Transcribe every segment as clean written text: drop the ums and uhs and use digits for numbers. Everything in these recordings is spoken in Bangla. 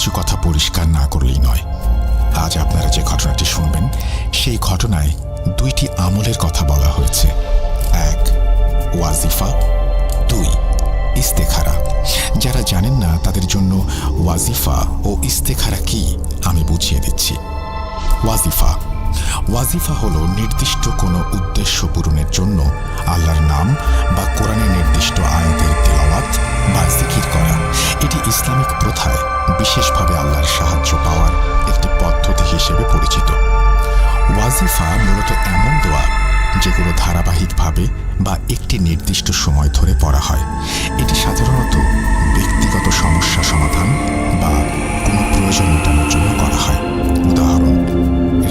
কিছু কথা পরিষ্কার না করলেই নয়। আজ আপনারা যে ঘটনাটি শুনবেন সেই ঘটনায় দুইটি আমলের কথা বলা হয়েছে। এক, ওয়াজিফা। দুই, ইস্তেখারা। যারা জানেন না তাদের জন্য ওয়াজিফা ও ইস্তেখারা কি আমি বুঝিয়ে দিচ্ছি। ওয়াজিফা হলো নির্দিষ্ট কোনো উদ্দেশ্য পূরণের জন্য আল্লাহর নাম বা কোরআনের নির্দিষ্ট আয়াতের তেলাওয়াত বা জিকির করা। এটি ইসলামিক প্রথায় বিশেষভাবে আল্লাহর সাহায্য পাওয়ার একটি পদ্ধতি হিসেবে পরিচিত। ওয়াজিফা মূলত এমন দোয়া যেগুলো ধারাবাহিকভাবে বা একটি নির্দিষ্ট সময় ধরে পড়া হয়। এটি সাধারণত ব্যক্তিগত সমস্যা সমাধান বা কোনো প্রয়োজন মেটানোর জন্য করা হয়। উদাহরণ,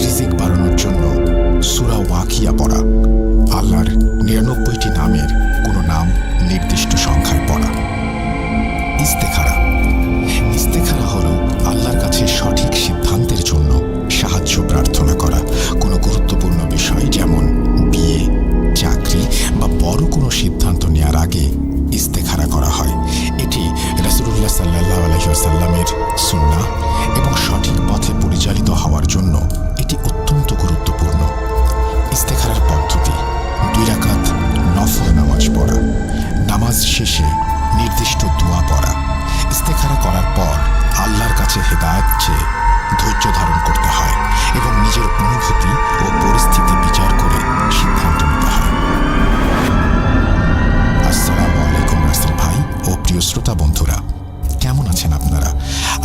রিজিক বাড়ানোর জন্য সূরা ওয়াকিয়া পড়া, আল্লাহর ৯৯টি নামের কোনো নাম নির্দিষ্ট সংখ্যায় পড়া। ইস্তেখারা হলো আল্লাহর কাছে সঠিক সিদ্ধান্তের জন্য সাহায্য প্রার্থনা করা। কোনো গুরুত্বপূর্ণ বিষয় যেমন বিয়ে, চাকরি বা বড় কোনো সিদ্ধান্ত নেওয়ার আগে ইস্তেখারা করা হয়। এটি রাসূলুল্লাহ সাল্লাল্লাহু আলাইহি ওয়াসাল্লামের সুন্নাহ এবং সঠিক পথে পরিচালিত হওয়ার জন্য এটি অত্যন্ত গুরুত্বপূর্ণ। ইস্তেখারার পদ্ধতি: 2 রাকাত নফল নামাজ পড়া, নামাজ শেষে নির্দিষ্ট দোয়া পড়া। ইস্তেখারা করার পর আল্লাহর কাছে হেদায়েত চেয়ে ধৈর্য ধারণ করতে হয় এবং নিজের অনুভূতি ও পরিস্থিতি বিচার করে সিদ্ধান্ত নিতে হয়। আসসালামু আলাইকুম রাসেল ভাই ও প্রিয় শ্রোতা বন্ধুরা, কেমন আছেন আপনারা?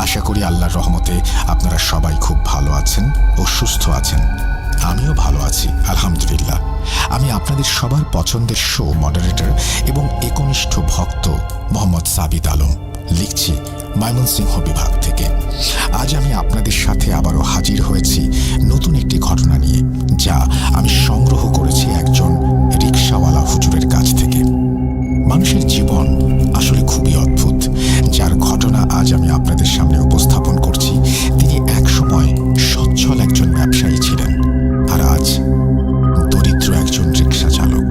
আশা করি আল্লাহর রহমতে আপনারা সবাই খুব ভালো আছেন ও সুস্থ আছেন। আমিও ভালো আছি, আলহামদুলিল্লাহ। আমি আপনাদের সবার পছন্দের শো মডারেটর এবং একনিষ্ঠ ভক্ত মোহাম্মদ সাবিত আলম, লিখছি ময়মনসিংহ বিভাগ থেকে। আজ আমি আপনাদের সাথে আবারও হাজির হয়েছি নতুন একটি ঘটনা নিয়ে, যা আমি সংগ্রহ করেছি একজন রিকশাওয়ালা হুজুরের কাছ থেকে। মানুষের জীবন আসলে খুবই অদ্ভুত। যার ঘটনা আজ আমি আপনাদের সামনে উপস্থাপন করছি, তিনি একসময় সচ্ছল একজন ব্যবসায়ী ছিলেন, আর আজ দরিদ্র একজন রিকশা চালক।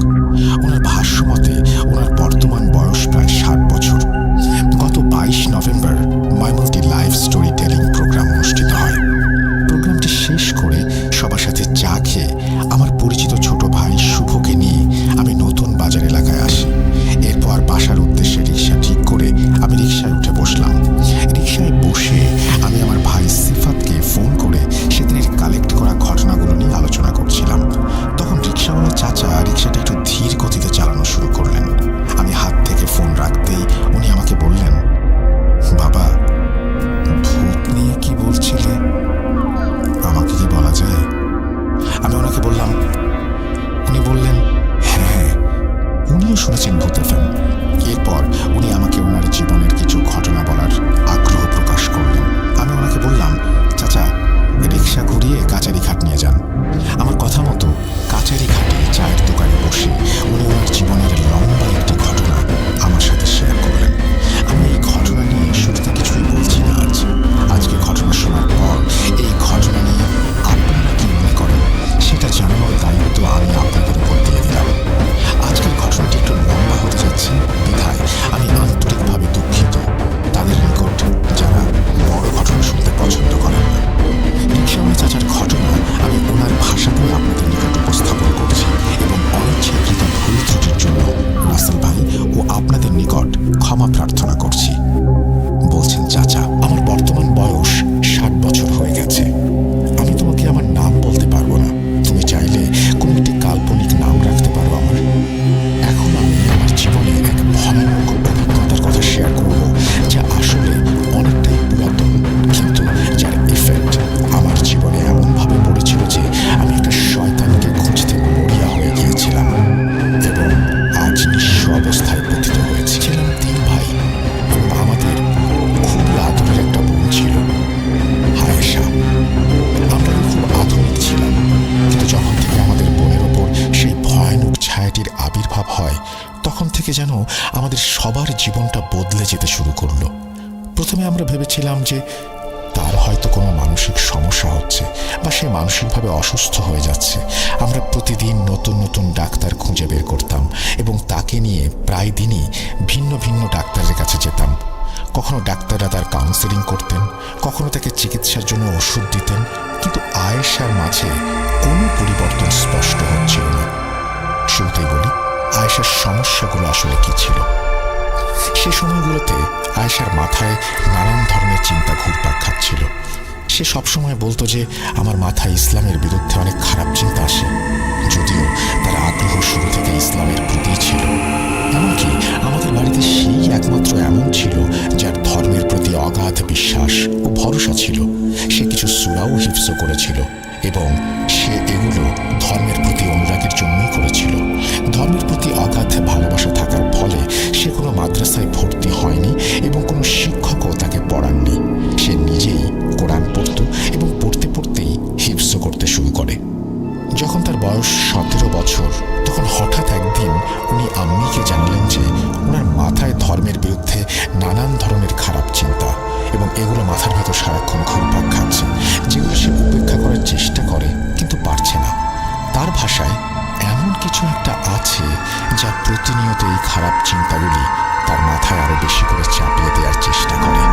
ওনার ভাষ্যমতে ওনার বর্তমান বয়স প্রায় 60 বছর। গত 22 নভেম্বর ময়মনসিংহে লাইভ স্টোরি টেলিং প্রোগ্রাম অনুষ্ঠিত হয়। প্রোগ্রামটি শেষ করে সবার সাথে চা খেয়ে আমার পরিচিত ছোট ভাই শুভকে নিয়ে আমি নতুন বাজার এলাকায় আসি। এরপর বাসার উদ্দেশ্যে রিকশা ঠিক করে আমি রিকশায় উঠে বসলাম। রিকশায় বসে আমি আমার ভাই সিফাতকে ফোন করে সেদিনের কালেক্ট করা ঘটনাগুলো নিয়ে আলোচনা করছিলাম। তখন রিকশাওয়ালা চাচা রিকশাটা একটু ধীর গতিতে চালানো শুরু করলেন। আমি হাত থেকে ফোন রাখতেই উনি আমাকে বললেন, বাবা, ভূত নিয়ে কি বলছিলে? আমাকে কি বলা যায়? আমি ওনাকে বললাম। উনি বললেন, হ্যাঁ, উনিও শুনেছেন ভূত এফএম। এরপর উনি আমাকে ওনার জীবনের কিছু ঘটনা বলার আগ্রহ প্রকাশ করলেন। আমি ওনাকে বললাম, চাচা, রিকশা ঘুরিয়ে কাচারিঘাট নিয়ে যান। আমার কথা মতো কাচারিঘাটে চায়ের দোকানে বসে উনি ওনার জীবনের লম্বা একটি ঘটনা আমার সাথে শেয়ার করলেন। আমি এই ঘটনা নিয়ে শুরুতে কিছুই বলছি না। আজকে ঘটনা শোনার পর এই ঘটনা নিয়ে আপনারা কি মনে করেন সেটা জানানোর দায়িত্ব আমি আপনাদের উপর দিয়ে দিলাম। আজকের ঘটনাটি একটু লম্বা হতে যাচ্ছে, বিধায় আমি আন্তরিকভাবে দুঃখিত তাদের নিকট যারা বড় ঘটনা শুনতে পছন্দ করেন না। রিকশাওয়ালা চাচার ঘটনা আমি ওনার ভাষাতেই আপনাদের নিকট উপস্থাপন করছি এবং অনিচ্ছাকৃত ভুল ত্রুটির জন্য রাসেল ভাই ও আপনাদের নিকট ক্ষমা প্রার্থনা করছি। বলছেন, চাচা, আমার বর্তমান বয়স 60 বছর হয়ে গেছে। আমি তোমাকে আমার নাম বলতে পারবো না। তুমি চাইলে কোনো একটি কাল্পনিক নাম রাখতে পারো আমার। এখন আমি আমার জীবনে এক ভয়ানক অভিজ্ঞতার কথা শেয়ার করব, যা আসলে অনেকটাই পুরাতন, কিন্তু যার ইফেক্ট আমার জীবনে এমনভাবে পড়েছিল যে আমি একটা শয়তানকে খুঁজতে মরিয়া হয়ে গিয়েছিলাম এবং আজ নিঃস্ব অবস্থায় পতিত হয়েছিলাম। 3 ভাই এবং আমাদের খুবই আদরের একটা বোন ছিল, আয়েশা। আমরা খুব আধুনিক ছিলাম, কিন্তু যখন থেকে আমাদের বোনের ওপর সেই ভয়ানক ছায়াটির আবির্ভাব হয়, তখন থেকে যেন আমাদের সবার জীবনটা বদলে যেতে শুরু করলো। প্রথমে আমরা ভেবেছিলাম যে তার হয়তো কোনো মানসিক সমস্যা হচ্ছে বা সে মানসিকভাবে অসুস্থ হয়ে যাচ্ছে। আমরা প্রতিদিন নতুন নতুন ডাক্তার খুঁজে বের করতাম এবং তাকে নিয়ে প্রায় দিনই ভিন্ন ভিন্ন ডাক্তারের কাছে যেতাম। কখনো ডাক্তাররা তার কাউন্সেলিং করতেন, কখনো চিকিৎসার জন্য ওষুধ দিতেন, কিন্তু আয়েশার মাঝে কোনো পরিবর্তন স্পষ্ট হচ্ছিল না। শুরুতেই বলি আয়েশার সমস্যাগুলো আসলে কি ছিল। সে সময়গুলোতে আয়েশার মাথায় নানান ধরনের চিন্তা ঘুরপাক খাচ্ছিল। সে সবসময় বলতো যে আমার মাথায় ইসলামের বিরুদ্ধে অনেক খারাপ চিন্তা আসে, যদিও তার আগ্রহ শুরু থেকে ইসলামের প্রতিই ছিল। এমনকি আমাদের বাড়িতে সেই একমাত্র এমন ছিল যার ধর্মের প্রতি অগাধ বিশ্বাস ও ভরসা ছিল। সে কিছু সূরাও হিফজ করেছিল এবং সে এগুলো ধর্মের প্রতি অনুরাগের জন্যই করেছিল। ধর্মের প্রতি অগাধ ভালোবাসা থাকার ফলে সে কোনো মাদ্রাসায় ভর্তি হয়নি এবং কোনো শিক্ষকও তাকে পড়াননি। সে নিজেই কোরআন পড়ত এবং পড়তে পড়তেই হিফজ করতে শুরু করে। যখন তার বয়স 17 বছর, তখন হঠাৎ একদিন উনি আম্মিকে জানালেন যে ওনার মাথায় ধর্মের বিরুদ্ধে নানান ধরনের খারাপ চিন্তা এবং এগুলো মাথার ভেতর সারাক্ষণ ঘুরপাক খাচ্ছে, যেগুলো সে উপেক্ষা করার চেষ্টা করে কিন্তু পারছে না। তার ভাষায় এমন কিছু একটা আছে যা প্রতিনিয়ত এই খারাপ চিন্তাগুলি তার মাথায় আরো বেশি করে চাপিয়ে দেওয়ার চেষ্টা করে।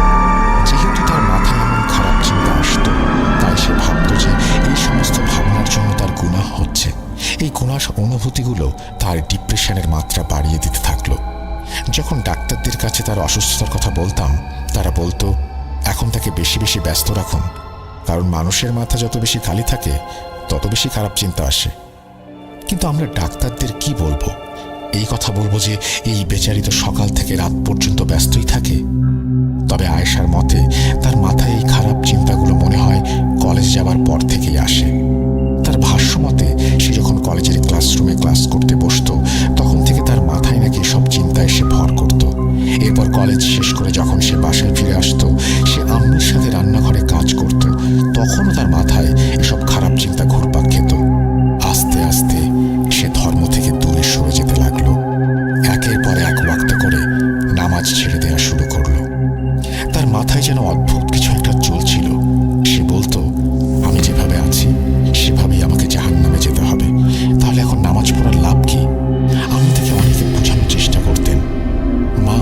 যেহেতু তার মাথায় এমন খারাপ চিন্তা আসতো, তাই সে ভাবত যে এই সমস্ত ভাবনার জন্য তার গুনাহ হচ্ছে। এই গুনাহ অনুভূতিগুলো তার ডিপ্রেশনের মাত্রা বাড়িয়ে দিতে থাকলো। যখন ডাক্তারদের কাছে তার অসুস্থতার কথা বলতাম, তারা বলতো এখন তাকে বেশি বেশি ব্যস্ত রাখুন, কারণ মানুষের মাথা যত বেশি খালি থাকে তত বেশি খারাপ চিন্তা আসে। কিন্তু আমরা ডাক্তারদের কি বলবো? এই কথা বলবো যে এই বেচারি তো সকাল থেকে রাত পর্যন্ত ব্যস্তই থাকে। তবে আয়েশার মতে তার মাথায় এই খারাপ চিন্তাগুলো মনে হয় কলেজ যাবার পর থেকেই আসে। তার ভাষ্য মতে সে যখন কলেজের ক্লাসরুমে ক্লাস করতে বসতো, তখন থেকে তার মাথায় নাকি সব চিন্তা এসে ভর করত। এরপর কলেজ শেষ করে যখন সে বাসায় ফিরে আসতো, সে আম্মির সাথে রান্নাঘরে কাজ করত, তখনও তার মাথায় এসব খারাপ চিন্তা ঘুরপাক খেত। আস্তে আস্তে সে ধর্ম থেকে দূরে সরে যেতে লাগলো। একের পর এক ওয়াক্ত করে নামাজ ছেড়ে দেওয়া শুরু করলো। তার মাথায় যেন অদ্ভুত কিছু একটা চলছিল। সে বলতো আমি যেভাবে আছি সেভাবেই আমাকে জাহান্নামে যেতে হবে, তাহলে এখন নামাজ পড়ার লাভ কি? আমি তাকে অনেকে বোঝানোর চেষ্টা করতেন, মা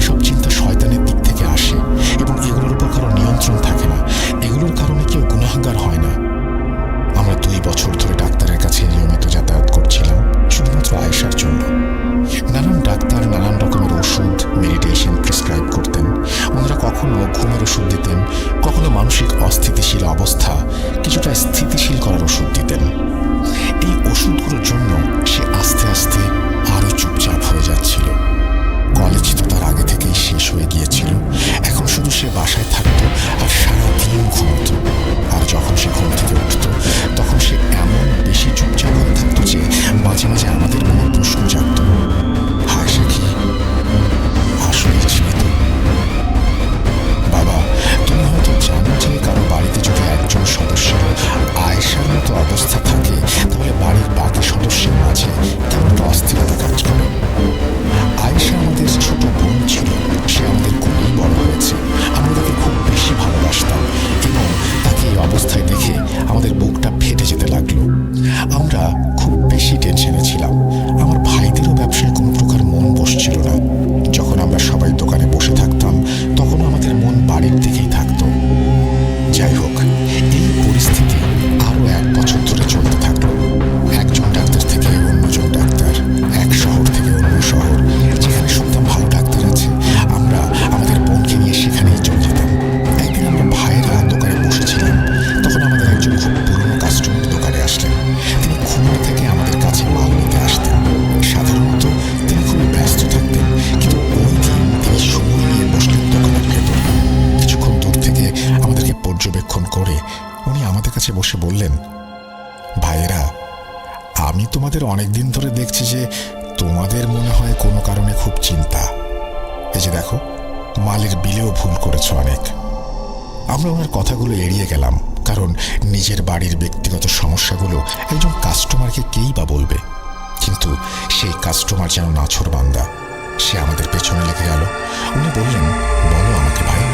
এসব চিন্তা শয়তানের দিক থেকে আসে এবং এগুলোর উপর কারো নিয়ন্ত্রণ থাকে না, এগুলোর কারণে কেউ গুনাহগার হয় না। আমরা 2 বছর ধরে ডাক্তারের কাছে নিয়মিত যাতায়াত করছিলাম শুধুমাত্র আয়েশার জন্য। নানান ডাক্তার নানান রকমের ওষুধ, মেডিটেশন প্রেসক্রাইব করতেন। ওনারা কখনো ঘুমের ওষুধ দিতেন, কখনো মানসিক অস্থিতিশীল অবস্থা কিছুটা স্থিতিশীল করার ওষুধ দিতেন। এই ওষুধগুলোর জন্য সে আস্তে আস্তে আরো চুপচাপ হয়ে যাচ্ছিল। কলেজ তো তার আগে থেকেই শেষ হয়ে গিয়েছিল। এখন শুধু সে বাসায় থাকতো আর সারাদিন ঘুমত। আর যখন সে ঘুম থেকে উঠত, তখন সে এমন বেশি চুপচাপ হয়ে থাকতো যে মাঝে মাঝে আমাদের মনে প্রশ্ন জাগত, হায় সে কি আসলে জীবিত? বাবা, তুমি হয়তো জানো যে কারো বাড়িতে যদি একজন সদস্যের আয়েশার মতো অবস্থা থাকে, তাহলে বাড়ির বাকি সদস্যের মাঝে কেমন একটা অস্থিরতা কাজ করে। আয়েশা আমাদের ছোট বোন ছিল, সে আমাদের কোলেই বড় হয়েছে। আমরা তাকে খুব বেশি ভালোবাসতাম এবং তাকে এই অবস্থায় দেখে আমাদের বুকটা ফেটে যেতে লাগলো। আমরা খুব বেশি টেনশনে ছিলাম। আমার ভাইদেরও ব্যবসায় কোনো প্রকার মন বসছিল না। যখন আমরা সবাই দোকানে বসে থাকতাম, তখনও আমাদের মন বাড়ির দিকেই থাকতো। যাই হোক, এই পরিস্থিতি আরো 1 বছর ধরে চলতে থাকলো। একজন ডাক্তার থেকে অন্যজন ডাক্তার, এক শহর থেকে অন্য শহর, যেখানে শুনতাম ভালো ডাক্তার আছে, আমরা আমাদের বোনকে নিয়ে সেখানেই চলে যেতাম। একদিন আমরা ভাইয়েরা দোকানে বসেছিলাম, তখন আমাদের একজন খুব পুরনো কাস্টমার দোকানে আসলেন। তিনি খুলনা থেকে আমাদের কাছে মাল নিতে আসতেন। সাধারণত তিনি খুবই ব্যস্ত থাকতেন, কিন্তু ওই দিন তিনি সময় নিয়ে বসলেন দোকানের ভেতর। কিছুক্ষণ দূর থেকে আমাদেরকে পর্যবেক্ষণ করে উনি আমাদের কাছে বসে বললেন, ভাইয়েরা, আমি তোমাদের অনেকদিন ধরে দেখছি যে তোমাদের মনে হয় কোনো কারণে খুব চিন্তা। এই যে দেখো, মালের বিলেও ভুল করেছ অনেক। আমরা ওনার কথাগুলো এড়িয়ে গেলাম, কারণ নিজের বাড়ির ব্যক্তিগত সমস্যাগুলো একজন কাস্টমারকে কেই বা বলবে। কিন্তু সেই কাস্টমার যেন নাছোড়বান্দা, সে আমাদের পেছনে লেগে গেল। উনি বললেন, বলো আমাকে ভাই,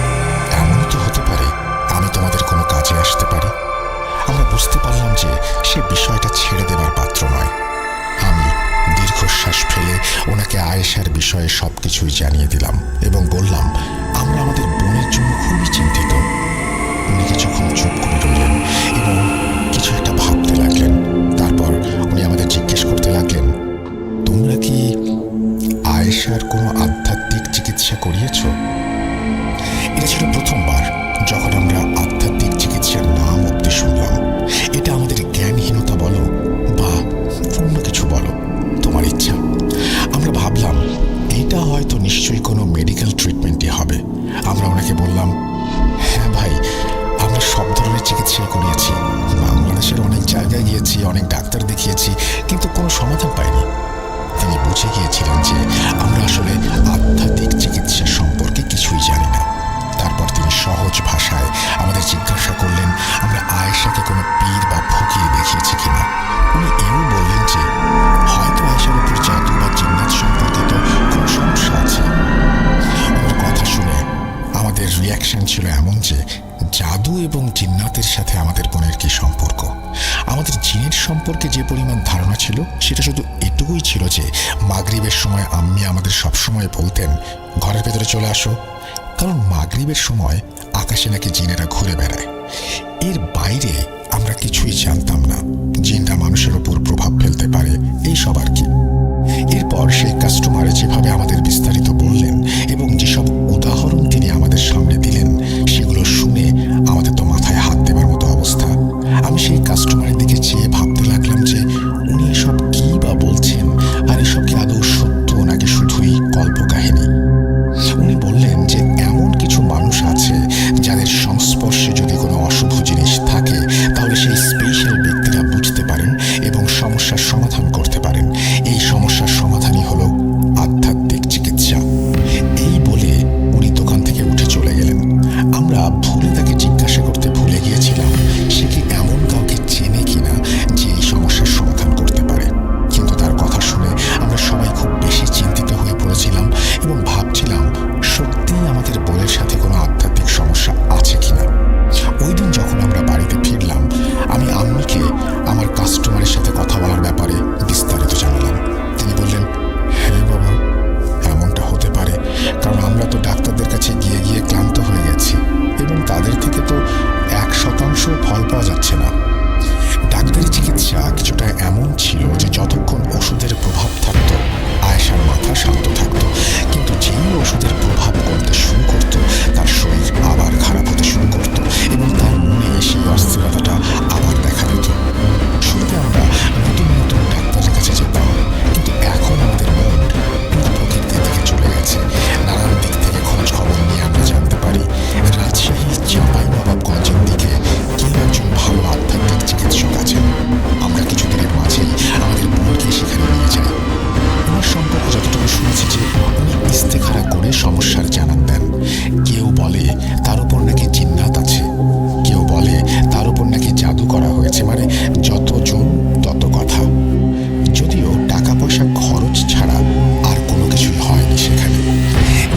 এমনও তো হতে পারে আমি তোমাদের কোনো কাজে আসতে পারি। আমরা বুঝতে পারলাম যে সে বিষয়টা ছেড়ে দেবার পাত্র নয়। আমি দীর্ঘশ্বাস ফেলে ওনাকে আয়েশার বিষয়ে সবকিছুই জানিয়ে দিলাম এবং বললাম আমরা আমাদের বোনের জন্য খুবই চিন্তিত। উনি বললাম, হ্যাঁ ভাই, আমরা সব ধরনের চিকিৎসাই করিয়েছি, বাংলাদেশের অনেক জায়গায় গিয়েছি, অনেক ডাক্তার দেখিয়েছি, কিন্তু কোনো সমাধান পাইনি। তিনি বুঝে গিয়েছিলেন যে আমরা আসলে আধ্যাত্মিক চিকিৎসা সম্পর্কে কিছুই জানি না। তারপর তিনি সহজ ভাষায় আমাদের জিজ্ঞাসা করলেন আমরা আয়েশাকে কোনো পীর বা ফকির দেখিয়েছি কিনা। উনি এও বললেন যে হয়তো আয়েশার উপর জাদু বা জিন্নাত সম্পর্কিত কোনো সমস্যা আছে। ওনার কথা শুনে আমাদের রিয়াকশন ছিল এমন যে জাদু এবং জিন্নাতের সাথে আমাদের বোনের কি সম্পর্ক। আমাদের জিনের সম্পর্কে যে পরিমাণ ধারণা ছিল সেটা শুধু এটুকুই ছিল যে মাগরিবের সময় আম্মি আমাদের সবসময় বলতেন ঘরের ভেতরে চলে আসো, কারণ মাগরিবের সময় আকাশে নাকি জিনেরা ঘুরে বেড়ায়। এর বাইরে আমরা কিছুই জানতাম না। জিনরা মানুষের ওপর প্রভাব ফেলতে পারে, এই সব আর কি। এরপর সেই কাস্টমার যেভাবে আমাদের বিস্তারিত বললেন এবং যেসব উদাহরণ তিনি আমাদের সামনে দিলেন সেগুলো শুনে আমাদের তো মাথায় হাত দেবার মতো অবস্থা। আমি সেই কাস্টমারের দিকে চেয়ে ভাবতে লাগলাম যে উনি এসব কি বা বলছেন, আর এসব কি আদৌ সত্য নাকি শুধুই কল্পকাহিনী। উনি বললেন যে এমন কিছু মানুষ আছে যাদের সংস্পর্শে যদি কোনো অশুভ জিনিস থাকে তাহলে সেই স্পেশাল ব্যক্তিরা বুঝতে পারেন এবং সমস্যার সমাধান করতে পারেন। এই সমস্যার সমাধানই হলো আধ্যাত্মিক চিকিৎসা। এই বলে উনি দোকান থেকে উঠে চলে গেলেন। আমরা ভুলে তাকে জিজ্ঞাসা করতে ভুলে গিয়েছিলাম সে কি এমন কাউকে চেনে কিনা যে এই সমস্যার সমাধান করতে পারে। কিন্তু তার কথা শুনে আমরা সবাই খুব বেশি চিন্তিত হয়ে পড়েছিলাম এবং ভাবছিলাম সত্যিই আমাদের বোনের সাথে কোনো আধ্যাত্মিক সমস্যা আছে কিনা। ওই দিন যখন আমরা বাড়িতে ফিরলাম আমি আম্মিকে আমার কাস্টমারের সাথে কথা বলার ব্যাপারে বিস্তারিত জানালাম। তিনি বললেন, হ্যাঁ বাবা, এমনটা হতে পারে, কারণ আমরা তো ডাক্তারদের কাছে গিয়ে গিয়ে ক্লান্ত হয়ে গেছি এবং তাদের থেকে তো 1% ফল পাওয়া যাচ্ছে না। ডাক্তারি চিকিৎসা কিছুটা এমন ছিল যে যতক্ষণ ওষুধের প্রভাব থাকতো আয়েশার মাথা শান্ত থাকতো, কিন্তু যেই ওষুধের প্রভাব করতে শুরু করতো তার শরীর আবার খারাপ হতে শুরু করতো এবং তার মনে সেই অস্থিরতাটা আবার দেখা দিত। শুরুতে আমরা নতুন নতুন ডাক্তারের কাছে যেতাম, কিন্তু এখন আমাদের মন প্রকৃতির দিকে চলে গেছে। নানান দিক থেকে খোঁজ খবর নিয়ে আমরা জানতে পারি রাজশাহী চাঁপাইনবাবগঞ্জের দিকে কেউ একজন ভালো আধ্যাত্মিক চিকিৎসক আছেন। আমরা কিছুদিনের মাঝেই আমাদের বোনকে সেখানে নিয়ে যাই। ওনার সম্পর্কে যতটুকু শুনেছি যে উনি ইস্তেখারা করে সমস্যার জানান দেন। কেউ বলে তার উপর নাকি জিন্নাত আছে, কেউ বলে তার উপর নাকি জাদু করা হয়েছে, মানে যতজন তত কথা। যদিও টাকা পয়সা খরচ ছাড়া আর কোনো কিছুই হয়নি সেখানে।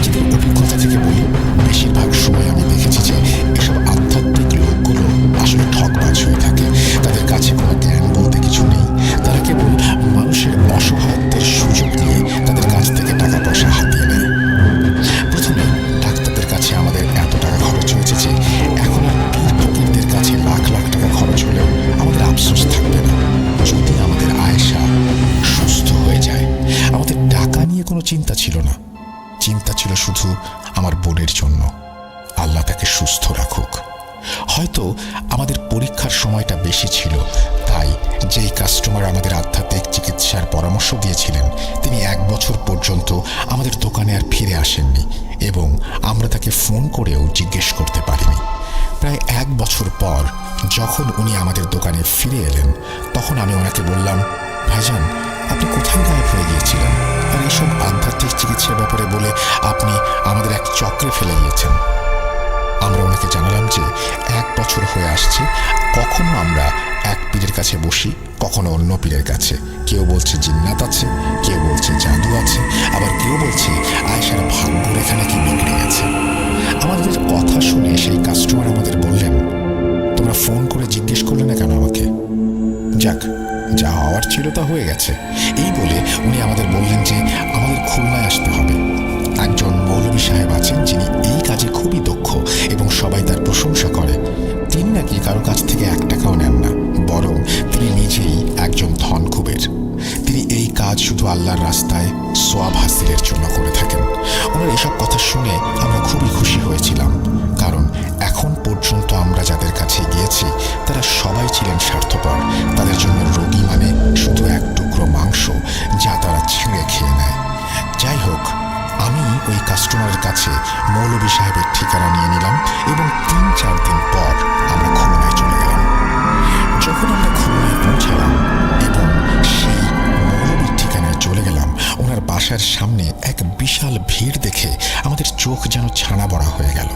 যদি অভিজ্ঞতা থেকে বলি বেশিরভাগ সময় আমি দেখেছি যে এসব আধ্যাত্মিক লোকগুলো আসলে ঠকবাজ হয়ে থাকে। তাদের কাছে কোনো জ্ঞান বলতে কিছু নেই। তারা কেবল মানুষের অসহায়ত্বের সুযোগ নিয়ে তাদের কাছ থেকে টাকা পয়সা হাতিয়ে নেয়। প্রথমে ডাক্তারদের কাছে আমাদের এত টাকা খরচ হয়েছে যে এখন আর পীর ফকিরদের কাছে লাখ লাখ টাকা খরচ হলেও আমাদের আফসোস থাকবে না যদি আমাদের আয়েশা সুস্থ হয়ে যায়। আমাদের টাকা নিয়ে কোনো চিন্তা ছিল না, চিন্তা ছিল শুধু আমার বোনের জন্য। আল্লাহ তাকে সুস্থ রাখুক। হয়তো আমাদের পরীক্ষার সময়টা বেশি ছিল, তাই যেই কাস্টমার আমাদের আধ্যাত্মিক চিকিৎসার পরামর্শ দিয়েছিলেন তিনি 1 বছর পর্যন্ত আমাদের দোকানে আর ফিরে আসেননি এবং আমরা তাকে ফোন করেও জিজ্ঞেস করতে পারিনি। প্রায় 1 বছর পর যখন উনি আমাদের দোকানে ফিরে এলেন তখন আমি ওনাকে বললাম, ভাইজান আপনি কোথায় গায়েব হয়ে গিয়েছিলেন, আর এইসব আধ্যাত্মিক চিকিৎসার ব্যাপারে বলে আপনি আমাদের এক চক্রে ফেলে গিয়েছেন। আমরা ওনাকে জানালাম যে 1 বছর হয়ে আসছে কখনো আমরা এক পীরের কাছে বসি, কখনো অন্য পীরের কাছে। কেউ বলছে জিন্নাত আছে, কেউ বলছে জাদু আছে, আবার কেউ বলছে আয়েশার ভাগ্যরেখা নাকি বিগড়ে গেছে। আমাদের কথা শুনে সেই কাস্টমার আমাদের বললেন, তোমরা ফোন করে জিজ্ঞেস করলে না কেন আমাকে? যাক, যা হওয়ার ছিল তা হয়ে গেছে। এই বলে উনি আমাদের বললেন যে আমাদের খুলনায় আসতে হবে। একজন মৌলভী সাহেব আছেন যিনি এই কাজে খুবই দক্ষ এবং সবাই তার প্রশংসা করে। তিনি নাকি কারো কাছ থেকে 1 টাকাও নেন না, বরং তিনি নিজেই একজন ধনকুবের। তিনি এই কাজ শুধু আল্লাহর রাস্তায় সোয়াব হাসিলের জন্য করে থাকেন। ওনার এসব কথা শুনে আমরা খুবই খুশি হয়েছিলাম, কারণ এখন পর্যন্ত আমরা যাদের কাছে গিয়েছি তারা সবাই ছিলেন স্বার্থপর। তাদের জন্য রোগী মানে শুধু 1 টুকরো মাংস যা তারা ছিঁড়ে খেয়ে নেয়। যাই হোক, আমি ওই কাস্টমারের কাছে মৌলভী সাহেবের ঠিকানা নিয়ে নিলাম এবং 3-4 দিন পর আমরা খুলনায় চলে গেলাম। যখন আমরা খুলনায় পৌঁছালাম এবং সেই মৌলবীর ঠিকানায় চলে গেলাম, ওনার বাসার সামনে এক বিশাল ভিড় দেখে আমাদের চোখ যেন ছানা বড়া হয়ে গেল।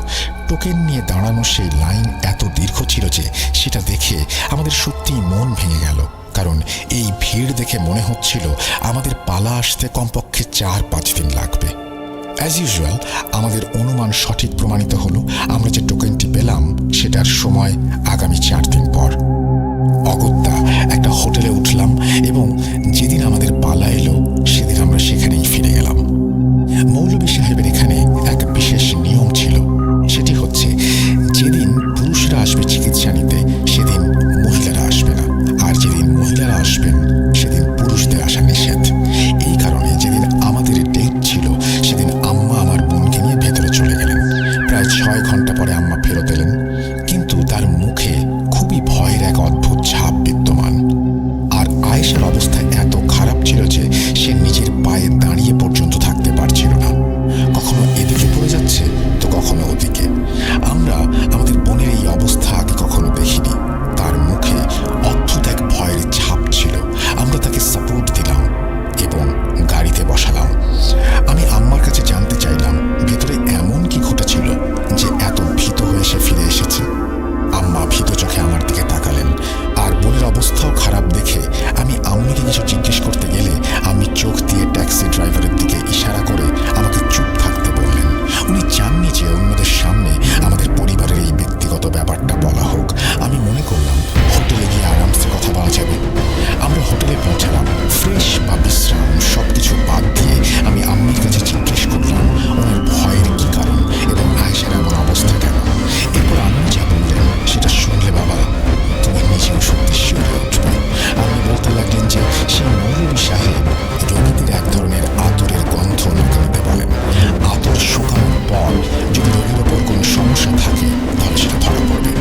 টোকেন নিয়ে দাঁড়ানো সেই লাইন এত দীর্ঘ ছিল যে সেটা দেখে আমাদের সত্যিই মন ভেঙে গেল, কারণ এই ভিড় দেখে মনে হচ্ছিল আমাদের পালা আসতে কমপক্ষে 4-5 দিন লাগবে। অ্যাজ ইউজুয়াল আমাদের অনুমান সঠিক প্রমাণিত হলো। আমরা যে টোকেনটি পেলাম সেটার সময় আগামী 4 দিন পর। অগত্যা একটা হোটেলে উঠলাম এবং যেদিন আমাদের পালা এলো সেদিন আমরা সেখানেই ফিরে গেলাম। মৌলভী সাহেবের এখানে এক বিশেষ নিয়ম ছিল, সেটি হচ্ছে যেদিন পুরুষরা আসবে চিকিৎসা নিতে সেদিন মহিলারা আসবে না, আর যেদিন মহিলারা আসবেন সেদিন পুরুষদের আসা নিষেধ। এই কারণে যেদিন আমাদের ডেট ছিল সেদিন আম্মা আমার বোনকে নিয়ে ভেতরে চলে গেলেন। প্রায় 6 ঘন্টা পরে আম্মা ফেরত এলেন, কিন্তু তার মুখে খুবই ভয়ের এক অদ্ভুত ছাপ বিদ্যমান। আর আয়েশার অবস্থা এত খারাপ ছিল যে সে নিজের পায়ে দাঁড়িয়ে পর্যন্ত থাকতে পারছিল না, কখনো এদিকে পড়ে যাচ্ছে তো কখনো ওদিকে। আমরা আমাদের বোনের এই অবস্থা আগে কখনো দেখিনি। তার মুখে অদ্ভুত এক ভয়ের ছাপ ছিল। আমরা তাকে সাপোর্ট দিলাম এবং গাড়িতে বসালাম। আমি আম্মার কাছে জানতে চাইলাম ভেতরে এমন কি ঘটেছিল যে এত ভীত হয়ে সে ফিরে এসেছে। আম্মা ভীত চোখে আমার দিকে তাকালেন, আর বোনের অবস্থাও খারাপ দেখে আমি আম্মিকে কিছু জিজ্ঞেস করতে গেলে আমি চোখ দিয়ে ট্যাক্সি ড্রাইভারের দিকে ইশারা করে আমাকে চুপ থাকতে বললেন। উনি চাননি যে অন্যদের সামনে আমাদের পরিবারের এই ব্যক্তিগত ব্যাপারটা বলা হোক। আমি মনে করলাম হোটেলে গিয়ে আরামসে কথা বলা যাবে। আমরা হোটেলে পৌঁছালাম। ফ্রেশ বা বিশ্রাম সবকিছু বাদ দিয়ে আমি আম্মির কাছে জিজ্ঞেস করলাম ওনার ভয়ের কি কারণ এবং আয়েশার এমন অবস্থা কেন। এরপর আম্মি যা বললেন সেটা শুনলে বাবা তুমি নিজেও সত্যি শিউরে উঠবে। আম্মি বলতে লাগলেন যে সে মৌলভী সাহেব রোগীদের এক ধরনের আতরের গন্ধ নাকে নিতে বলেন। আতর শুকানোর পর যদি রোগীর ওপর কোনো সমস্যা থাকে তাহলে সেটা ধরা পড়বে।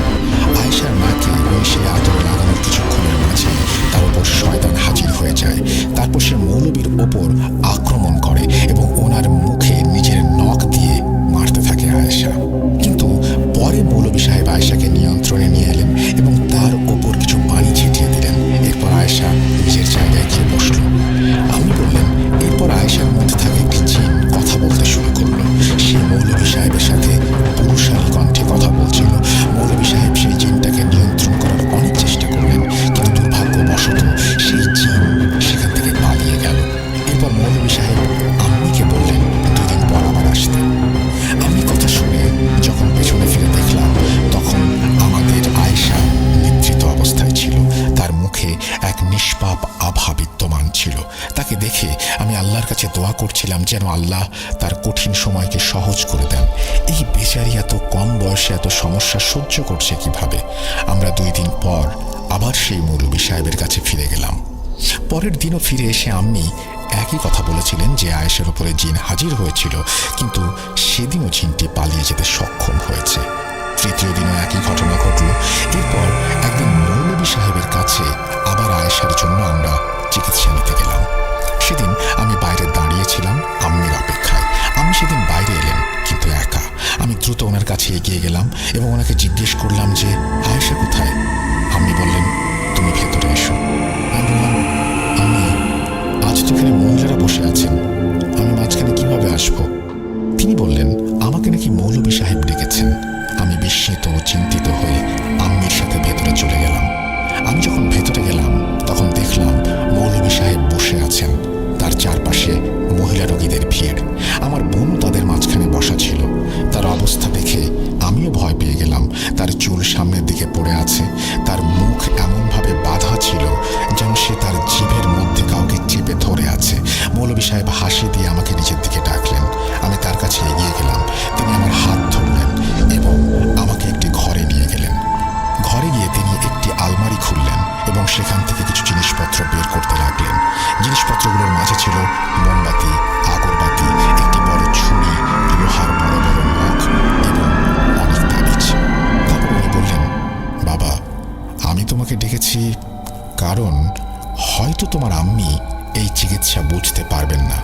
আয়েশার মাকে ওই সেই আতর লাগানোর কিছুক্ষণের মাঝে তার উপর শয়তান হাজির হয়ে যায়। তারপর সে মৌলবীর ওপর আক্রমণ করে এবং ওনার মুখে নিজের নখ দিয়ে মারতে থাকে আয়েশা। কিন্তু পরে মৌলভী সাহেব আয়েশাকে নিয়ন্ত্রণে নিয়ে এলেন এবং তার ওপর কিছু পানি ছিটিয়ে দিলেন। এরপর আয়েশা নিজের জায়গায় গিয়ে বসল। আমি বললেন এরপর আয়েশার মধ্যে থাকে একটি জিন কথা বলতে শুরু করলো। সে মৌলভী সাহেবের সাথে পুরুষালী কণ্ঠে কথা বলছিল। মৌলভী সাহেব সেই জিনটাকে নিয়ন্ত্রণ করার অনেক চেষ্টা করলেন, কিন্তু দুর্ভাগ্যবশত সেই জিন সেখান থেকে পালিয়ে গেল। এরপর মৌলভী সাহেব আম্মিকে বললেন 2 দিন পর আবার আসতে। আমি কথা শুনে যখন পেছনে ফিরে দেখলাম তখন আমাদের আয়েশা নিদ্রিত অবস্থায় ছিল। তার মুখে এক নিষ্পাপ আভা বিদ্যমান ছিল। তাকে দেখে আমি আল্লাহর কাছে দোয়া করছিলাম যেন আল্লাহ তার কঠিন সময়কে সহজ করে দেন। এই বেচারি এত কম বয়সে এত সমস্যা সহ্য করছে কিভাবে। আমরা 2 দিন পর আবার সেই মৌলভী সাহেবের কাছে ফিরে গেলাম। পরের দিনও ফিরে এসে আম্মি একই কথা বলেছিলেন যে আয়েশার উপরে জিন হাজির হয়েছিল, কিন্তু সেদিনও জিনটি পালিয়ে যেতে সক্ষম হয়েছে। 3য় দিনও একই ঘটনা ঘটল। এরপর একদিন মৌলভী সাহেবের কাছে আবার আয়েশার জন্য আমরা চিকিৎসা নিতে গেলাম। সেদিন আমি বাইরে দাঁড়িয়েছিলাম আম্মির অপেক্ষায়। আমি সেদিন বাইরে এলেন, কিন্তু একা। আমি দ্রুত ওনার কাছে এগিয়ে গেলাম এবং ওনাকে জিজ্ঞেস করলাম যে আয়েশা কোথায়। আম্মি বললেন তুমি ভেতরে এসো। আমি বললাম আম্মি আজ তো এখানে মহিলারা বসে আছেন, আমি মাঝখানে কিভাবে আসবো? তিনি বললেন আমাকে নাকি মৌলভী সাহেব ডেকেছেন। আমি বিস্মিত ও চিন্তিত হয়ে আম্মির সাথে ভেতরে চলে গেলাম। আমি যখন ভেতরে গেলাম তখন দেখলাম মৌলভী সাহেব বসে আছেন। তার চারপাশে মহিলা রোগীদের ভিড়। আমার বোনও তাদের মাঝখানে বসা ছিল। তার অবস্থা দেখে আমিও ভয় পেয়ে গেলাম। তার চুল সামনের দিকে পড়ে আছে। তার মুখ এমনভাবে বাঁধা ছিল যেন সে তার জিভের মধ্যে কাউকে চেপে ধরে আছে। মৌলভী সাহেব হাসি দিয়ে আমাকে নিজের দিকে ডাকলেন। আমি তার কাছে এগিয়ে গেলাম। তিনি আমার হাত ধরলেন এবং আমাকে একটি ঘরে নিয়ে গেলেন। ঘরে গিয়ে তিনি একটি আলমারি খুললেন এবং সেখান থেকে কিছু জিনিসপত্র বের করতে লাগলেন। জিনিসপত্রগুলোর মাঝে ছিল মোমবাতি, আগরবাতি, একটি বড় ছুরি, লোহার বড় বড় নখ এবং অনেক তাবিজ। তারপর উনি বললেন বাবা আমি তোমাকে ডেকেছি কারণ হয়তো তোমার আম্মি এই চিকিৎসা বুঝতে পারবেন না।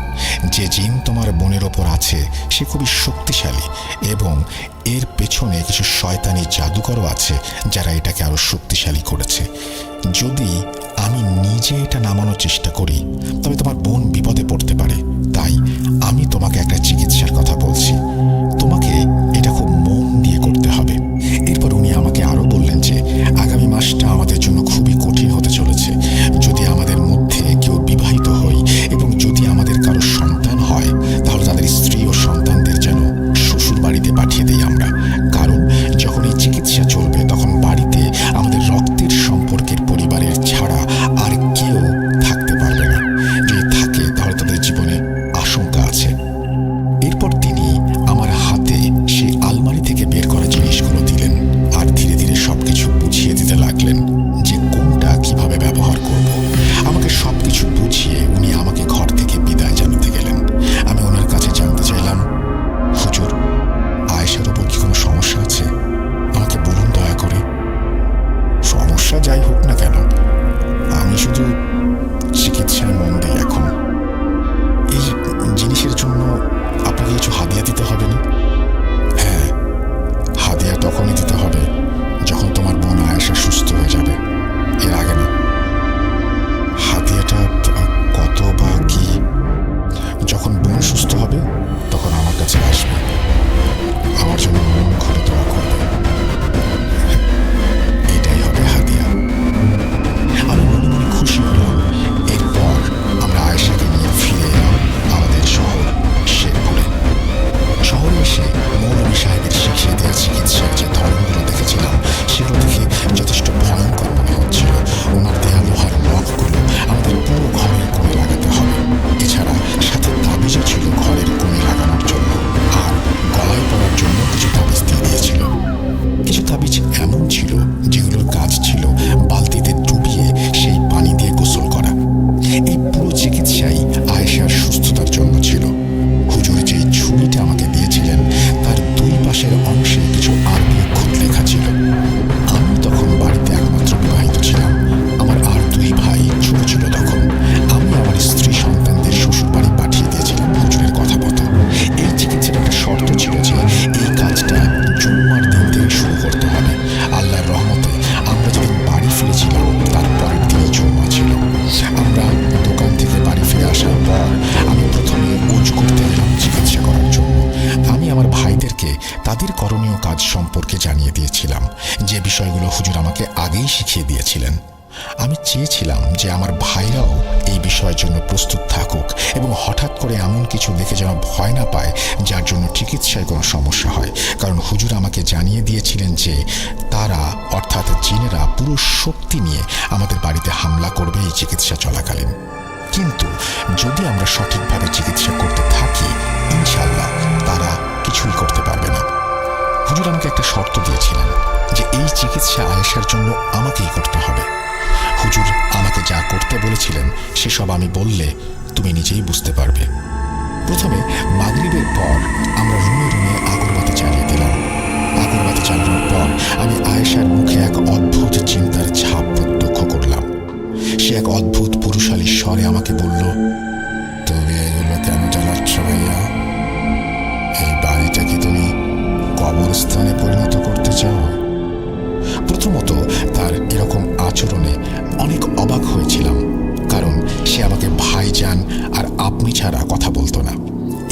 যে জিন তোমার বোনের ওপর আছে সে খুবই শক্তিশালী এবং এর পেছনে কিছু শয়তানি জাদুকরও আছে যারা এটাকে আরো শক্তিশালী করেছে। যদি আমি নিজে এটা নামানোর চেষ্টা করি তবে তোমার বোন বিপদে পড়তে পারে। তাই আমি তোমাকে একটা চিকিৎসার কথা বলছি, তোমাকে এটা খুব মন দিয়ে করতে হবে। এরপর উনি আমাকে আরো বললেন যে আগামী মাসটা আমাদের জন্য খুবই কঠিন হতে চলেছে। যদি আমাদের মধ্যে কেউ বিবাহিত হই এবং যদি আমাদের কারো সন্তান হয় তাহলে তাদের স্ত্রী ও সন্তানদের যেন শ্বশুর বাড়িতে পাঠিয়ে দিই আমরা, কারণ যখন এই চিকিৎসা চলবে তখন বাড়িতে আমাদের রক্তের সম্পর্কের পরিবারের ছাড়া আর কেউ থাকতে পারবে না। যদি থাকে তাহলে তাদের জীবনে আশঙ্কা আছে। এরপর তিনি আমার হাতে সেই আলমারি থেকে বের করা জিনিসগুলো দিলেন আর ধীরে ধীরে সবকিছু বুঝিয়ে দিতে লাগলেন যে কোনটা কিভাবে ব্যবহার করব। আমাকে সবকিছু বুঝিয়ে উনি আমাকে ঘর থেকে বিদায় জানাতে গেলেন। আমি ওনার কাছে জানতে চাইলাম, হুজুর, আয়েশার উপর কি কোনো সমস্যা আছে? আমাকে বলুন দয়া করে। সমস্যা যাই হোক না কেন, আমি শুধু চিকিৎসায় মন দিই এখন। এই জিনিসের জন্য আপনাকে কিছু হাদিয়া দিতে হবে না? হ্যাঁ, হাদিয়া তখনই দিতে হবে যখন তোমার বোন আয়েশা সুস্থ হয়ে যাবে, এর আগে না। হাদিয়াটা কত বা কি? যখন বোন সুস্থ হবে তখন আমার কাছে আসবে, আমার জন্য মন খুলে দোয়া করবে, এটাই হবে হাদিয়া। আমি মনে মনে খুশি হলাম। এরপর আমরা আয়েশাকে নিয়ে ফিরে এলাম আমাদের শহর শেরপুরে। শহরে এসে মৌলভী সাহেবের শিখিয়ে দেওয়া চিকিৎসার যে ধরনগুলো দেখেছিলাম সেগুলো দেখে যথেষ্ট ভয়ঙ্কর মনে হচ্ছিল। ওনার দেয়া লোহার নখগুলো আমাদের পুরো ঘরের কোণে লাগাতে হবে। এছাড়া সাথে তাবিজও ছিল ঘরের কোণে লাগানোর জন্য, আর গলায় পড়ার জন্য কিছু তাবিজ দিয়ে দিয়েছিল। কিছু তাবিজ এমন ছিল যেগুলোর কাজ ছিল বালতিতে ডুবিয়ে সেই পানি দিয়ে গোসল করা। এই পুরো চিকিৎসাই আয়েশার সুস্থতার জন্য ছিল। হুজুর যে ছবিটা আমাকে দিয়েছিলেন তার দুই পাশের অংশে কিছু আরবি অক্ষর লেখা ছিল। আমি তখন বাড়িতে একমাত্র বিবাহিত ছিলাম। আমার আর দুই ভাই ছোট ছিল তখন। আমি আমার স্ত্রী সন্তানদের শ্বশুর বাড়ি পাঠিয়ে দিয়েছিলাম হুজুরের কথা মতো। এই চিকিৎসার একটা শর্ত ছিল যে এই কাজটা জুম্মার দিন থেকে শুরু করতে হবে। আল্লাহর রহমতে আমরা যেদিন বাড়ি ফিরেছিলাম তার পরের দিনই জুম্মা ছিল। আমরা দোকান থেকে বাড়ি ফিরে আসার পর আমি প্রথমে উজ করতে গেলাম চিকিৎসা করার জন্য। আমি আমার ভাইদেরকে তাদের করণীয় কাজ সম্পর্কে জানিয়ে দিয়েছিলাম, যে বিষয়গুলো হুজুর আমাকে আগেই শিখিয়ে দিয়েছিলেন। আমি চেয়েছিলাম যে আমার ভাইরাও এই বিষয়ের জন্য প্রস্তুত থাকুক এবং হঠাৎ করে এমন কিছু দেখে যেন ভয় না পায় যার জন্য চিকিৎসায় কোনো সমস্যা হয়। কারণ হুজুর আমাকে জানিয়ে দিয়েছিলেন যে তারা অর্থাৎ জিনেরা পুরো শক্তি নিয়ে আমাদের বাড়িতে হামলা করবে এই চিকিৎসা চলাকালীন। কিন্তু যদি আমরা সঠিকভাবে চিকিৎসা করতে থাকি ইনশাআল্লাহ তারা কিছুই করতে পারবে না। হুজুর আমাকে একটা শর্ত দিয়েছিলেন যে এই চিকিৎসা আয়েশার জন্য আমাকেই করতে হবে। হুজুর আমাকে যা করতে বলেছিলেন সেসব আমি বললে তুমি নিজেই বুঝতে পারবে। প্রথমে মাগরিবের পর আমরা রুমে রুমে আগরবাতি জ্বালিয়ে দিলাম। আগরবাতি জ্বালানোর পর আমি আয়েশার মুখে এক অদ্ভুত চিন্তার ছাপ প্রত্যক্ষ করলাম। সে এক অদ্ভুত পুরুষালী স্বরে আমাকে বলল, তুমি এগুলো কেন জ্বালাচ্ছ ভাইয়া? এই বাড়িটা কি তুমি কবরস্থানে পরিণত করতে চাও? প্রথমত তার এরকম আচরণে অনেক অবাক হয়েছিলাম, কারণ সে আমাকে ভাইজান আর আপনি ছাড়া কথা বলতো না।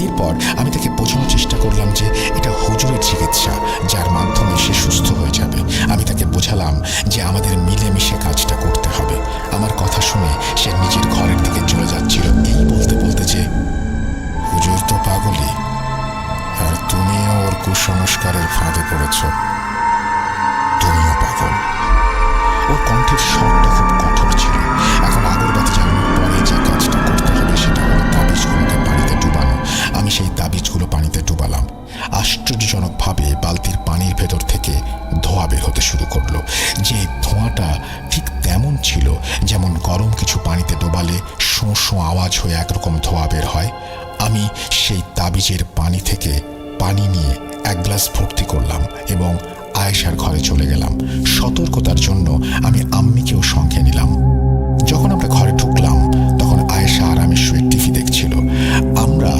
এরপর আমি তাকে বোঝানোর চেষ্টা করলাম যে এটা হুজুরের চিকিৎসা, যার মাধ্যমে সে সুস্থ হয়ে যাবে। আমি তাকে বোঝালাম যে আমাদের মিলেমিশে কাজটা করতে হবে। আমার কথা শুনে সে নিজের ঘরের দিকে চলে যাচ্ছিল, এই বলতে বলতে যে হুজুর তো পাগলই, আর তুমিও ওর কুসংস্কারের ফাঁদে পড়েছ। তুমিও পাগল। ওর কণ্ঠের স্বরটা খুব কঠোর ছিল। এখন আগরবাতি জ্বালানোর পরে যে কাজটা করতে হবে সেটা হলো তাবিজগুলোকে পানিতে ডুবানো। আমি সেই তাবিজগুলো পানিতে ডুবালাম। আশ্চর্যজনকভাবে বালতির পানির ভেতর থেকে ধোঁয়া বের হতে শুরু করলো। যে ধোঁয়াটা ঠিক তেমন ছিল যেমন গরম কিছু পানিতে ডোবালে শোঁ শোঁ আওয়াজ হয়ে একরকম ধোঁয়া বের হয়। আমি সেই তাবিজের পানি থেকে পানি নিয়ে এক গ্লাস ভর্তি করলাম এবং আয়েশার ঘরে চলে গেলাম। সতর্কতার জন্য আমি আম্মিকেও সঙ্গে নিলাম। যখন আমরা ঘরে ঢুকলাম তখন আয়েশা আরামে শুয়ে টিভি দেখছিল। আমরা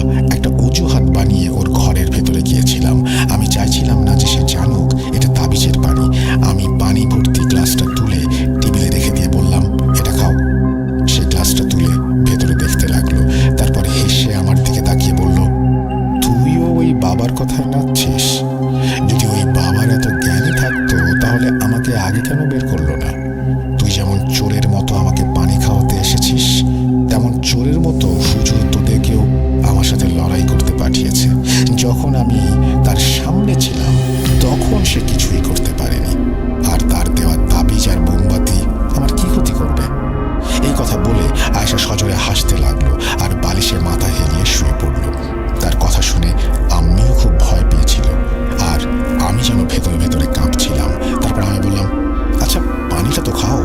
আগে কেন বের করলো না? তুই যেমন চোরের মতো আমাকে পানি খাওয়াতে এসেছিস, তেমন চোরের মতো হুজুর তোদেরকেও আমার সাথে লড়াই করতে পাঠিয়েছে। যখন আমি তার সামনে ছিলাম তখন সে কিছুই করতে পারেনি, আর তার দেওয়া তাবিজ আর মোমবাতি আমার কি ক্ষতি করবে? এই কথা বলে আয়েশা সজোরে হাসতে লাগলো আর বালিশে মাথা হেলিয়ে শুয়ে পড়ল। তার কথা শুনে আম্মিও খুব ভয় পেয়েছিল, আর আমি যেন ভেতরে ভেতরে কাঁপছিলাম। তারপর আমি বললাম, আচ্ছা পানিটা তো খাও।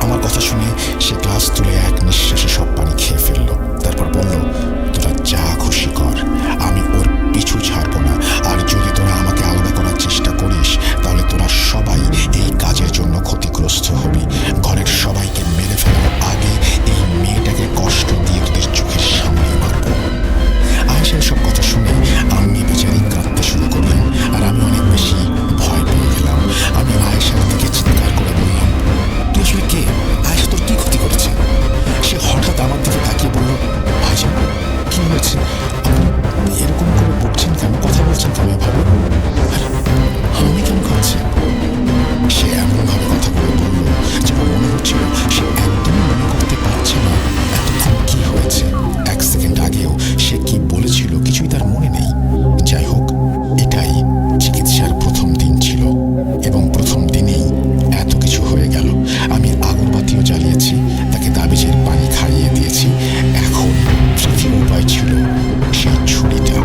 আমার কথা শুনে সে গ্লাস তুলে এক নিঃশ্বাসে সব পানি খেয়ে ফেলল। তারপর বলল, তোরা যা খুশি কর, আমি ওর পিছু ছাড়বো না। আর যদি তোরা আমাকে আলাদা করার চেষ্টা করিস তাহলে তোরা সবাই এই কাজের জন্য ক্ষতিগ্রস্ত হবি। ঘরের সবাইকে মেরে ফেলার আগে এই মেয়েটাকে কষ্ট দিয়ে তোদের চোখের সামনে মারব। আয়েশার সব কথা শুনে আম্মি বেচারি কাঁদতে শুরু করলেন, আর আমি অনেক বেশি ভয় পেয়ে গেলাম। আমি আয়েশার দিকে চিৎকার করে বললাম, তুই আসলে কে? আয়েশা তোর কি ক্ষতি করেছে? সে হঠাৎ আমার দিকে তাকিয়ে বলল, ভাইজান কি হয়েছে? আপনি এরকম করে বলছেন কেন, কথা বলছেন কেন এভাবে? আমি কেন খাচ্ছি? সে এমনভাবে কথাগুলো বলল যেন মনে হচ্ছিল সে একদমই মনে করতে পারছে না এতক্ষণ কি হয়েছে। এক সেকেন্ড আগেও সে কি বলেছিল কিছুই তার মনে নেই। যাই হোক, এটাই চিকিৎসার প্রথম দিন ছিল, এবং প্রথম দিনেই এত কিছু হয়ে গেল। আমি আগরবাতিও জ্বালিয়েছি, তাকে তাবিজের পানি খাইয়ে দিয়েছি। এখন তৃতীয় উপায় ছিল সেই ছুরিটা।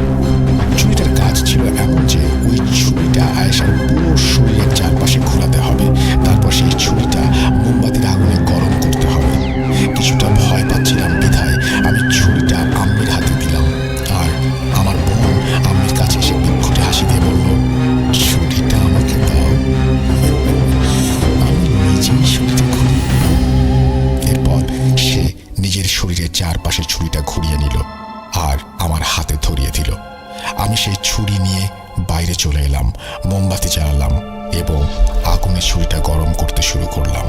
ছুরিটার কাজ ছিল এমন যে ওই ছুরিটা আয়েশার পুরো শরীরের চারপাশে ঘোরাতে হবে। তারপর সেই ছুরিটা মোমবাতির আগুনে গরম করতে হবে। কিছুটা ভয় পাচ্ছিলাম বিধায় আমি ছুরিটা আম্মির হাতে দিলাম, আর আমার বোন আম্মির কাছে এসে বিক্ষুটে হাসি দিয়ে বলল, ছুরিটা আমাকে দাও, আমি নিজেই ছুরিটা ঘুরি। এরপর সে নিজের শরীরের চারপাশে ছুরিটা ঘুরিয়ে নিল আর আমার হাতে ধরিয়ে দিল। আমি সেই ছুরি নিয়ে বাইরে চলে এলাম, মোমবাতি জ্বালালাম এবং আগুনে ছুরিটা গরম করতে শুরু করলাম।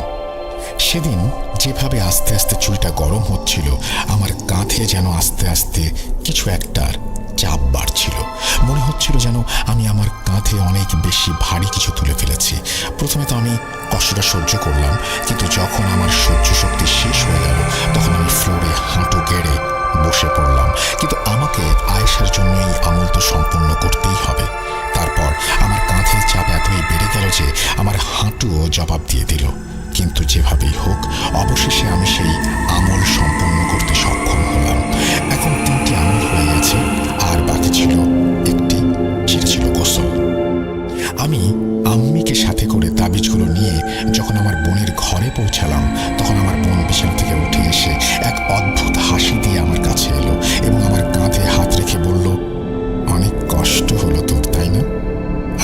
সেদিন যেভাবে আস্তে আস্তে ছুরিটা গরম হচ্ছিল, আমার কাঁধে যেন আস্তে আস্তে কিছু একটার চাপ বাড়ছিল। মনে হচ্ছিল যেন আমি আমার কাঁধে অনেক বেশি ভারী কিছু তুলে ফেলেছি। প্রথমে তো আমি কষ্টটা সহ্য করলাম, কিন্তু যখন আমার সহ্য শক্তি শেষ হয়ে গেল তখন আমি ফ্লোরে হাঁটু গেড়ে বসে পড়লাম। কিন্তু আমাকে আয়েশার জন্য এই আমল তো সম্পূর্ণ করতেই হবে। তারপর আমার কাঁধের চাপ এতই বেড়ে গেল যে আমার হাঁটুও জবাব দিয়ে দিল। কিন্তু যেভাবেই হোক অবশেষে আমি সেই আমল সম্পূর্ণ করতে সক্ষম হলাম। এখন 3টি আমল হয়ে গেছে, আর বাকি ছিল একটি, সেটা ছিল গোসল। আমি আম্মিকে সাথে করে তাবিজগুলো নিয়ে যখন আমার বোনের ঘরে পৌঁছালাম তখন আমার বোন বিছানা থেকে উঠে এসে এক অদ্ভুত হাসি দিয়ে আমার কাছে এলো এবং আমার কাঁধে হাত রেখে বলল, অনেক কষ্ট হলো তোর, তাই না?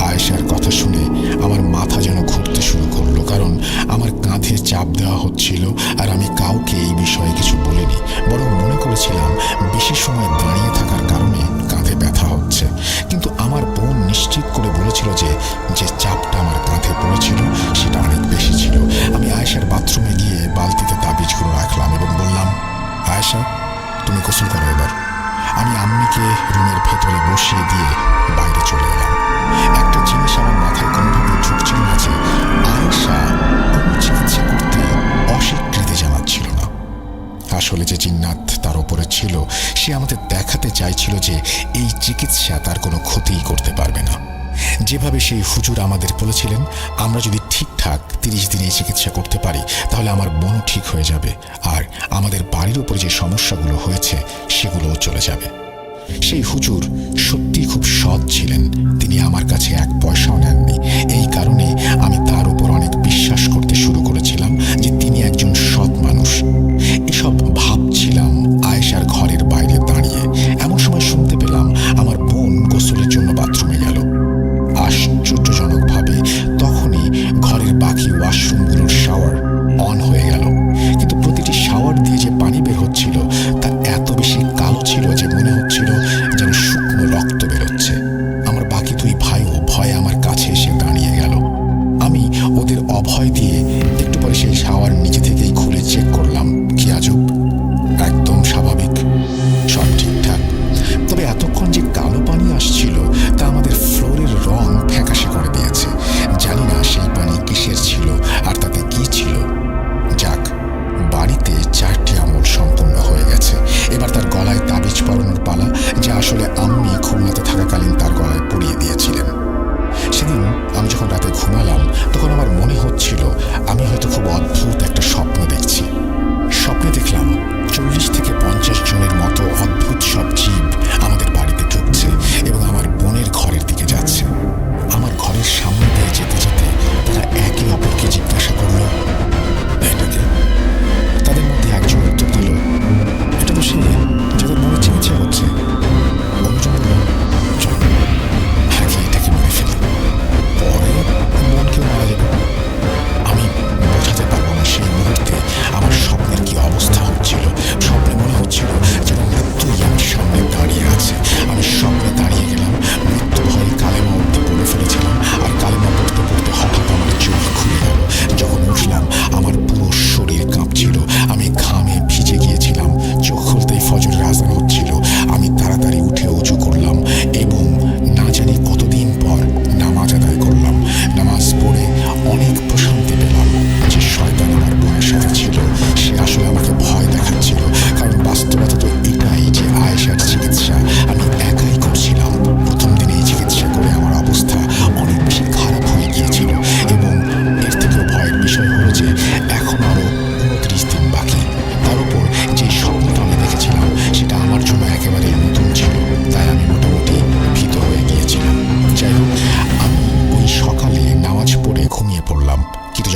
আয়েশার কথা শুনে আমার মাথা যেন ঘুরতে শুরু করলো, কারণ আমার কাঁধে চাপ দেওয়া হচ্ছিল আর আমি কাউকে এই বিষয়ে কিছু বলিনি। বরং মনে করেছিলাম বেশি সময় দাঁড়িয়ে থাকার কারণে কাঁধে ব্যথা হচ্ছে। কিন্তু আমার বোন নিশ্চিত করে বলেছিল যে যে চাপটা আমার কাঁধে পড়েছিল সেটা অনেক বেশি ছিল। আমি আয়েশার বাথরুমে গিয়ে বালতিতে তাবিজগুলো রাখলাম এবং বললাম, আয়েশা তুমি গোসল করো এবার। আমি আম্মিকে রুমের ভেতরে বসিয়ে দিয়ে বাইরে চলে এলাম। একটা জিনিস আমার মাথায় কোনোভাবে ঢুকছিল না যে আয়েশা কোনো চিকিৎসা করতে অস্বীকৃতি জানাচ্ছিল না। আসলে যে জিন্নাত তার উপরে ছিল সে আমাদের দেখাতে চাইছিল যে এই চিকিৎসা তার কোনো ক্ষতিই করতে পারবে না। যেভাবে সেই হুজুর আমাদের বলেছিলেন, আমরা যদি ঠিকঠাক 30 দিনে চিকিৎসা করতে পারি তাহলে আমার বোনও ঠিক হয়ে যাবে, আর আমাদের বাড়ির উপরে যে সমস্যাগুলো হয়েছে সেগুলোও চলে যাবে। সেই হুজুর সত্যি খুব সৎ ছিলেন। তিনি আমার কাছে 1 পয়সাও নেননি। এই কারণে আমি তার উপর অনেক বিশ্বাস করতে শুরু করেছিলাম যে তিনি একজন সৎ মানুষ। এসব ভাবছিলাম আয়েশার ঘরের বাইরে দাঁড়িয়ে। এমন সময় শুনতে পেলাম আমার বোন গোসলের জন্য বাথরুমে গেল। আশ্চর্যজনকভাবে তখনই ঘরের বাকি ওয়াশরুমগুলোর শাওয়ার অন হয়ে গেল, কিন্তু প্রতিটি শাওয়ার দিয়ে যে পানি বের হচ্ছিল তা এত বেশি কালো ছিল যে মনে হচ্ছিল যেন শুকনো রক্ত বেরোচ্ছে। আমার বাকি 2 ভাইও ভয়ে আমার কাছে এসে দাঁড়িয়ে গেল। আমি ওদের অভয় দিয়ে একটু পরে সেই শাওয়ার নিজে থেকেই খুলে চেক করলাম। কি আজব, একদম স্বাভাবিক, সব ঠিকঠাক। তবে এতক্ষণ যে কালো পানি আসছিল তা আমাদের ফ্লোরের রং ফ্যাকাশে করে দিয়েছে। জানি না সেই পানি কিসের ছিল।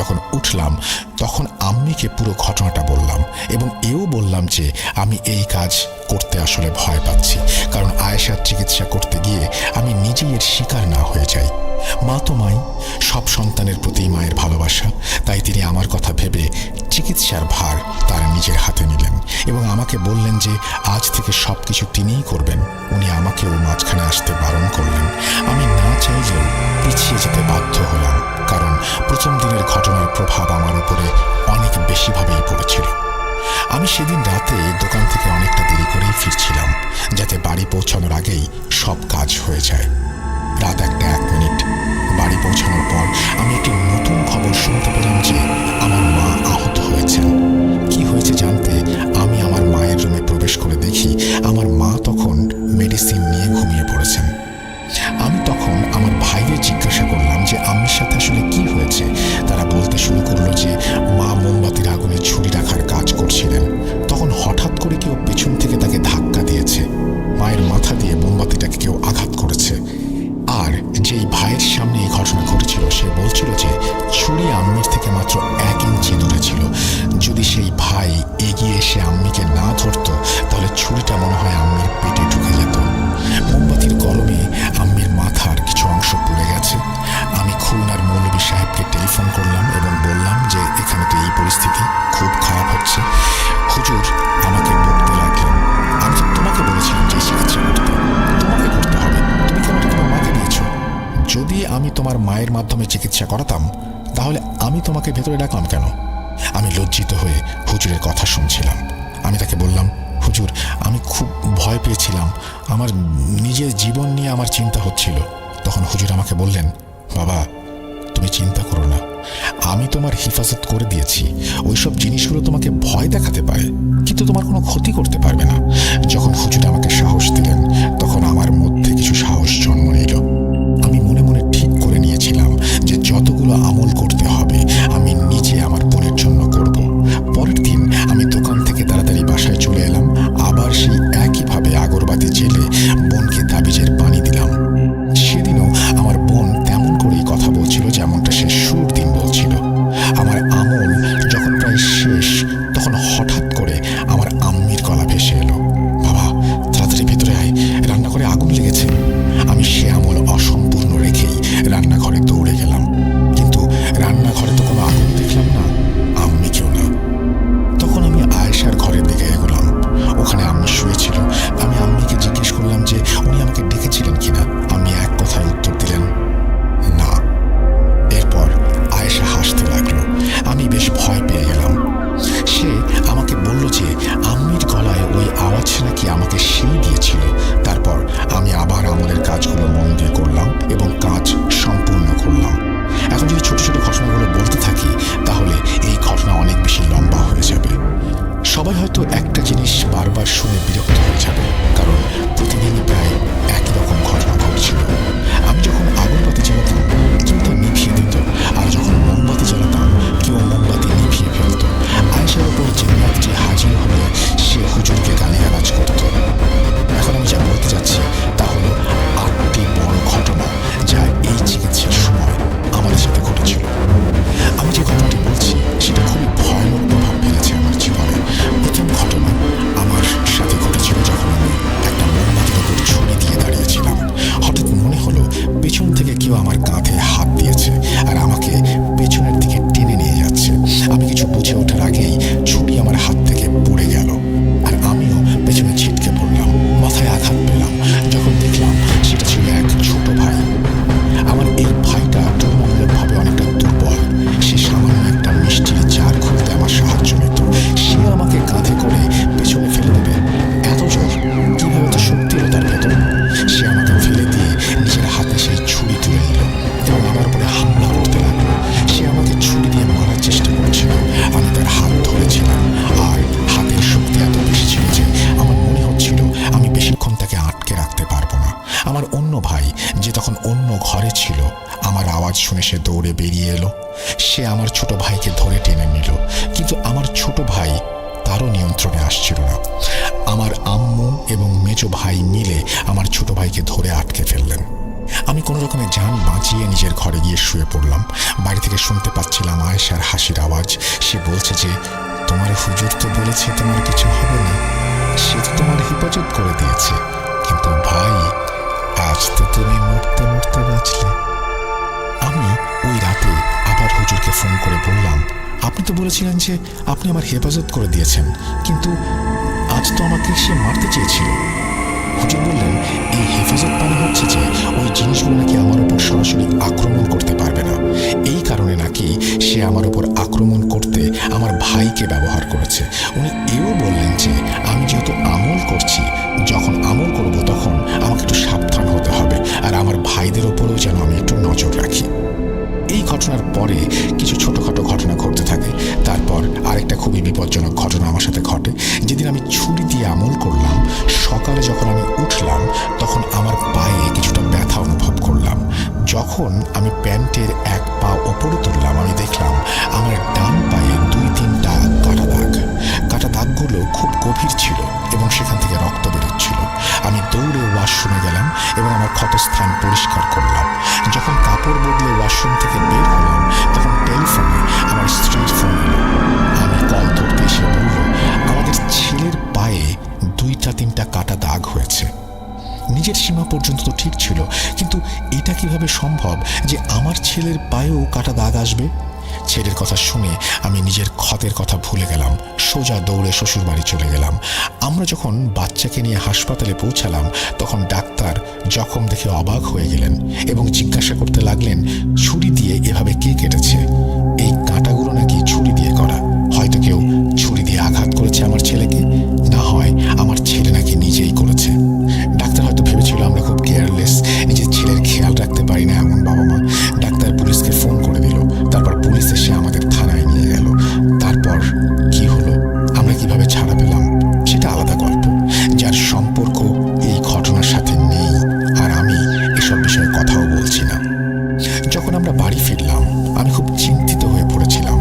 যখন উঠলাম তখন আম্মিকে পুরো ঘটনাটা বললাম এবং এও বললাম যে আমি এই কাজ করতে আসলে ভয় পাচ্ছি, কারণ আয়েশার চিকিৎসা করতে গিয়ে আমি নিজেই এর শিকার না হয়ে যাই। মা তো মাই, সব সন্তানের প্রতি মায়ের ভালোবাসা, তাই তিনি আমার কথা ভেবে চিকিৎসার ভার তার নিজের হাতে নিলেন এবং আমাকে বললেন যে আজ থেকে সব কিছু তিনিই করবেন। উনি আমাকেও মাঝখানে আসতে বারণ করলেন। আমি না চাইলেও পিছিয়ে যেতে বাধ্য হলাম, কারণ প্রথম দিনের ঘটনার প্রভাব আমার উপরে অনেক বেশিভাবেই পড়েছিল। আমি সেদিন রাতে দোকান থেকে অনেকটা দেরি করেই ফিরছিলাম, যাতে বাড়ি পৌঁছানোর আগেই সব কাজ হয়ে যায়। রাত 1:01। বাড়ি পৌঁছানোর পর আমি একটি নতুন খবর শুনতে পেলাম যে আমার মা আহত হয়েছেন। কি হয়েছে জানতে আমি আমার মায়ের রুমে প্রবেশ করে দেখি আমার মা তখন মেডিসিন নিয়ে ঘুমিয়ে পড়েছেন। আমি তখন আমার ভাইদের জিজ্ঞাসা করলাম যে আম্মির সাথে আসলে কি হয়েছে। তারা বলতে শুরু করলো যে মা মোমবাতির আগুনে ছুরি রাখার কাজ করছিলেন, তখন হঠাৎ করে কেউ পেছন থেকে তাকে ধাক্কা দিয়েছে। মায়ের মাথা দিয়ে মোমবাতিটাকে কেউ আঘাত করেছে। আর যেই ভাইয়ের সামনে এই ঘটনা ঘটেছিল সে বলছিল যে ছুরি আম্মির থেকে মাত্র 1 ইঞ্চি দূরে ছিল। যদি সেই ভাই এগিয়ে এসে আম্মিকে না ধরত তাহলে ছুরিটা মনে হয় আম্মির পেটে ঢুকে যেত। মোমবাতির গরমে আম্মির মাথার কিছু অংশ পুড়ে গেছে। আমি খুলনার মৌলভী সাহেবকে টেলিফোন করলাম এবং বললাম যে এখানে তো এই পরিস্থিতি খুব খারাপ হচ্ছে। হুজুর আমাকে বকতে লাগলেন, আমি তো তোমাকে বলেছিলাম যে চিকিৎসা করতে, তোমাকে করতে হবে, তুমি কেন তোমার মাকে দিয়েছো? যদি আমি তোমার মায়ের মাধ্যমে চিকিৎসা করাতাম তাহলে আমি তোমাকে ভেতরে ডাকলাম কেন? আমি লজ্জিত হয়ে হুজুরের কথা শুনছিলাম। আমি তাকে বললাম, হুজুর আমি খুব ভয় পেয়েছিলাম, আমার নিজের জীবন নিয়ে আমার চিন্তা হচ্ছিল। তখন হুজুর আমাকে বললেন, বাবা তুমি চিন্তা করো না, আমি তোমার হেফাজত করে দিয়েছি। ওইসব জিনিসগুলো তোমাকে ভয় দেখাতে পারে কিন্তু তোমার কোনো ক্ষতি করতে পারবে না। যখন হুজুর আমাকে সাহস দিলেন তখন আমার মধ্যে কিছু সাহস জন্ম নিল। আমি মনে মনে ঠিক করে নিয়েছিলাম যে যতগুলো আমল করতে হবে আমি নিজে আমার বোনের জন্য করব। পরের দিন আমি দোকান থেকে তাড়াতাড়ি বাসায় চলে এলাম। আবার সেই একইভাবে আগরবাতি জেলে বোনকে তাবিজের পানি দিলাম। সেদিনও আমার বোন তেমন করেই কথা বলছিল যেমনটা সে শুরুর দিন বলছিল। আমার আমল যখন প্রায় শেষ তখন হঠাৎ করে আমার আম্মির গলা ভেসে এলো, বাবা তাড়াতাড়ি ভেতরে আয়, রান্নাঘরে আগুন লেগেছে। আমি সে আমল অসম্পূর্ণ রেখেই রান্নাঘরে দৌড়ে গেলাম, কিন্তু রান্নাঘরে তো কোনো আগুন দেখলাম না, আম্মিকেও না। তখন আমি আয়েশার ঘরের দিকে এগোলাম। ওখানে আম্মি শুয়েছিল। আমি আম্মিকে জিজ্ঞেস করলাম যে উনি আমাকে ডেকেছিলেন কিনা। আম্মি এক কথায় উত্তর দিলেন, না। এরপর আয়েশা হাসতে লাগলো। আমি বেশ ভয় পেয়ে গেলাম। সে আমাকে বলল যে আম্মির গলায় ওই আওয়াজ নাকি আমাকে সেই দিয়েছিল। তারপর আমি আবার আমলের কাজগুলো মন দিয়ে করলাম এবং কাজ সম্পূর্ণ করলাম। এখন যদি ছোট ছোট ঘটনাগুলো বলতে থাকি তাহলে এই ঘটনা অনেক বেশি লম্বা হয়ে যাবে। সবাই হয়তো একটা জিনিস বারবার শুনে বিরক্ত হয়ে যাবে, কারণ প্রতিদিনই প্রায় একই রকম ঘটনা ঘটছিল। আমি যখন আগরবাতি জ্বালাতাম কেউ তা নিভিয়ে দিত, আর যখন মোমবাতি জ্বালাতাম কেউ মোমবাতি নিভিয়ে ফেলত। আয়েশার উপর জিন্নাতটি হাজির হলে সে হুজুরকে গালিগালাজ করত। এখন আমি যা বলতে যাচ্ছি তা হলো 8টি বড় ঘটনা যা এই চিকিৎসার সময় আমাদের সাথে ঘটেছিল। আমি যে ঘটনাটি বলছি সেটা খুবই ভয়ানক প্রভাব ফেলেছে আমার জীবনে। প্রথম ঘটনা আমার সাথে ঘটেছিল যখন আমি একটা মোমবাতির উপর ছুরি দিয়ে দাঁড়িয়েছিলাম। হঠাৎ মনে হলো পেছন থেকে কেউ আমার কাঁধে হাত দিয়েছে আর আমাকে পেছনের দিকে টেনে নিয়ে যাচ্ছে। আমি কিছু বুঝে ওঠার আগেই ছুরি আমার হাত থেকে পড়ে গেল আর আমিও পেছনে ছিটকে পড়লাম। মাথায় আঘাত পেলাম যখন দেখলাম সেটা ছিল এক ছোট ভাই। আমার এই ভাইটা তুলনামূলকভাবে অনেকটা দুর্বল। সে সামান্য একটা মিষ্টির জার খুলতে আমার সাহায্য নিত। সে আমাকে কাঁধে করে পেছনে ফেলে দেবে, এত জোর কিভাবে তো শক্তি হলো তার ভেতর। সে আমাকে ফেলে দিয়ে নিজের হাতে সেই ছুরি তুলে নিল এবং আমার উপরে হামলা করতে লাগলো। সে আমাকে ছুরি দিয়ে মারার চেষ্টা করছিল। আমি তার হাত ধরেছিলাম আর হাতের শক্তি এত বেশি ছিল যে আমার মনে হচ্ছিল আমি বেশিক্ষণ তাকে আটকে রাখতে পারবো না। আমার অন্য ভাই যে তখন অন্য ঘরে ছিল আমার আওয়াজ শুনে সে দৌড়ে বেরিয়ে এলো। সে আমার ছোট ভাইকে ধরে টেনে নিল, কিন্তু আমার ছোট ভাই তারও নিয়ন্ত্রণে আসছিল না। আমার আম্মু এবং মেজো ভাই মিলে আমার ছোট ভাইকে ধরে আটকে ফেললেন। আমি কোনো রকমে জান বাঁচিয়ে নিজের ঘরে গিয়ে শুয়ে পড়লাম। বাড়ি থেকে শুনতে পাচ্ছিলাম আয়েশার হাসির আওয়াজ। সে বলছে যে, তোমার হুজুর তো বলেছে তোমার কিছু হবে না, সে তো তোমার হেফাজত করে দিয়েছে, কিন্তু ভাই আজ তো তুমি মরতে মরতে বাঁচলে। আমি ওই রাতে আবার হুজুরকে ফোন করে বললাম, আপনি তো বলেছিলেন যে আপনি আমার হেফাজত করে দিয়েছেন, কিন্তু আজ তো আমাকে সে মারতে চেয়েছিল। হুজুর বললেন, এই হেফাজত মানে হচ্ছে যে ওই জিনিসগুলো নাকি আমার উপর সরাসরি আক্রমণ করতে পারবে না। এই কারণে নাকি সে আমার উপর আক্রমণ করতে আমার ভাইকে ব্যবহার করেছে। উনি এও বললেন যে আমি যেহেতু আমল করছি, যখন আমল করব তখন আমাকে একটু সাবধান হতে হবে, আর আমার ভাইদের ওপরেও যেন আমি একটু নজর রাখি। এই ঘটনার পরে কিছু ছোটোখাটো ঘটনা ঘটতে থাকে। তারপর আরেকটা খুবই বিপজ্জনক ঘটনা আমার সাথে ঘটে। যেদিন আমি ছুরি দিয়ে আমল করলাম, সকালে যখন আমি উঠলাম তখন আমার পায়ে কিছুটা ব্যথা অনুভব করলাম। যখন আমি প্যান্টের এক পা ওপরে তুললাম, আমি দেখলাম আমার ডান পায়ে 2-3টা কাটা দাগ। কাটা দাগগুলো খুব গভীর ছিল এবং সেখান থেকে রক্ত বেরোচ্ছিল। আমি দৌড়ে ওয়াশরুমে গেলাম এবং আমার ক্ষতস্থান পরিষ্কার করলাম। যখন কাপড় বদলে ওয়াশরুম থেকে বের হলাম তখন টেলিফোনে আমার স্ত্রীর ফোন এলো। আমি কল ধরতে এসে বলল, আমাদের ছেলের পায়ে 2-3টা কাটা দাগ হয়েছে। নিজের সীমা পর্যন্ত তো ঠিক ছিল, কিন্তু এটা কিভাবে সম্ভব যে আমার ছেলের পায়েও কাটা দাগ আসবে? ছেলের কথা শুনে আমি নিজের ক্ষতের কথা ভুলে গেলাম। সোজা দৌড়ে শ্বশুর বাড়ি চলে গেলাম। আমরা যখন বাচ্চাকে নিয়ে হাসপাতালে পৌঁছালাম তখন ডাক্তার জখম দেখে অবাক হয়ে গেলেন এবং জিজ্ঞাসা করতে লাগলেন, ছুরি দিয়ে এভাবে কে কেটেছে? এই কাঁটাগুলো নাকি ছুরি দিয়ে করা। হয়তো কেউ ছুরি দিয়ে আঘাত করেছে আমার ছেলেকে, না হয় আমার ছেলে নাকি নিজেই করেছে। ডাক্তার হয়তো ভেবেছিল আমরা খুব কেয়ারলেস, নিজের ছেলের খেয়াল রাখতে পারি না এমন বাবা মা। ডাক্তার পুলিশকে ফোন করে দিল। তারপর পুলিশ এসে আমাদের থানায় নিয়ে গেল। তারপর কি হলো, আমরা কিভাবে ছাড়া পেলাম, সেটা আলাদা গল্প, যার সম্পর্ক এই ঘটনার সাথে নেই। আর আমি এসব বিষয়ে কথাও বলছি না। যখন আমরা বাড়ি ফিরলাম আমি খুব চিন্তিত হয়ে পড়েছিলাম।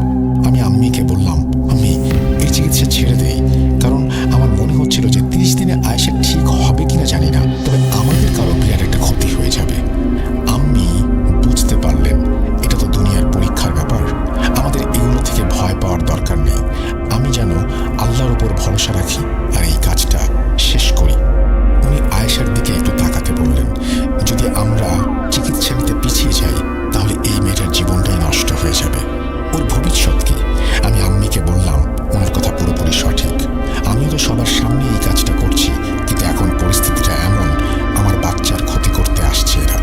আমি আম্মিকে বললাম, আম্মি এই চিকিৎসা ছেড়ে দেই, কারণ আমার মনে হচ্ছিল যে 30 দিনে আয়েশা ঠিক হবে কিনা জানি না, তবে আমাদের কারো বিরাট একটা ক্ষতি হয়ে যাবে। আম্মি বুঝতে পারলেন এটা তো দুনিয়ার পরীক্ষার ব্যাপার, আমাদের এগুলো থেকে ভয় পাওয়ার দরকার নেই। আমি যেন আল্লাহর উপর ভরসা রাখি আর এই কাজটা শেষ করি। উনি আয়েশার দিকে একটু তাকাতে বললেন, যদি আমরা চিকিৎসা নিতে পিছিয়ে যাই তাহলে এই মেয়েটার জীবনটাই নষ্ট হয়ে যাবে, ওর ভবিষ্যৎ কি? আমি আম্মিকে বললাম, ওনার কথা পুরোপুরি সঠিক, আমিও তো সবার সামনে এই কাজটা করছি, কিন্তু এখন পরিস্থিতিটা এমন, আমার বাচ্চার ক্ষতি করতে আসছে এরা।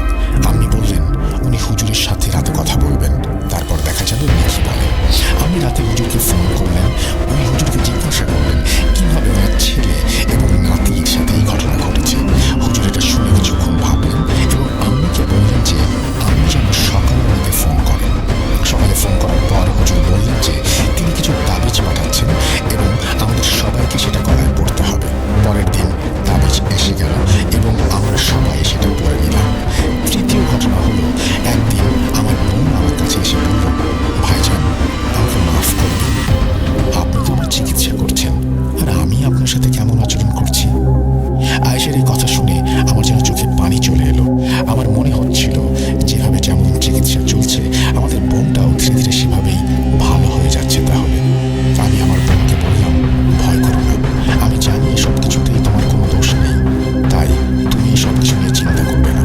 আম্মি বললেন উনি হুজুরের সাথে রাতে কথা বলবেন, তারপর দেখা যাবে উনি কি বলেন। আমি রাতে হুজুরকে ফোন করলেন। উনি হুজুরকে জিজ্ঞাসা করলেন কিভাবে ওনার ছেলে এবং নাতির সাথে এই ঘটনা ঘটেছে। হুজুর এটা শুনে কিছুক্ষণ ভাবলেন এবং আম্মিকে বললেন যে আমি যেন সকালে ওনাকে ফোন করেন। সকালে ফোন করার পর হুজুর বললেন যে তিনি কিছু তাবিজ পাঠাচ্ছেন এবং আমাদের সবাইকে সেটা গলায় পড়তে হবে। পরের দিন তাবিজ এসে গেল এবং আমরা সবাই সেটা পড়ে নিলাম। তৃতীয় ঘটনা হলো, একদিন আমার বোন আমার কাছে এসে বলল, ভাইজান আমাকে মাফ করবেন, আপনি তো আমার চিকিৎসা করছেন আর আমি আপনার সাথে কেমন আচরণ করছি। আয়েশার এই কথা শুনে আমার যেন চোখে পানি চলে এলো। আমার মনে হচ্ছিল যেভাবে যেমন চিকিৎসা চলছে আমাদের বোনটাও ধীরে ধীরে সেভাবেই ভালো হয়ে যাচ্ছে। তাহলে আমি আমার বোনকে বললাম, ভয় করো না, আমি জানি সব কিছুতেই তোমার কোনো দোষ নেই, তাই তুমি সব কিছু নিয়ে চিন্তা করবে না,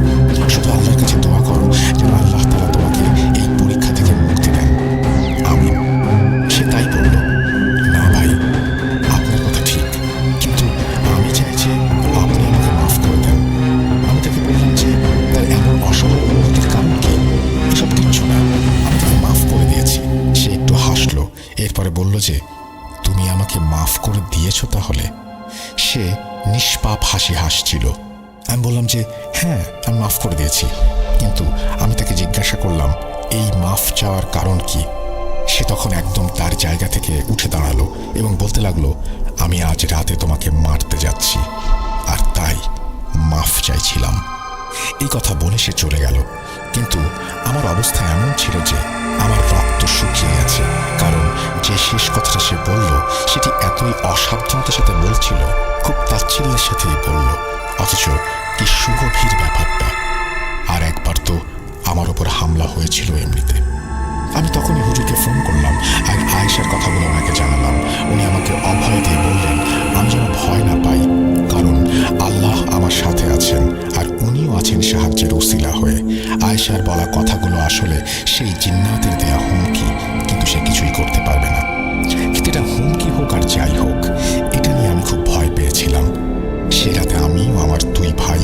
শুধু আল্লাহর কাছে দোয়া করো যেন আল্লাহ তাআলা তোমাকে এই পরীক্ষা থেকে মুক্তি দেন। আমিন। সে তাই বলল, না ভাই আপনার কথা ঠিক, কিন্তু আমি চাই যে আপনি আমাকে মাফ করে দেন। আমি তাকে বললাম যে তার এমন অসহায় অনুভূতির কারণ কি? এসব কিচ্ছু না, আমি তাকে মাফ করে দিয়েছি। সে একটু হাসলো, এরপরে বলল যে তুমি আমাকে মাফ করে দিয়েছো তাহলে? সে নিষ্পাপ হাসি হাসছিল। আমি বললাম যে হ্যাঁ আমি মাফ করে দিয়েছি, কিন্তু আমি তাকে জিজ্ঞাসা করলাম এই মাফ চাওয়ার কারণ কি? সে তখন একদম তার জায়গা থেকে উঠে দাঁড়ালো এবং বলতে লাগলো, আমি আজ রাতে তোমাকে মারতে যাচ্ছি আর তাই মাফ চাইছিলাম। এই কথা বলে সে চলে গেল, কিন্তু আমার অবস্থা এমন ছিল যে আমার রক্ত শুকিয়ে গেছে, কারণ যে শেষ কথাটা সে বলল সেটি এতই অসাবধানতার সাথে বলছিল, খুব তাচ্ছিল্যের সাথেই বলল, অথচ কি সুগভীর ব্যাপারটা। আর এক আমার ওপর হামলা হয়েছিল এমনিতে। আমি তখনই হুজুরকে ফোন করলাম আর আয়েশার কথাগুলো ওনাকে জানালাম। উনি আমাকে অভয় দিয়ে বললেন আমি যেন ভয় না পাই, কারণ আল্লাহ আমার সাথে আছেন আর উনিও আছেন সাহায্যের উসিলা হয়ে। আয়েশার বলা কথাগুলো আসলে সেই জিন্নাতের দেয়া হুমকি, কিন্তু সে কিছুই করতে পারবে না। কিন্তু এটা হুমকি হোক আর যাই হোক, এটা নিয়ে আমি খুব ভয় পেয়েছিলাম। সে রাতে আমিও আমার 2 ভাই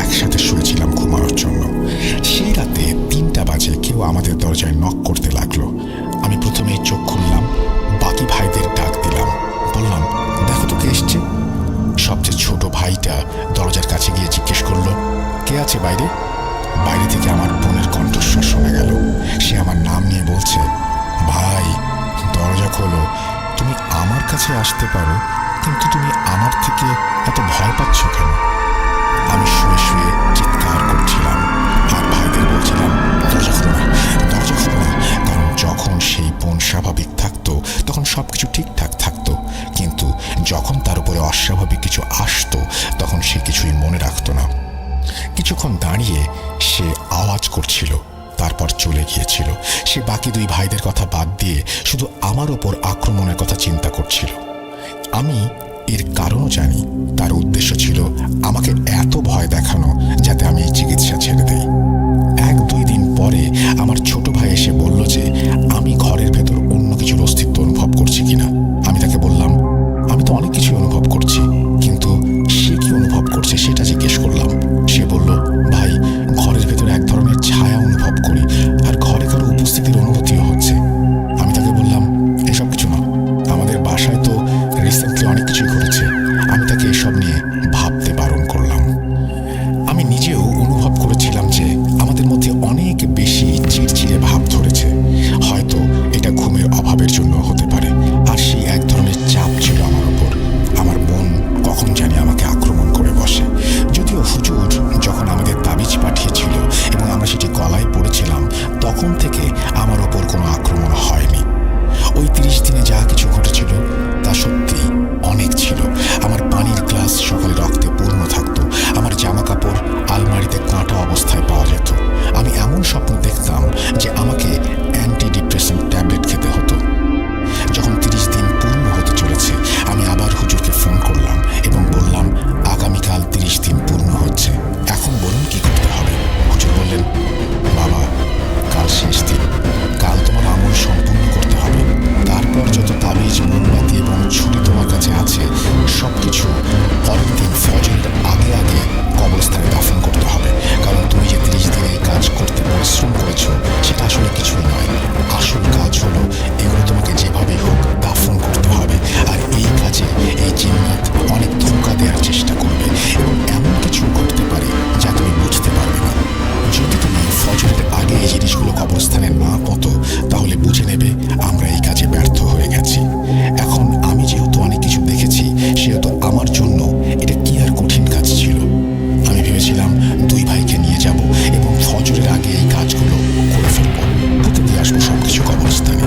একসাথে শুয়েছিলাম ঘুমানোর জন্য। সেই রাতে 3টা বাজে কেউ আমাদের দরজায় নক করতে লাগলো। আমি প্রথমেই চোখ খুললাম, বাকি ভাইদের ডাক দিলাম, বললাম দেখো তো কে এসছে। সবচেয়ে ছোট ভাইটা দরজার কাছে গিয়ে জিজ্ঞেস করলো কে আছে বাইরে। বাইরে থেকে আমার বোনের কণ্ঠস্বর শোনা গেল। সে আমার নাম নিয়ে বলছে, ভাই দরজা খোলো, তুমি আমার কাছে আসতে পারো, কিন্তু তুমি আমার থেকে এত ভয় পাচ্ছ কেন? আমি শুয়ে শুয়ে চিৎকার করছিলাম আর ভাইদের বলছিলাম দরজা খুলো না, দরজা খুলো না। কারণ যখন সেই বোন স্বাভাবিক থাকতো তখন সবকিছু ঠিকঠাক থাকতো, কিন্তু যখন তার উপরে অস্বাভাবিক কিছু আসতো তখন সে কিছুই মনে রাখতো না। কিছুক্ষণ দাঁড়িয়ে সে আওয়াজ করছিল, তারপর চলে গিয়েছিল। সে বাকি 2 ভাইদের কথা বাদ দিয়ে শুধু আমার ওপর আক্রমণের কথা চিন্তা করছিল। আমি এর কারণও জানি। তার উদ্দেশ্য ছিল আমাকে এত ভয় দেখানো যাতে আমি এই চিকিৎসা ছেড়ে দেই। 1-2 দিন পরে আমার ছোট ভাই এসে বলল যে আমি ঘরের ভেতর অন্য কিছুর অস্তিত্ব অনুভব করছি কিনা। আমি তাকে বললাম আমি তো অনেক কিছু অনুভব করছি, কিন্তু সে কি অনুভব করছে সেটা জিজ্ঞেস করলাম। সে বলল ভাই ঘরের ভেতর এক ধরনের ছায়া অনুভব করি আর ঘরে কারো উপস্থিতির অনুভূতিও হচ্ছে। আমি তাকে বললাম এসব কিছু না, আমাদের বাসায় তো রিসেন্টলি অনেক কিছুই ঘটেছে। আমি তাকে এসব নিয়ে ভাবতে বারণ করলাম। আমি নিজেও অনুভব করেছিলাম যে আমাদের মধ্যে অনেক বেশি চিড়চিড়ে ভাব ধরেছে। হয়তো এটা ঘুমের অভাবের জন্য হতে পারে। আর সেই এক ধরনের চাপ ছিল আমার ওপর। আমার বোন কখন জানি আমাকে আক্রমণ করে বসে। যদিও হুজুর যখন আমাদের তাবিজ পাঠিয়েছিল এবং আমরা সেটি গলায় পড়েছিলাম, তখন থেকে আমার ওপর কোনো আক্রমণ হয়নি। ওই 30 দিনে যা কিছু ঘটেছিল তা সত্যি অনেক ছিল। আমার পানির গ্লাস সকালে রক্তে পূর্ণ থাকতো, আমার জামা কাপড় আলমারিতে কাঁটা অবস্থায় পাওয়া যেত। আমি এমন স্বপ্ন দেখতাম যে আমাকে অ্যান্টি ডিপ্রেসেন্ট ট্যাবলেট খেতে হতো। যখন 30 দিন পূর্ণ হতে চলেছে আমি আবার হুজুরকে ফোন করলাম এবং বললাম আগামীকাল 30 দিন পূর্ণ হচ্ছে, এখন বলুন কি করতে হবে। হুজুর বললেন বাবা কাল শেষ দিন, কাল তোমার আমল সম্পূর্ণ করতে হবে। তারপর যত তাবিজ মোমবাতি এবং ছুরি তোমার কাছে আছে সবকিছু পরের দিন ফজরের আগে আগে কবরস্থানে দাফন করতে হবে। কারণ তুমি যে 30 দিন এই কাজ করতে পরিশ্রম করেছো সেটা আসলে কিছুই নয়। আসল কাজ হলো এগুলো তোমাকে যেভাবেই হোক দাফন করতে হবে। আর এই কাজে এই জিন্নাত অনেক ধোঁকা দেওয়ার চেষ্টা করবে এবং এমন কিছু করতে পারে যা তুমি বুঝতে পারবে না। যদি তুমি ফজরের আগে এই জিনিসগুলো কবরস্থানে না পতো তাহলে বুঝে নেবে আমরা এই কাজে ব্যর্থ হয়ে গেছি। এখন আমি যেহেতু অনেক কিছু দেখেছি সেহেতু আমার জন্য এটা কি আর কঠিন কাজ ছিল। আমি ভেবেছিলাম 2 ভাইকে নিয়ে যাব এবং ফজরের আগে এই কাজগুলো করে ফেলবো, পুঁতে দিয়ে আসবো সবকিছু কবরস্থানে।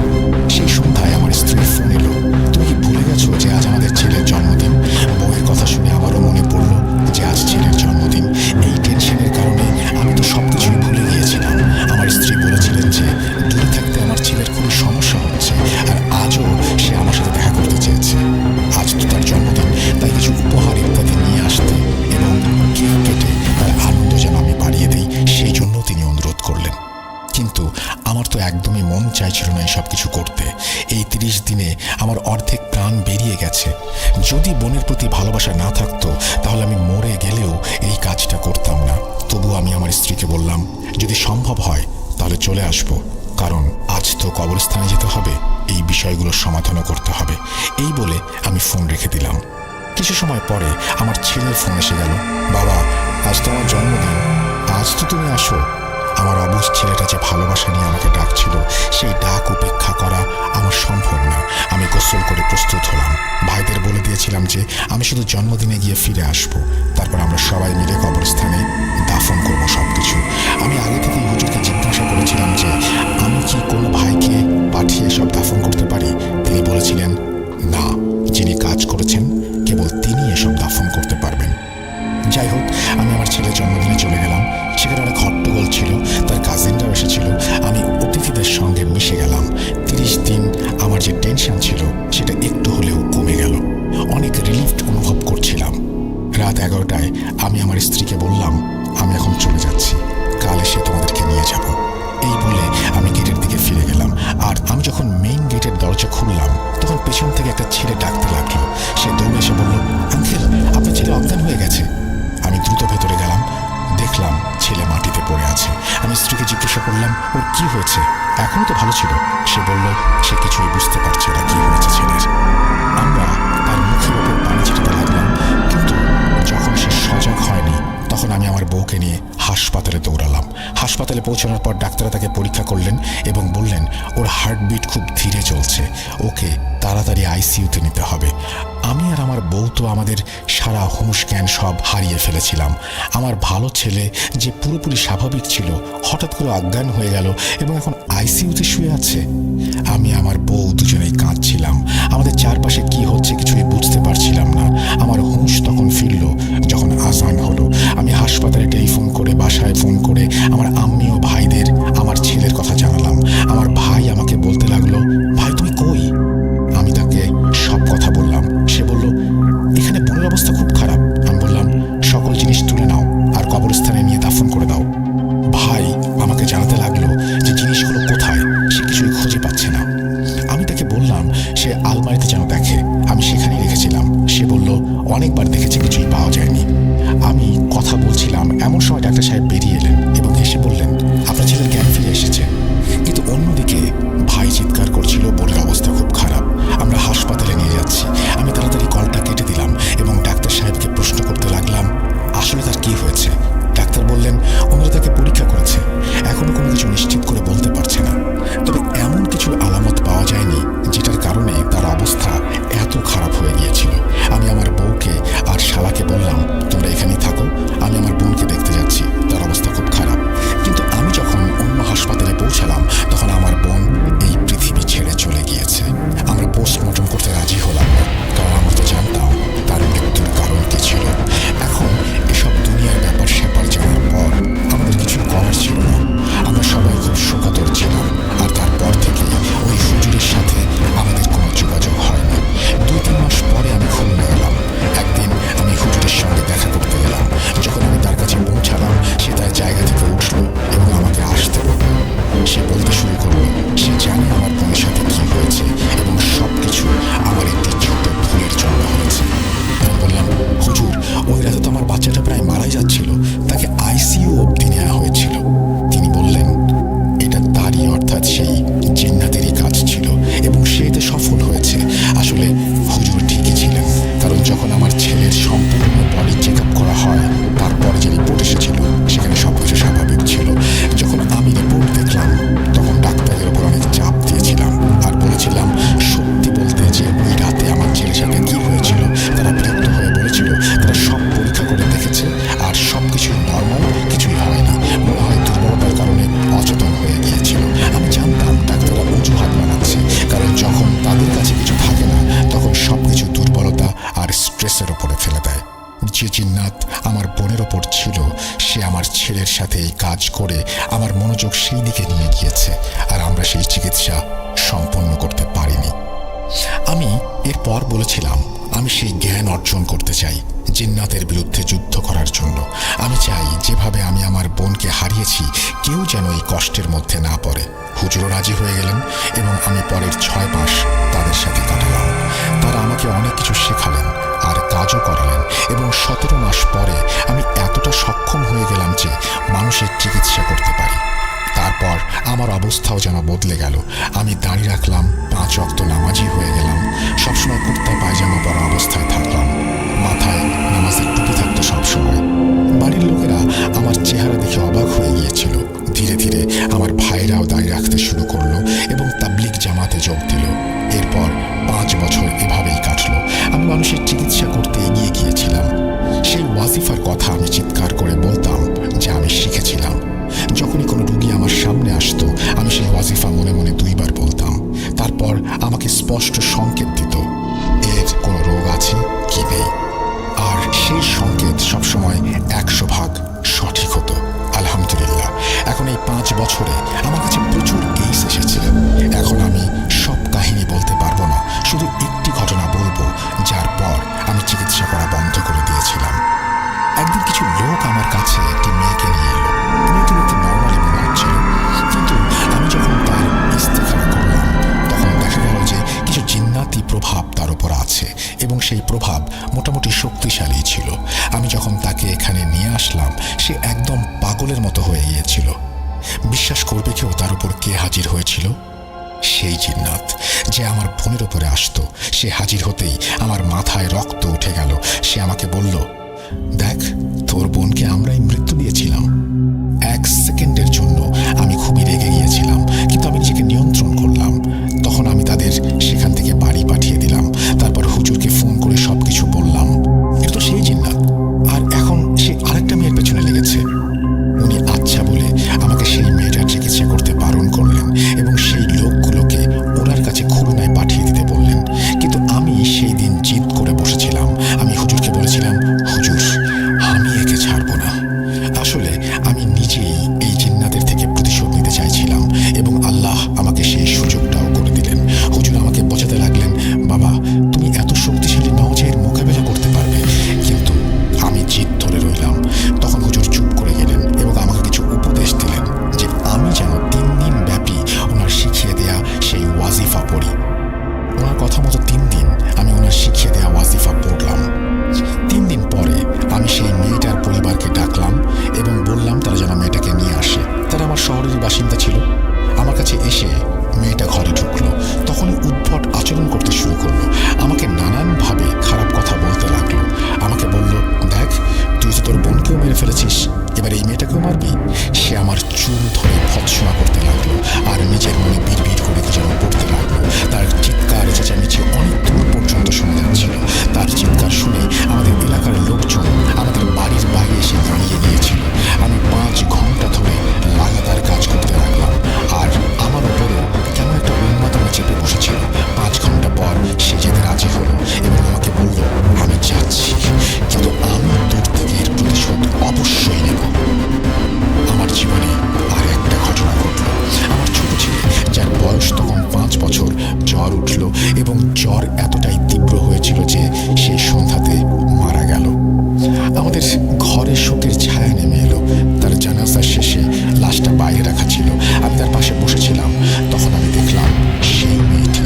সেই সন্ধ্যায় আমার স্ত্রীর ফোন এলো, তুমি কি ভুলে গেছো যে আজ আমাদের ছেলের জন্মদিন? বউয়ের কথা শুনে আমারও মনে পড়লো যে আজ ছেলের জন্মদিন। এই টেনশনের কারণে আমি তো সবকিছুই ভুলে গিয়েছিলাম। আমার স্ত্রী বলেছিলেন যে দূরে থাকতে আমার ছেলের খুবই সমস্যা হচ্ছে আর আজও সে আমার সাথে দেখা করতে চেয়েছে। আজ তো তার জন্মদিন, তাই কিছু উপহার ইত্যাদি নিয়ে আসতে এবং কেক কেটে তার আনন্দ যেন আমি বাড়িয়ে দিই সেই জন্য তিনি অনুরোধ করলেন। কিন্তু আমার তো একদমই মন চাইছিল না এই সব কিছু করতে। এই 30 দিনে আমার অর্ধেক প্রাণ বেরিয়ে গেছে। যদি বোনের প্রতি ভালোবাসা না থাকতো তাহলে আমি মরে গেলেও এই কাজটা করতাম না। তবু আমি আমার স্ত্রীকে বললাম যদি সম্ভব হয় তাহলে চলে আসবো, কারণ আজ তো কবরস্থানে যেতে হবে, এই বিষয়গুলোর সমাধানও করতে হবে। এই বলে আমি ফোন রেখে দিলাম। কিছু সময় পরে আমার ছেলের ফোন এসে গেল, বাবা আজ তো আমার জন্মদিন, আজ তো তুমি আসো। আমার অবুঝ ছেলেটা যে ভালোবাসা নিয়ে আমাকে ডাকছিল সেই ডাক উপেক্ষা করা আমার সম্ভব না। আমি গোসল করে প্রস্তুত হলাম। ভাইদের বলে দিয়েছিলাম যে আমি শুধু জন্মদিনে গিয়ে ফিরে আসব, তারপর আমরা সবাই মিলে কবরস্থানে দাফন করবো সবকিছু। আমি আগে থেকেই হুজুরকে জিজ্ঞাসা করেছিলাম যে আমি কি কোনো ভাইকে পাঠিয়ে সব দাফন করতে পারি। তিনি বলেছিলেন না, যিনি কাজ করেছেন কেবল তিনি এসব দাফন করতে পারবেন। যাই হোক, আমি আমার ছেলের জন্মদিনে চলে গেলাম। সেখানে অনেক হট্টগোল ছিল, তার কাজিনরাও বললাম, ওর কি হয়েছে? এখনও তো ভালো ছিল। সে বলল সে কিছুই বুঝতে পারছে না কি হয়েছে ছেলের। আমরা তার মুখের ওপর পানি ছিটাতে লাগলাম, কিন্তু যখন সে সজাগ হয়নি তখন আমি আমার বউকে নিয়ে হাসপাতালে দৌড়ালাম। হাসপাতালে পৌঁছানোর পর ডাক্তাররা তাকে পরীক্ষা করলেন এবং বললেন ওর হার্টবিট খুব ধীরে চলছে, ওকে তাড়াতাড়ি আইসিইউতে নিতে হবে। আমি আর আমার বউ তো আমাদের সারা হুঁশ জ্ঞান সব হারিয়ে ফেলেছিলাম। আমার ভালো ছেলে যে পুরোপুরি স্বাভাবিক ছিল হঠাৎ করে অজ্ঞান হয়ে গেল এবং এখন আইসিইউতে শুয়ে আছে। আমি আমার বউ দুজনেই কাঁদছিলাম। আমাদের চারপাশে কি হচ্ছে কিছুই বুঝতে পারছিলাম না। আমার হুঁশ তখন ফিরল যখন আজান হলো। আমি হাসপাতালে টেলিফোন করে, বাসায় ফোন করে আমার আম্মি ও ভাইদের আমার ছেলের কথা জানালাম। আমার ভাই আমাকে বলতে লাগলো, ভাই তুমি কই? আমি তাকে সব কথা বললাম। সে বলল, এখানে বোনের অবস্থা খুব খারাপ। আমি বললাম, সকল জিনিস তুলে নাও আর কবরস্থানে নিয়ে দাফন করে দাও। ভাই আমাকে জানাতে লাগলো যে জিনিসগুলো কোথায়, সে কিছুই খুঁজে পাচ্ছে না। আমি তাকে বললাম সে আলমারিতে যেন দেখে, আমি সেখানেই রেখেছিলাম। সে বলল অনেকবার দেখেছে, কিছুই পাওয়া যায়নি। আমি কথা বলছিলাম, এমন সময় ডাক্তার সাহেব বেরিয়ে এলেন এবং এসে বললেন, আপনার ছেলের জ্ঞান ফিরে এসেছে। কিন্তু অন্যদিকে ভাই চিৎকার করছিল, বোনের অবস্থা খুব খারাপ, আমরা হাসপাতালে নিয়ে যাচ্ছি। আমি তাড়াতাড়ি কলটা কেটে দিলাম এবং ডাক্তার সাহেবকে প্রশ্ন করতে লাগলাম আসলে তার কি হয়েছে। ডাক্তার বললেন ওনারা তাকে পরীক্ষা করেছে, এখনো কোনো কিছু নিশ্চিত করে বলতে পারছে না, তবে এমন কিছু আলামত পাওয়া যায়নি যেটার কারণে তার অবস্থা এত খারাপ হয়ে গিয়েছিল। আমি আমার বউকে আর শালাকে বললাম, তোমরা এখানেই থাকো, আমি আমার বোনকে দেখতে যাচ্ছি, তার অবস্থা খুব খারাপ। কিন্তু আমি যখন অন্য হাসপাতালে পৌঁছালাম তখন আমার বোন এই পৃথিবী ছেড়ে চলে গিয়েছে। আমরা পোস্টমর্টম করতে রাজি হলাম না, কারণ আমরা তো জানতাম তার মৃত্যুর কারণ কি ছিল। এখন এসব দুনিয়ার ব্যাপার স্যাপার জানার পর আমাদের কিছু করার ছিল না। আমরা সবাই খুব শোকাতুর ছিলাম। আর তারপর থেকে ওই হুজুরের সাথে আমাদের কোনো যোগাযোগ হয়নি। 2-3 মাস পরে আমি খুলনা গেলাম। একদিন আমি হুজুরের সঙ্গে দেখা করতে গেলাম। যখন আমি তার কাছে পৌঁছালাম সে তার জায়গা থেকে উঠল এবং আমাকে আসতে বলল। সে বলতে শুরু করলো সে জানে আমার বোনের সাথে কি হয়েছে এবং সব কিছু আমার একটি ছোট ভুলের জন্য হয়েছে। আমি বললাম, হুজুর ওই রাতে তো আমার বাচ্চাটা প্রায় মারাই যাচ্ছিল, তাকে আইসিইউ অবধি নেওয়া হয়েছিল। তিনি বললেন এটা তারই, অর্থাৎ সেই জিন্নাতেরই কাজ ছিল এবং সে এতে সফল হয়েছে। আসলে হুজুর ঠিকই ছিলেন, কারণ যখন আমার ছেলের সম্পূর্ণ বডি চেক আপ করা হয় তারপরে যে রিপোর্ট এসেছিল সেখানে সবকিছু স্বাভাবিক ছিল। যখন আমি রিপোর্ট দেখলাম তখন ডাক্তারের উপর অনেক চাপ দিয়েছিলাম আর বলেছিলাম সত্যি বলতে যে ওই রাতে আমার ছেলের সাথে কি হয়েছিল। তারা বিরক্ত হয়ে বলেছিল তারা সব পরীক্ষা করে দেখেছে আর সব কিছুই নর্মাল, কিছুই হয়নি, মনে হয় দুর্বলতার কারণে অচেতন হয়ে গিয়েছিল। আমি জানতাম ডাক্তাররা অজুহাত বানাচ্ছে, কারণ যখন তাদের কাছে কিছু থাকে না তখন সব কিছু দুর্বলতা আর স্ট্রেসের ওপরে ফেলে দেয়। যে জিন্নাত আমার বোনের ওপর ছিল সে আমার ছেলের সাথে এই কাজ করে আমার মনোযোগ সেই দিকে নিয়ে গিয়েছে আর আমরা সেই চিকিৎসা সম্পন্ন করতে পারিনি। আমি এরপর বলেছিলাম আমি সেই জ্ঞান অর্জন করতে চাই জিন্নাতের বিরুদ্ধে যুদ্ধ করার জন্য। আমি চাই যেভাবে আমি আমার বোনকে হারিয়েছি কেউ যেন এই কষ্টের মধ্যে না পড়ে। হুজুরও রাজি হয়ে গেলেন এবং আমি পরের 6 মাস তাদের সাথে কাটালাম। তারা আমাকে অনেক কিছু শেখালেন আর কাজও করালেন এবং 17 মাস পরে আমি এতটা সক্ষম হয়ে গেলাম যে মানুষের চিকিৎসা করতে পারি। তারপর আমার অবস্থাও যেন বদলে গেল। আমি দাঁড়িয়ে রাখলাম, 5 ওয়াক্ত নামাজি হয়ে গেলাম, সবসময় কুর্তা পায়জামা পরা অবস্থায় থাকলাম, মাথায় নামাজের টুপি থাকতো সবসময়। বাড়ির লোকেরা আমার চেহারা দেখে অবাক হয়ে গিয়েছিল। ধীরে ধীরে আমার ভাইরাও দাঁড়িয়ে রাখতে শুরু করলো এবং তাবলিগ জামাতে যোগ দিল। এরপর 5 বছর এভাবেই কাটলো। আমি মানুষের চিকিৎসা করতে এগিয়ে গিয়েছিলাম। সেই ওয়াজিফার কথা আমি চিৎকার করে বলতাম যে আমি শিখেছিলাম। যখনই কোনো রুগী আমার সামনে আসতো আমি সেই ওয়াজিফা মনে মনে 2 বার বলতাম। তারপর আমাকে স্পষ্ট সংকেত দিত এর কোনো রোগ আছে কি নেই, আর সেই সংকেত সবসময় 100% সঠিক হতো। আলহামদুলিল্লাহ, এখন এই 5 বছরে আমার কাছে প্রচুর কেস এসেছে। এখন আমি সব কাহিনী বলতে পারবো না, শুধু একটি ঘটনা বলবো যার পর আমি চিকিৎসা করা বন্ধ করে দিয়েছিলাম। একদিন কিছু লোক আমার কাছে একটি মেয়েকে নিয়ে এলো। মেয়েটি দেখতে নর্মালি মনে হচ্ছিল, কিন্তু আমি যখন তার ইস্তেখারা করলাম তখন দেখা গেল যে কিছু জিন্নাতি প্রভাব তার উপর আছে এবং সেই প্রভাব মোটামুটি শক্তিশালী ছিল। আমি যখন তাকে এখানে নিয়ে আসলাম সে একদম পাগলের মতো হয়ে গিয়েছিল। বিশ্বাস করবে কেউ তার উপর কে হাজির হয়েছিল? সেই জিন্নাত যে আমার বোনের উপরে আসতো। সে হাজির হতেই আমার মাথায় রক্ত উঠে গেল। সে আমাকে বলল, দেখ, তোর বোনকে আমরাই মৃত্যু দিয়েছিলাম। 1 সেকেন্ডের জন্য আমি খুবই রেগে গিয়েছিলাম, কিন্তু আমি নিজেকে নিয়ন্ত্রণ করলাম। তখন আমি তাদের সেখান থেকে বাড়ি পাঠিয়ে দিলাম। তারপর হুজুরকে ফোন করে সবকিছু বললাম। এটা তো সেই জিন্নাত, আর এখন সে আরেকটা মেয়ের পেছনে লেগেছে। উনি আচ্ছা বলে আমাকে সেই মেয়েটার চিকিৎসা করতে বারণ করলেন এবং সেই লোকগুলোকে ওনার কাছে খুলনায় পাঠিয়ে দিতে বললেন। কিন্তু আমি সেই দিন জিদ করে বসেছিলাম। আমি হুজুরকে বলেছিলাম, হুজুর, আমি একে ছাড়বো না। আসলে আমি নিজেই এই জিন্নাতের থেকে প্রতিশোধ নিতে চাইছিলাম এবং আল্লাহ আমাকে সেই সুযোগটাও করে দিলেন। হুজুর আমাকে বোঝাতে লাগলেন, বাবা, তুমি এত শক্তিশালী নও যে এর মোকাবেলা করতে পারবে। কিন্তু আমি জিদ ধরে রইলাম। তখন হুজুর চুপ করে গেলেন এবং আমাকে কিছু উপদেশ দিলেন যে আমি যেন 3 দিন ব্যাপী ওনার শিখিয়ে দেয়া সেই ওয়াজিফা পড়ি। ওনার কথা মতো 3 দিন আমি ওনার শিখিয়ে দেয়া ওয়াজিফা পড়লাম। 3 দিন পরে আমি সেই মেয়েটার পরিবারকে ডাকলাম এবং বললাম তারা যেন মেয়েটাকে নিয়ে আসে। তারা আমার শহরেরই বাসিন্দা ছিল। আমার কাছে এসে মেয়েটা ঘরে ঢুকলো। তখনই উদ্ভট আচরণ করতে শুরু করলো। আমাকে নানানভাবে খারাপ কথা বলতে লাগলো। আমাকে বলল, দেখ, তুই তো তোর বোনকেও মেরে ফেলেছিস, এবার এই মেয়েটাকেও মারবি। সে আমার চুল ধরে ভৎসনা করতে লাগলো আর নিজের মনে বিড়বিড় করে কি যেন পড়তে লাগলো। তার চিৎকার চেঁচামেচি অনেক দূর পর্যন্ত শোনা যাচ্ছিল। তার চিৎকার শুনে আমাদের এলাকার লোকজন আমাদের বাড়ির বাইরে এসে দাঁড়িয়ে গিয়েছিল। আমি 5 ঘন্টা ধরে লাগাতার কাজ করতে লাগলাম, আর আমার উপরেও কেমন একটা উন্মাদনা চেপে বসেছিল। 5 ঘন্টা পর সে যেতে রাজি হলো এবং আমাকে বলল, আমি যাচ্ছি, কিন্তু আমি তোর থেকে এর প্রতিশোধ অবশ্যই নেব। আমার জীবনে আর একটা ঘটনা ঘটল। আমার ছোট ছেলে, যার বয়স তখন 5 বছর, জ্বর উঠল এবং জ্বর এতটাই তীব্র হয়েছিল যে সেই সন্ধ্যাতে মারা গেল। আমাদের ঘরে শোকের ছায়া নেমে এলো। তার জানাজা শেষে লাশটা বাইরে রাখা ছিল। আমি তার পাশে বসেছিলাম। তখন আমি দেখলাম সেই মেয়েটি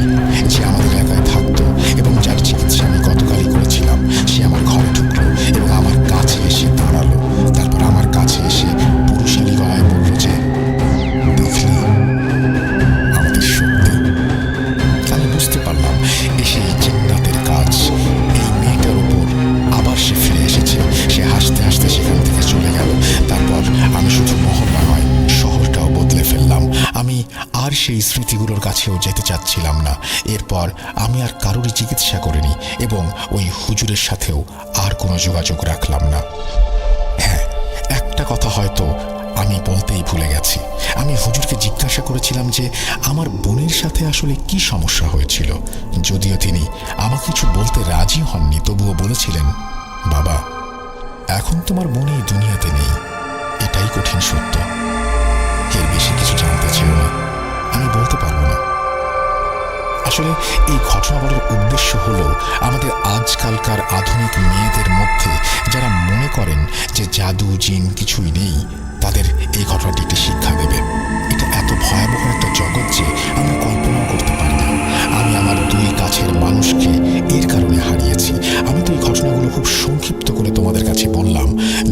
যে আমাদের এলাকায় থাকতো এবং যার চিকিৎসা আমি গতকালই করেছিলাম, সে আমার ঘরে ঢুকলো এবং আমার কাছে এসে দাঁড়ালো। তারপর আমার কাছে এসে পুরুষালী গলায় বলল যে, দেখলি আমাদের শক্তি। আমি বুঝতে পারলাম এসে এই জিন্নাতের কাজ। এই মেয়েটার উপর আবার সে ফিরে এসেছে। সে হাসতে হাসতে সেখান থেকে চলে গেল। তারপর আমি শুধু মহল্লা নয়, শহরটাও বদলে ফেললাম। আমি আর সেই স্মৃতিগুলোর কাছেও যেতে চাচ্ছিলাম না। এরপর আমি আর কারোরই চিকিৎসা করিনি এবং ওই হুজুরের সাথেও আর কোনো যোগাযোগ রাখলাম না। হ্যাঁ, একটা কথা হয়তো আমি বলতেই ভুলে গেছি। আমি হুজুরকে জিজ্ঞাসা করেছিলাম যে আমার বোনের সাথে আসলে কি সমস্যা হয়েছিল। যদিও তিনি আমাকে কিছু বলতে রাজি হননি, তবুও বলেছিলেন, বাবা, এখন তোমার বোন এই দুনিয়াতে নেই, এটাই কঠিন সত্য। এর বেশি কিছু জানতে ছিল না, আমি বলতে পারবো না। আসলে এই ঘটনা বলার উদ্দেশ্য হলো আমাদের আজকালকার আধুনিক মেয়েদের মধ্যে যারা মনে করেন যে জাদু জিন কিছুই নেই, তাদের এই ঘটনাটি একটি শিক্ষা দেবে। এটা এত ভয়াবহ একটা জগৎ যে আমরা কল্পনাও করতে পারি না। আমি আমার 2 কাছের মানুষকে এর কারণে হারিয়েছি। আমি তো এই ঘটনাগুলো খুব সংক্ষিপ্ত করে তোমাদের কাছে বললাম।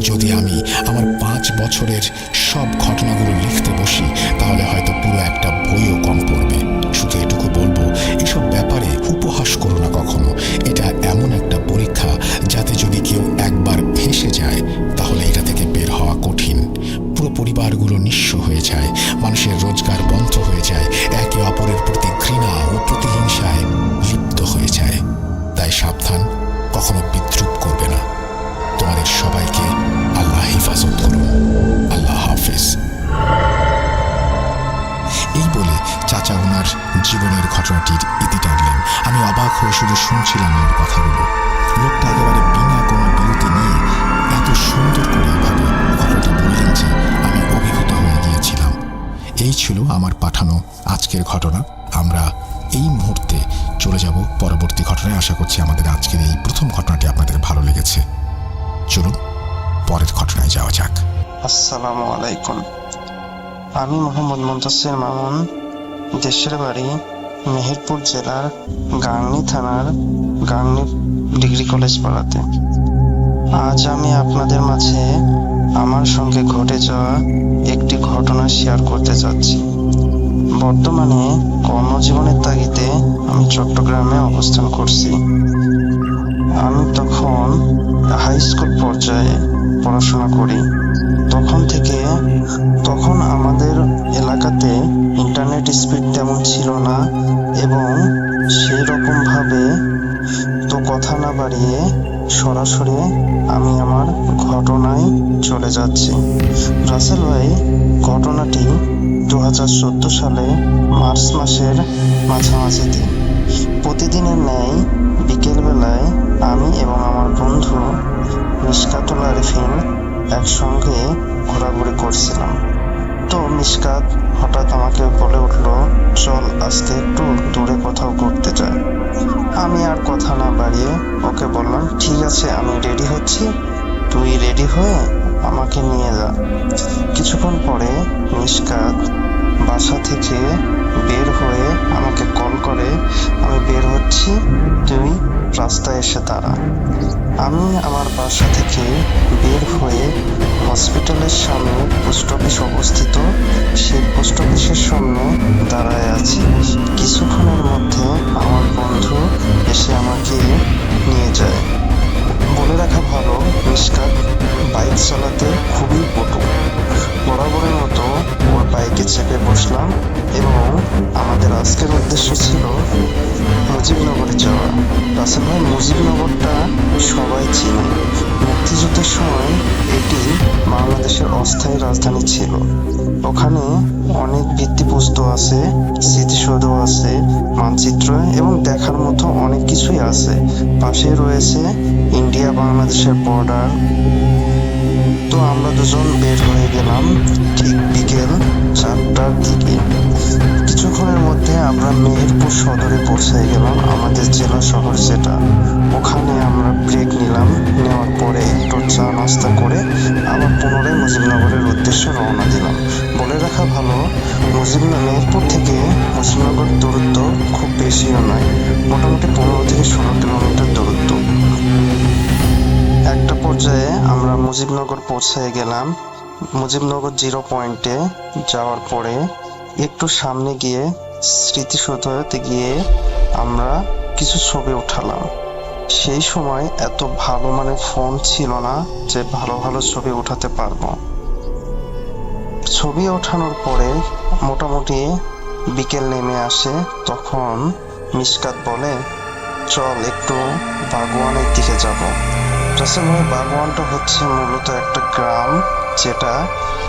যদি আমি আমার 5 বছরের সব ঘটনাগুলো লিখতে বসি, তাহলে হয়তো পুরো একটা বইও কম পড়বে। শুধু এটুকু বলবো, এসব ব্যাপারে উপহাস করো না কখনো। এটা এমন একটা পরীক্ষা যাতে যদি কেউ একবার ফেঁসে যায়, তাহলে এটা থেকে বের হওয়া কঠিন। পুরো পরিবারগুলো নিঃস্ব হয়ে যায়, মানুষের রোজগার বন্ধ হয়ে যায়, একে অপরের প্রতি ঘৃণা ও প্রতিহিংসায় লিপ্ত হয়ে যায়। তাই সাবধান, কখনো বিদ্রুপ করবে না। তোমাদের সবাইকে আল্লাহ হেফাজত করুন। আল্লাহ হাফেজ। এই বলে চাচা ওনার জীবনের ঘটনাটির ইতি টানলেন। আমি অবাক হয়ে শুধু শুনছিলাম ওর কথাগুলো। লোকটা একেবারে বিনা কোনো বিরতি নিয়ে এত সুন্দর করে এভাবে ঘটনাটি বললেন যে আমি অভিভূত হয়ে গিয়েছিলাম। এই ছিল আমার পাঠানো আজকের ঘটনা। আমরা এই মুহূর্তে চলে যাব পরবর্তী ঘটনায়। আশা করছি আমাদের আজকের এই প্রথম ঘটনাটি আপনাদের ভালো লেগেছে। চলুন পরের ঘটনায় যাওয়া যাক। আসসালামু আলাইকুম। আমি মোহাম্মদ মুনতাসির মামুন, দেশের বাড়ি মেহেরপুর জেলার গাংনী থানার গাংনী ডিগ্রি কলেজ পাড়াতে। আজ আমি আপনাদের মাঝে আমার সঙ্গে ঘটে যাওয়া একটি ঘটনা শেয়ার করতে চাচ্ছি। বর্তমানে কর্মজীবনের তাগিদে আমি চট্টগ্রামে অবস্থান করছি। আমি তখন হাই স্কুল পর্যায়ে পড়াশোনা করি। তখন আমাদের এলাকাতে ইন্টারনেট স্পিড তেমন ছিল না, এবং সেই রকম ভাবে তো কথা না বাড়িয়ে সরাসরি আমি আমার ঘটনায় চলে যাচ্ছি। রাসেল ভাই, ঘটনাটি 2014 সালে মার্চ মাসের মাঝামাঝিতে প্রতিদিনের ন্যায় বিকেলবেলায় আমি এবং আমার বন্ধু মিশকাতুল আরিফিন একসঙ্গে ঘোরাঘুরি করছিলাম। তো মিশকাত হঠাৎ আমাকে বলে উঠল, চল আজকে একটু দূরে কোথাও ঘুরতে যাই। আমি আর কথা না বাড়িয়ে ওকে বললাম, ঠিক আছে, আমি রেডি হচ্ছি, তুই রেডি হয়ে আমাকে নিয়ে যা। কিছুক্ষণ পরে মিশকাত বাসা থেকে বের হয়ে আমাকে কল করে, আমি বের হচ্ছি, তুই রাস্তায় এসে দাঁড়া। আমি আমার বাসা থেকে বের হয়ে হসপিটালের সামনে পোস্ট অফিস অবস্থিত, সেই পোস্ট অফিসের সামনে দাঁড়ায় আছি। কিছুক্ষণের মধ্যে আমার বন্ধু এসে আমাকে নিয়ে যায়। বলে রাখা ভালো, মিশকাত বাইক চালাতে খুবই পটু। বরাবরের মতো ওর বাইকে চেপে বসলাম এবং আমাদের আজকের উদ্দেশ্য ছিল মুজিবনগরে যাওয়া। রাসেল ভাই, মুজিবনগরটা সবাই চিনে। মুক্তিযুদ্ধের সময় এটি বাংলাদেশের অস্থায়ী রাজধানী ছিল। ওখানে অনেক ভিত্তিপ্রস্তর আছে, স্মৃতিসৌধ আছে, মানচিত্র এবং দেখার মতো অনেক কিছুই আছে। পাশে রয়েছে ইন্ডিয়া বাংলাদেশের বর্ডার। তো আমরা দুজন বের হয়ে গেলাম ঠিক বিকেল 4টার দিকে। কিছুক্ষণের মধ্যে আমরা মেহেরপুর সদরে পৌঁছে গেলাম, আমাদের জেলা শহর যেটা। ওখানে আমরা ব্রেক নিলাম, নেওয়ার পরে একটু চা নাস্তা করে আবার পুনরায় মুজিবনগরের উদ্দেশ্যে রওনা দিলাম। বলে রাখা ভালো, মেহেরপুর থেকে মুজিবনগর দূরত্ব খুব বেশিও নয়, মোটামুটি 15 থেকে 16 কিলোমিটার দূরত্ব। একটা পর্যায়ে আমরা মুজিবনগর পৌঁছে গেলাম। মুজিবনগর 0 পয়েন্টে যাওয়ার পরে একটু সামনে গিয়ে স্মৃতিসৌধতে গিয়ে আমরা কিছু ছবি উঠালাম। সেই সময় এত ভালো মানের ফোন ছিল না যে ভালো ভালো ছবি উঠাতে পারবো। ছবি ওঠানোর পরে মোটামুটি বিকেল নেমে আসে। তখন মিশকাত বলে, চল একটু বাগওয়ানের দিকে যাব। রাসেল ভাই, বাগওয়ানটা হচ্ছে মূলত একটা গ্রাম যেটা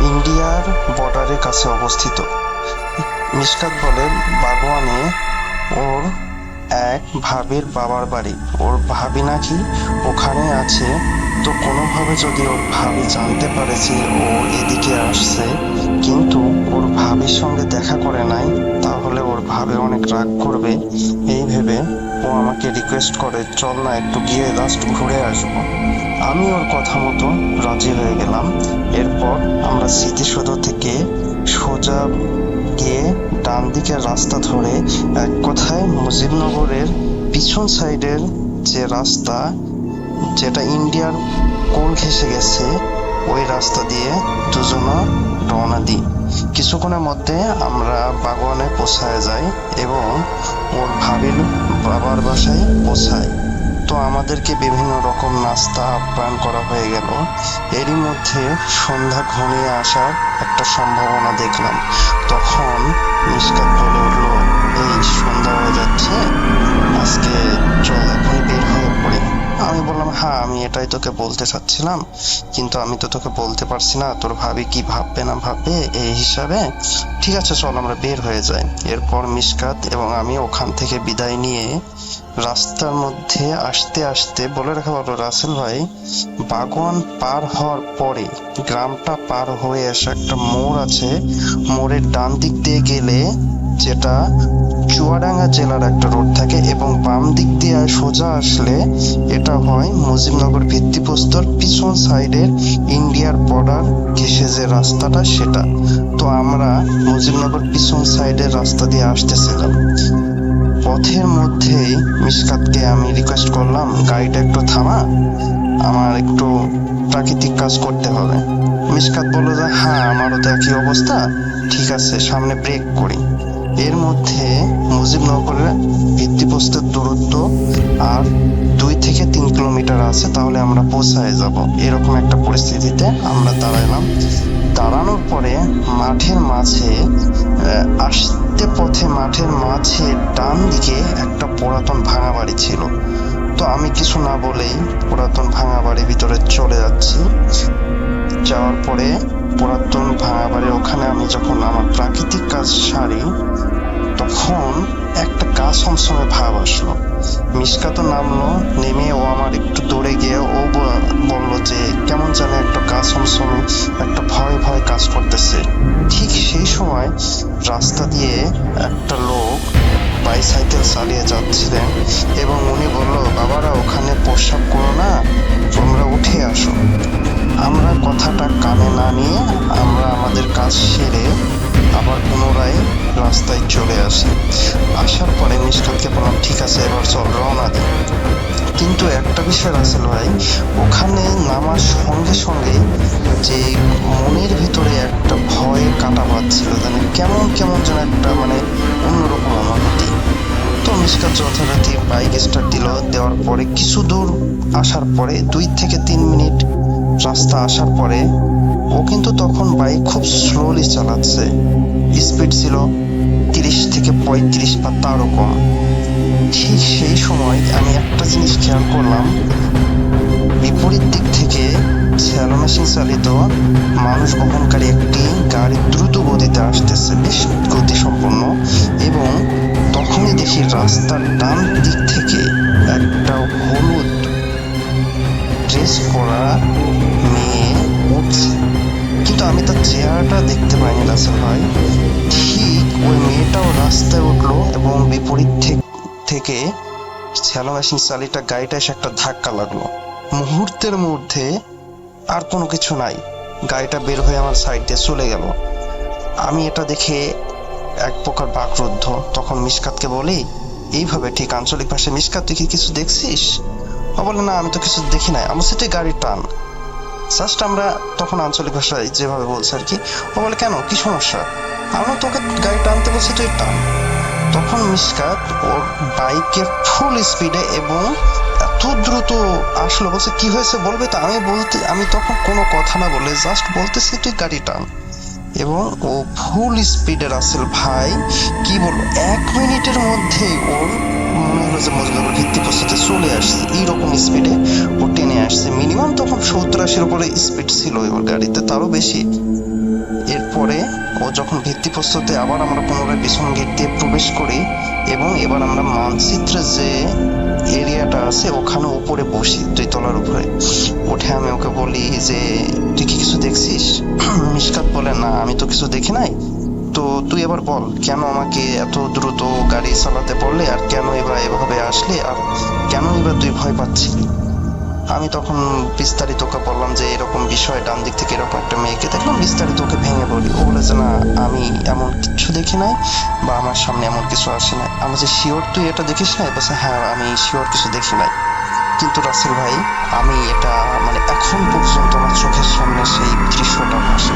ইন্ডিয়ার বর্ডারের কাছে অবস্থিত। মিশকাত বলে, বাগওয়ানে ওর এক ভাবির বাবার বাড়ি, ওর ভাবি নাকি ওখানে আছে। তো কোনোভাবে যদি ওর ভাবি জানতে পারে যে ও এদিকে আসছে কিন্তু ওর ভাবির সঙ্গে দেখা করে নাই, তাহলে ওর ভাবি অনেক রাগ করবে। এই ভেবে ও আমাকে রিকোয়েস্ট করে, চল না একটু গিয়ে জাস্ট ঘুরে আসবো। আমি ওর কথা মতো রাজি হয়ে গেলাম। এরপর আমরা স্মৃতিসৌধ থেকে সোজা গিয়ে ডান দিকের রাস্তা ধরে এক কথায় মুজিবনগরের পিছন সাইডের যে রাস্তা, যেটা ইন্ডিয়ার কোল ঘেঁষে গেছে, ওই রাস্তা দিয়ে দুজনা রওনা দিই। কিছুক্ষণের মধ্যে আমরা বাগওয়ানে পৌঁছায় যাই এবং ওর ভাবির বাবার বাসায় পৌঁছাই। তো আমাদেরকে বিভিন্ন রকম নাস্তা আপ্যায়ন করা হয়ে গেল। এরই মধ্যে সন্ধ্যা ঘনিয়ে আসার একটা সম্ভাবনা দেখলাম। তখন মিশকাত বলে উঠলো, এই সন্ধ্যা হয়ে যাচ্ছে, আজকে চল এখনই বের হয়ে পড়ি। আমি বললাম, হ্যাঁ, আমি এটাই তোকে বলতে চাচ্ছিলাম, কিন্তু আমি তো তোকে বলতে পারছি না, তোর ভাবি কি ভাববে না ভাববে এই হিসাবে। ঠিক আছে, চল আমরা বের হয়ে যাই। এরপর মিশকাত এবং আমি ওখান থেকে বিদায় নিয়ে রাস্তার মধ্যে আসতে আসতে, বলে রাখা ভালো রাসেল ভাই, বাগওয়ান পার হওয়ার পরে গ্রামটা পার হয়ে এসে একটা মোড় আছে। মোড়ের ডান দিক দিয়ে গেলে যেটা চুয়াডাঙ্গা জেলার একটা রোড থাকে এবং বাম দিক দিয়ে সোজা আসলে এটা হয় মুজিবনগর ভিত্তিপ্রস্তর পিছন সাইডের ইন্ডিয়ার বর্ডার ঘেঁষে যে রাস্তাটা সেটা। তো আমরা মুজিবনগর পিছন সাইডের রাস্তা দিয়ে আসতেছিলাম। পথের মধ্যেই মিশকাতকে আমি রিকোয়েস্ট করলাম, গাড়িটা একটু থামা, আমার একটু প্রাকৃতিক কাজ করতে হবে। মিশকাত বলল যে হ্যাঁ আমারও তো একই অবস্থা, ঠিক আছে সামনে ব্রেক করি। এর মধ্যে মুজিবনগরের ভিত্তিপ্রস্তর দূরত্ব আর 2 থেকে 3 কিলোমিটার আছে, তাহলে আমরা পৌঁছায় যাব। এরকম একটা পরিস্থিতিতে আমরা দাঁড়াইলাম। দাঁড়ানোর পরে মাঠের মাঝে আসতে পথে মাঠের মাঝে ডান দিকে একটা পুরাতন ভাঙা বাড়ি ছিল। তো আমি কিছু না বলেই পুরাতন ভাঙা বাড়ির ভিতরে চলে যাচ্ছি। যাওয়ার পরে পুরাতন ভাঙা বাড়ির ওখানে আমি যখন আমার প্রাকৃতিক কাজ সারি, তখন একটা গা ছমছমে ভাব আসলো। মিশকাতও নামলো, নেমে ও আমার একটু দৌড়ে গিয়ে ও বললো যে কেমন জানে একটা গা ছমছমে একটা ভয় ভয় কাজ করতেছে। ঠিক সেই সময় রাস্তা দিয়ে একটা লোক বাইসাইকেল চালিয়ে যাচ্ছিলেন এবং উনি বলল, বাবারা ওখানে প্রস্রাব করো না, তোমরা উঠে আসো। আমরা কথাটা কানে না নিয়ে আমরা আমাদের কাজ সেরে আবার পুনরায় রাস্তায় চলে আসি। আসার পরে মিশকাতকে বললাম ঠিক আছে এবার চল রওনা দিই। কিন্তু একটা বিষয় রাসেল ভাই, ওখানে নামার সঙ্গে সঙ্গে যে মনের ভিতরে একটা ভয়ের কাঁটা বাজছিল, জানি কেমন কেমন যেন একটা মানে অন্যরকম অনুভূতি। তো মিশকাত যথারীতি বাইক স্টার্ট দিল। দেওয়ার পরে কিছু দূর আসার পরে 2 থেকে 3 মিনিট রাস্তা আসার পরে ও কিন্তু তখন বাইক খুব স্লোলি চালাচ্ছে। স্পিড ছিল 30 থেকে 35 বা তারও কম। ঠিক সেই সময় আমি একটা জিনিস খেয়াল করলাম, বিপরীত দিক থেকে শ্যালো মেশিন চালিত মানুষ বহনকারী একটি গাড়ি দ্রুত গতিতে আসতেছে, বেশ গতিসম্পন্ন। এবং তখনই দেখি রাস্তার ডান দিক থেকে একটা হলুদ ড্রেস পরা মেয়ে উঠছে, কিন্তু আমি তার চেহারাটা দেখতে পাইনি রাসেল ভাই। ঠিক ওই মেয়েটাও রাস্তায় উঠলো এবং বিপরীত থেকে শ্যালো মেশিন চালিত গাড়িটা এসে একটা ধাক্কা লাগলো। মুহূর্তের মধ্যে আর কোনো কিছু নাই, গাড়িটা বের হয়ে আমার সাইড দিয়ে চলে গেল। আমি এটা দেখে এক প্রকার বাকরুদ্ধ। তখন মিশকাতকে বলি এইভাবে, ঠিক আঞ্চলিক ভাষায়, মিশকাত তুই কি কিছু দেখছিস? ও বলে না আমি তো কিছু দেখি নাই, আমার সেটাই গাড়ির টান। জাস্ট আমরা তখন আঞ্চলিক ভাষায় যেভাবে বলছি আর কি। ও বলে কেন, কি সমস্যা? আমরা তোকে গাড়ি টানতে বলছি, তুই টান। তখন মিশকাত ওর বাইকের ফুল স্পিডে এবং এত দ্রুত আসলো, বলছে কি হয়েছে বলবে তো? আমি তখন কোনো কথা না বলে জাস্ট বলতেছি তুই গাড়ি টান। এবং ও ফুল স্পিডে রাসেল ভাই কি বলবো 1 মিনিটের মধ্যেই ওর মনে হলো যে মজুমদার ভিত্তিপ্রস্তরে চলে আসছে। এইরকম স্পিডে ও টেনে আসছে। মিনিমাম তখন 70-80-র উপরে স্পিড ছিল ওর গাড়িতে, তারও বেশি। এরপরে ও যখন ভিত্তিপ্রস্তরে আবার আমরা পুনরায় পিছন গেট দিয়ে প্রবেশ করি এবং এবার আমরা মানচিত্রে যে এরিয়াটা আছে ওখানে উপরে বসি, 2 তলার উপরে উঠে আমি ওকে বলি যে তুই কি কিছু দেখছিস? মিশকাত বলে না আমি তো কিছু দেখি নাই। তো তুই এবার বল কেন আমাকে এত দ্রুত গাড়ি চালাতে বললে, আর কেন এবার এভাবে আসলে, আর কেন এবার তুই ভয় পাচ্ছিলি? আমি তখন বিস্তারিত ওকে বললাম যে এরকম বিষয়, ডান দিক থেকে এরকম একটা মেয়েকে দেখলাম, বিস্তারিত ওকে ভেঙে বলি। ও বলে যে না আমি এমন কিছু দেখি নাই বা আমার সামনে এমন কিছু আসে নাই। আমি যে শিওর তুই এটা দেখিস নাই? বলছে হ্যাঁ আমি শিওর কিছু দেখি নাই। কিন্তু রাসেল ভাই আমি এটা মানে এখন পর্যন্ত আমার চোখের সামনে সেই দৃশ্যটা ভাসে।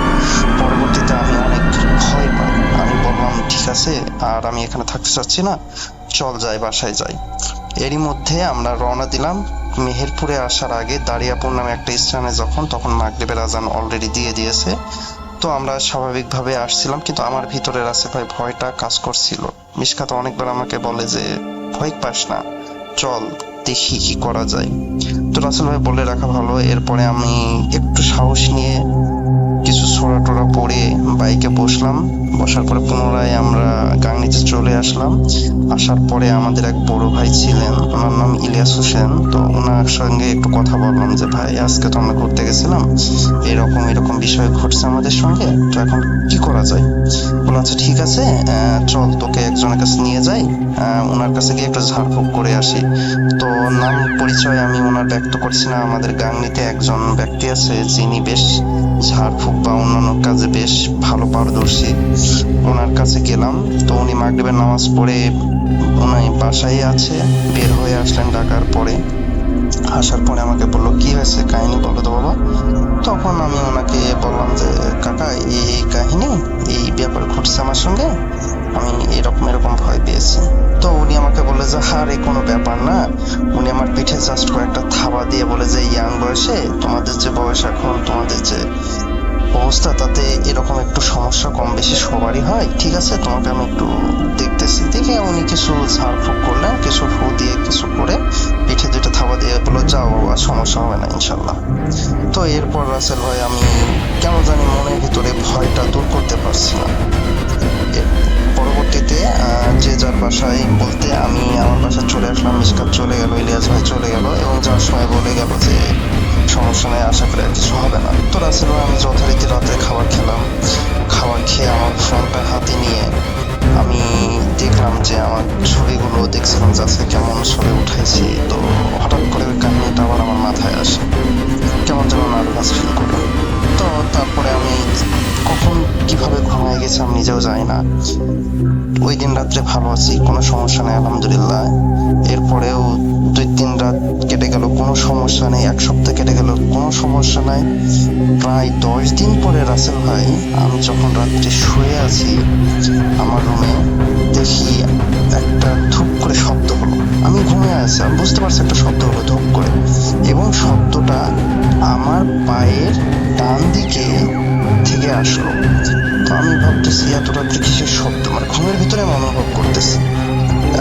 পরবর্তীতে আমি অনেক ভয় পাই। আমি বললাম ঠিক আছে আর আমি এখানে থাকতে চাচ্ছি না, চল যাই, বাসায় যাই। এরই মধ্যে আমরা রওনা দিলাম। মেহেরপুরে আসার আগে দারিয়াপুর নামে একটা স্থানে তখন মাগরিবের আজান অলরেডি দিয়ে দিয়েছে। তো আমরা স্বাভাবিকভাবে আসছিলাম, কিন্তু আমার ভিতরে রাসেল ভাই ভয়টা কাজ করছিল। মিশকাত অনেকবার আমাকে বলে যে ভয় পাস না, চল দেখি কি করা যায়। তো রাসেল ভাই বলে রাখা ভালো। এরপরে আমি একটু সাহস নিয়ে কিছু ছোড়া টোড়া পরে বাইকে বসলাম। বসার পরে পুনরায় আমরা গাংনীতে চলে আসলাম। আসার পরে আমাদের এক বড় ভাই ছিলেন, ওনার নাম ইলিয়াস হোসেন। তো ওনার সঙ্গে একটু কথা বললাম যে ভাই আজকে তো আমরা ঘুরতে গেছিলাম, এরকম এরকম বিষয় ঘটছে আমাদের সঙ্গে, তো এখন কি করা যায়? বললাম আচ্ছা ঠিক আছে চল তোকে একজনের কাছে নিয়ে যাই, ওনার কাছে গিয়ে একটু ঝাড়ফুঁক করে আসি। তো নাম পরিচয় আমি ওনার ব্যক্ত করছি না। আমাদের গাংনীতে একজন ব্যক্তি আছে যিনি বেশ ঝাড়ফুঁক বা অন্যান্য কাজে বেশ ভালো পারদর্শী। ওনার কাছে গেলাম। তো উনি মাগরিবের নামাজ পড়ে উনি বাসায় আছে, বের হয়ে আসলেন। ডাকার পরে আসার পরে আমাকে বললো কি হয়েছে, কাহিনী বলো তো বাবা। তখন আমি ওনাকে বললাম যে কাকা এই কাহিনী এই ব্যাপার ঘটছে আমার সঙ্গে, আমি এরকম এরকম ভয় পেয়েছি। তো উনি আমাকে বলে যে আরে কোনো ব্যাপার না। উনি আমার পিঠে জাস্ট কয়েকটা থাবা দিয়ে বলে যে ইয়াং বয়সে তোমাদের যে বয়স এখন, তোমাদের যে অবস্থা, তাতে এরকম একটু সমস্যা কম বেশি সবারই হয়, ঠিক আছে তোমাকে আমি একটু দেখতেছি। দেখে উনি কিছু ঝাড়ফুঁক করলেন, কিছু ফু দিয়ে কিছু করে পিঠে দুইটা থাবা দিয়ে বললো যাও, আর সমস্যা হবে না ইনশাল্লাহ। তো এরপর রাসেল ভাই আমি কেন জানি মনের ভিতরে ভয়টা দূর করতে পারছি না। পরবর্তীতে যে যার বাসায় বলতে আমি আমার বাসায় চলে আসলাম, মিশকাত চলে গেল, ইলিয়াস ভাই চলে গেল এবং যাওয়ার সময় বলে গেল যে সমস্যা নেই, আশা করি আর কিছু হবে না। তো রাসেল ভাই আমি যথারীতি রাতে খাবার খেলাম। খাবার খেয়ে আমার ফোনটা হাতে নিয়ে আমি দেখলাম যে আমার ছবিগুলো দেখছিলাম যে আজকে কেমন ছবি উঠাইছি। তো হঠাৎ করে ওই কাহিনীটা আবার আমার মাথায় আসে, কেমন যেন নার্ভাস ফিল করলাম। তো তারপরে আমি কখন কিভাবে ঘুমিয়ে গেছি আমি নিজেও জানি না। ওই দিন রাত্রে ভালো আছি, কোনো সমস্যা নেই আলহামদুলিল্লাহ। এরপরেও 2-3 রাত কেটে গেল, কোনো সমস্যা নেই। 1 সপ্তাহ কেটে গেল, কোনো সমস্যা নাই। প্রায় 10 দিন পরে রাসেল ভাই আমি যখন রাত্রে শুয়ে আছি আমার রুমে, দেখি একটা ধূপ করে শব্দ হলো। আমি ঘুমিয়ে আছি, আমি বুঝতে পারছি একটা শব্দ হলো ধূপ করে, এবং শব্দটা আমার পায়ের ডান দিকে থেকে আসলো। তো আমি ভাবতেছি এত রাত্রে কিসের শব্দ, মানে ঘুমের ভিতরে আমি অনুভব করতেছি।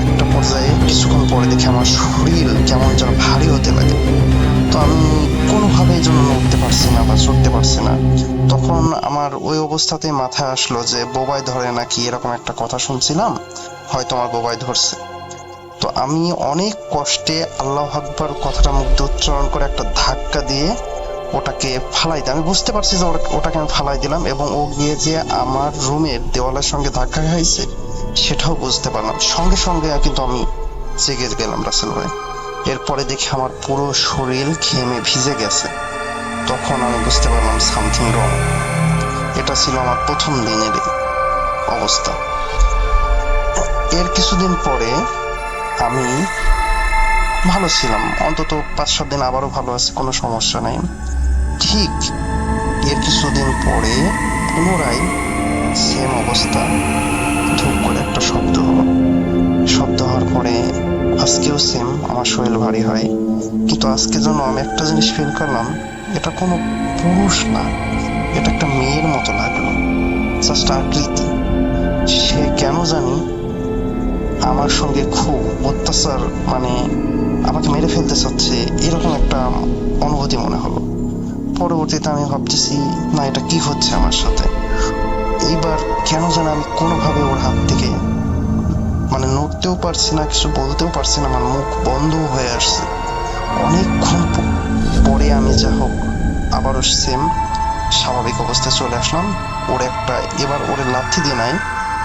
একটা পর্যায়ে কিছুক্ষণ পরে দেখি আমার শরীর কেমন যেন ভারী হতে লাগে। তো আমি কোনোভাবেই যেন উঠতে পারছি না বা চড়তে পারছি না। তখন আমার ওই অবস্থাতেই মাথায় আসলো যে বোবাই ধরে নাকি, এরকম একটা কথা শুনছিলাম, হয়তো আমার বোবাই ধরছে। তো আমি অনেক কষ্টে আল্লাহু আকবার কথাটা মুখ দিয়ে উচ্চারণ করে একটা ধাক্কা দিয়ে ওটাকে ফালাই দিই। আমি বুঝতে পারছি যে ওটাকে আমি ফালাই দিলাম, এবং ও গিয়ে যে আমার রুমের দেওয়ালের সঙ্গে ধাক্কা খাইছে সেটাও বুঝতে পারলাম। সঙ্গে সঙ্গে কিন্তু আমি জেগে গেলাম রাসেল ভাই। এরপরে দেখি আমার পুরো শরীর ঘেমে ভিজে গেছে। তখন আমি বুঝতে পারলাম সামথিং রং। এটা ছিল আমার প্রথম দিনের অবস্থা। এর কিছুদিন পরে আমি ভালো ছিলাম, অন্তত 5-7 দিন আবারও ভালো আছে, কোনো সমস্যা নেই। ঠিক এর কিছুদিন পরে পুনরায় সেম অবস্থা, ধূপ করে একটা শব্দ হলো। শব্দ হওয়ার পরে আজকেও সেম আমার শরীর ভারী হয়, কিন্তু আজকে যেন আমি একটা জিনিস ফিল করলাম, এটা কোনো পুরুষ না, এটা একটা মেয়ের মতো লাগলো, জাস্ট আকৃতি। সে কেন জানি আমার সঙ্গে খুব অত্যাচার, মানে আমাকে মেরে ফেলতে চাচ্ছে, এরকম একটা অনুভূতি মনে হলো। পরবর্তীতে আমি ভাবতেছি না, এটা কি হচ্ছে আমার সাথে। এইবার কেন যেন আমি কোনোভাবে ওর হাত থেকে মানে নড়তেও পারছি না, কিছু বলতেও পারছি না, আমার মুখ বন্ধ হয়ে আসছে। অনেকক্ষণ পরে আমি যা হোক আবারও সেম স্বাভাবিক অবস্থায় চলে আসলাম। ওর একটা এবার ওরে লাথি দিয়ে নাই,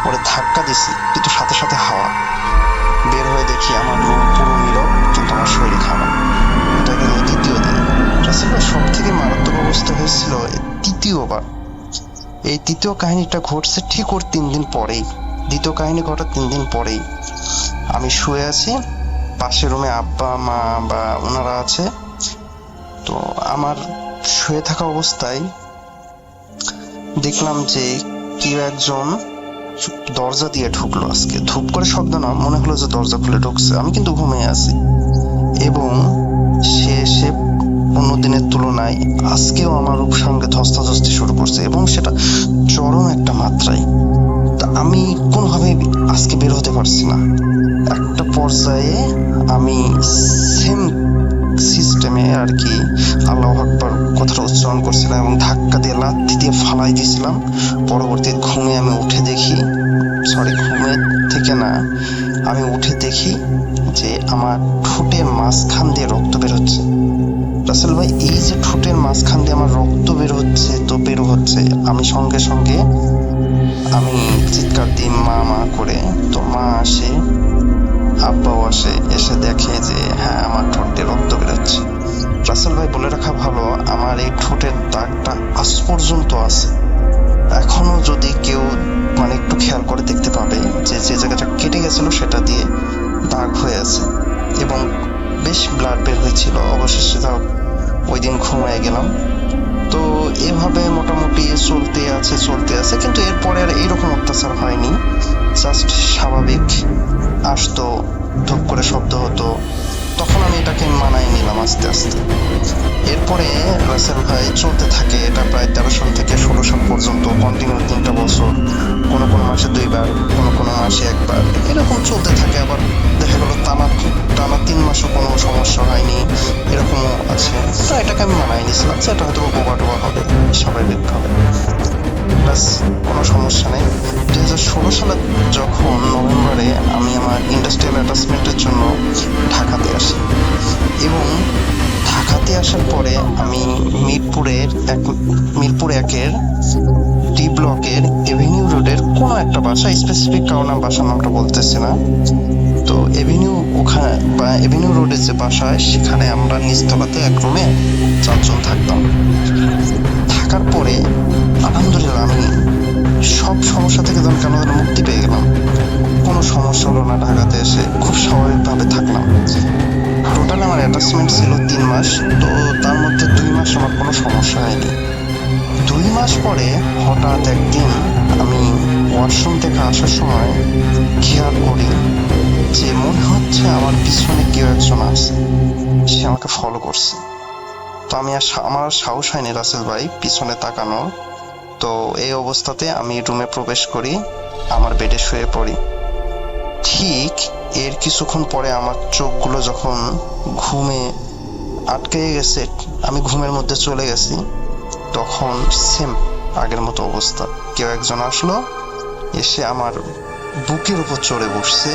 ওরে ধাক্কা দিছি, কিন্তু সাথে সাথে হাওয়া বের হয়ে দেখি আমার রুম পুরো নীরব, কিন্তু আমার শরীর খারাপ। এটা গেল দ্বিতীয় দিন। রাসেল ভাই সব থেকে মারাত্মক অবস্থা হয়েছিল তৃতীয়বার। এই তৃতীয় কাহিনীটা ঘটছে ঠিক ওর 3 দিন পরেই। দ্বিতীয় কাহিনী ঘটার 3 দিন পরেই আমি শুয়ে আছি, পাশের রুমে আব্বা মা বা ওনারা আছে। তো আমার শুয়ে থাকা অবস্থায় দেখলাম যে কেউ একজন দরজা দিয়ে ঢুকলো। আজকে ধূপ করে শব্দ না, মনে হলো যে দরজা খুলে ঢুকছে। আমি কিন্তু ঘুমিয়ে আছি, এবং সে অন্যদিনের তুলনায় আজকেও আমার সঙ্গে ধস্তাধস্তি শুরু করছে, এবং সেটা চরম একটা মাত্রায়। তা আমি কোনোভাবে আজকে বের হতে পারছি না। একটা পর্যায়ে আমি সেম সিস্টেমে আর কি আল্লাহু আকবার কথাটা উচ্চারণ করছিলাম এবং ধাক্কা দিয়ে লাথি দিয়ে ফালাই দিয়েছিলাম। পরবর্তী ঘুমে আমি উঠে দেখি, ঘুমে থেকে না, আমি উঠে দেখি যে আমার ঠোঁটের মাঝখান দিয়ে রক্ত বের হচ্ছে। রাসেল ভাই, এই যে ঠোঁটের মাঝখান দিয়ে আমার রক্ত বের হচ্ছে, আমি সঙ্গে সঙ্গে আমি চিৎকার দিই মা মা করে। তো মা আসে, আব্বাও আসে, এসে দেখে যে হ্যাঁ আমার ঠোঁট দিয়ে রক্ত বেরোচ্ছে। রাসেল ভাই বলে রাখা ভালো, আমার এই ঠোঁটের দাগটা আজ পর্যন্ত আছে। এখনো যদি কেউ মানে একটু খেয়াল করে দেখতে পাবে যে যে জায়গাটা কেটে গেছিল সেটা দিয়ে দাগ হয়ে আছে, এবং বেশ ব্লাড বের হয়েছিল। অবশেষে ওই দিন ঘুমিয়ে গেলাম। তো এভাবে মোটামুটি চলতে আছে, কিন্তু এরপরে আর এইরকম অত্যাচার হয়নি। জাস্ট স্বাভাবিক আসতো, ধূপ করে শব্দ হতো, তখন আমি এটাকে মানায় নিলাম আস্তে আস্তে। এরপরে রাসেল ভাই চলতে থাকে এটা প্রায় 13 সাল থেকে 16 সাল পর্যন্ত, কন্টিনিউ 3টা বছর, কোনো কোনো মাসে 2বার, কোনো কোনো মাসে 1বার, এরকম চলতে থাকে। আবার দেখা গেল টানা 3 মাসও কোনো সমস্যা হয়নি, এরকমও আছে। তো এটাকে আমি মানায় নিয়েছিলাম যে এটা হয়তো বোবা টোবা হবে স্বাভাবিকভাবে, ব্যাস কোনো সমস্যা নেই। 2016 সালে যখন নভেম্বরে আমি আমার ইন্ডাস্ট্রিয়াল অ্যাটাচমেন্টের জন্য ঢাকাতে আসি, এবং ঢাকাতে আসার পরে আমি মিরপুর 1-এর ডি ব্লকের এভিনিউ রোডের কোনো একটা বাসা, স্পেসিফিক কারণে আমি বাসার নামটা বলতেছি না, তো এভিনিউ রোডের যে বাসায়, সেখানে আমরা নিচতলাতে এক রুমে 4 জন থাকতাম। থাকার পরে আলহামদুলিল্লাহ আমি সব সমস্যা থেকে কেন যেন মুক্তি পেয়ে গেলাম। কোনো সমস্যা হলো না, ঢাকাতে এসে খুব স্বাভাবিকভাবে থাকলাম। টোটাল আমার অ্যাটাচমেন্ট ছিল 3 মাস, তো তার মধ্যে 2 মাস আমার কোনো সমস্যা হয়নি। 2 মাস পরে হঠাৎ একদিন আমি ওয়াশরুম থেকে আসার সময় খেয়াল করি যে মনে হচ্ছে আমার পিছনে কেউ একজন আছে, সে আমাকে ফলো করছে। তো আমার সাহস হয়নি রাসেল ভাই পিছনে তাকানো। তো এই অবস্থাতে আমি রুমে প্রবেশ করি, আমার বেডে শুয়ে পড়ি। ঠিক এর কিছুক্ষণ পরে আমার চোখগুলো যখন ঘুমে আটকে গেছে, আমি ঘুমের মধ্যে চলে গেছি, তখন সেম আগের মতো অবস্থা। কেউ একজন আসলো, এসে আমার বুকের উপর চড়ে বসছে,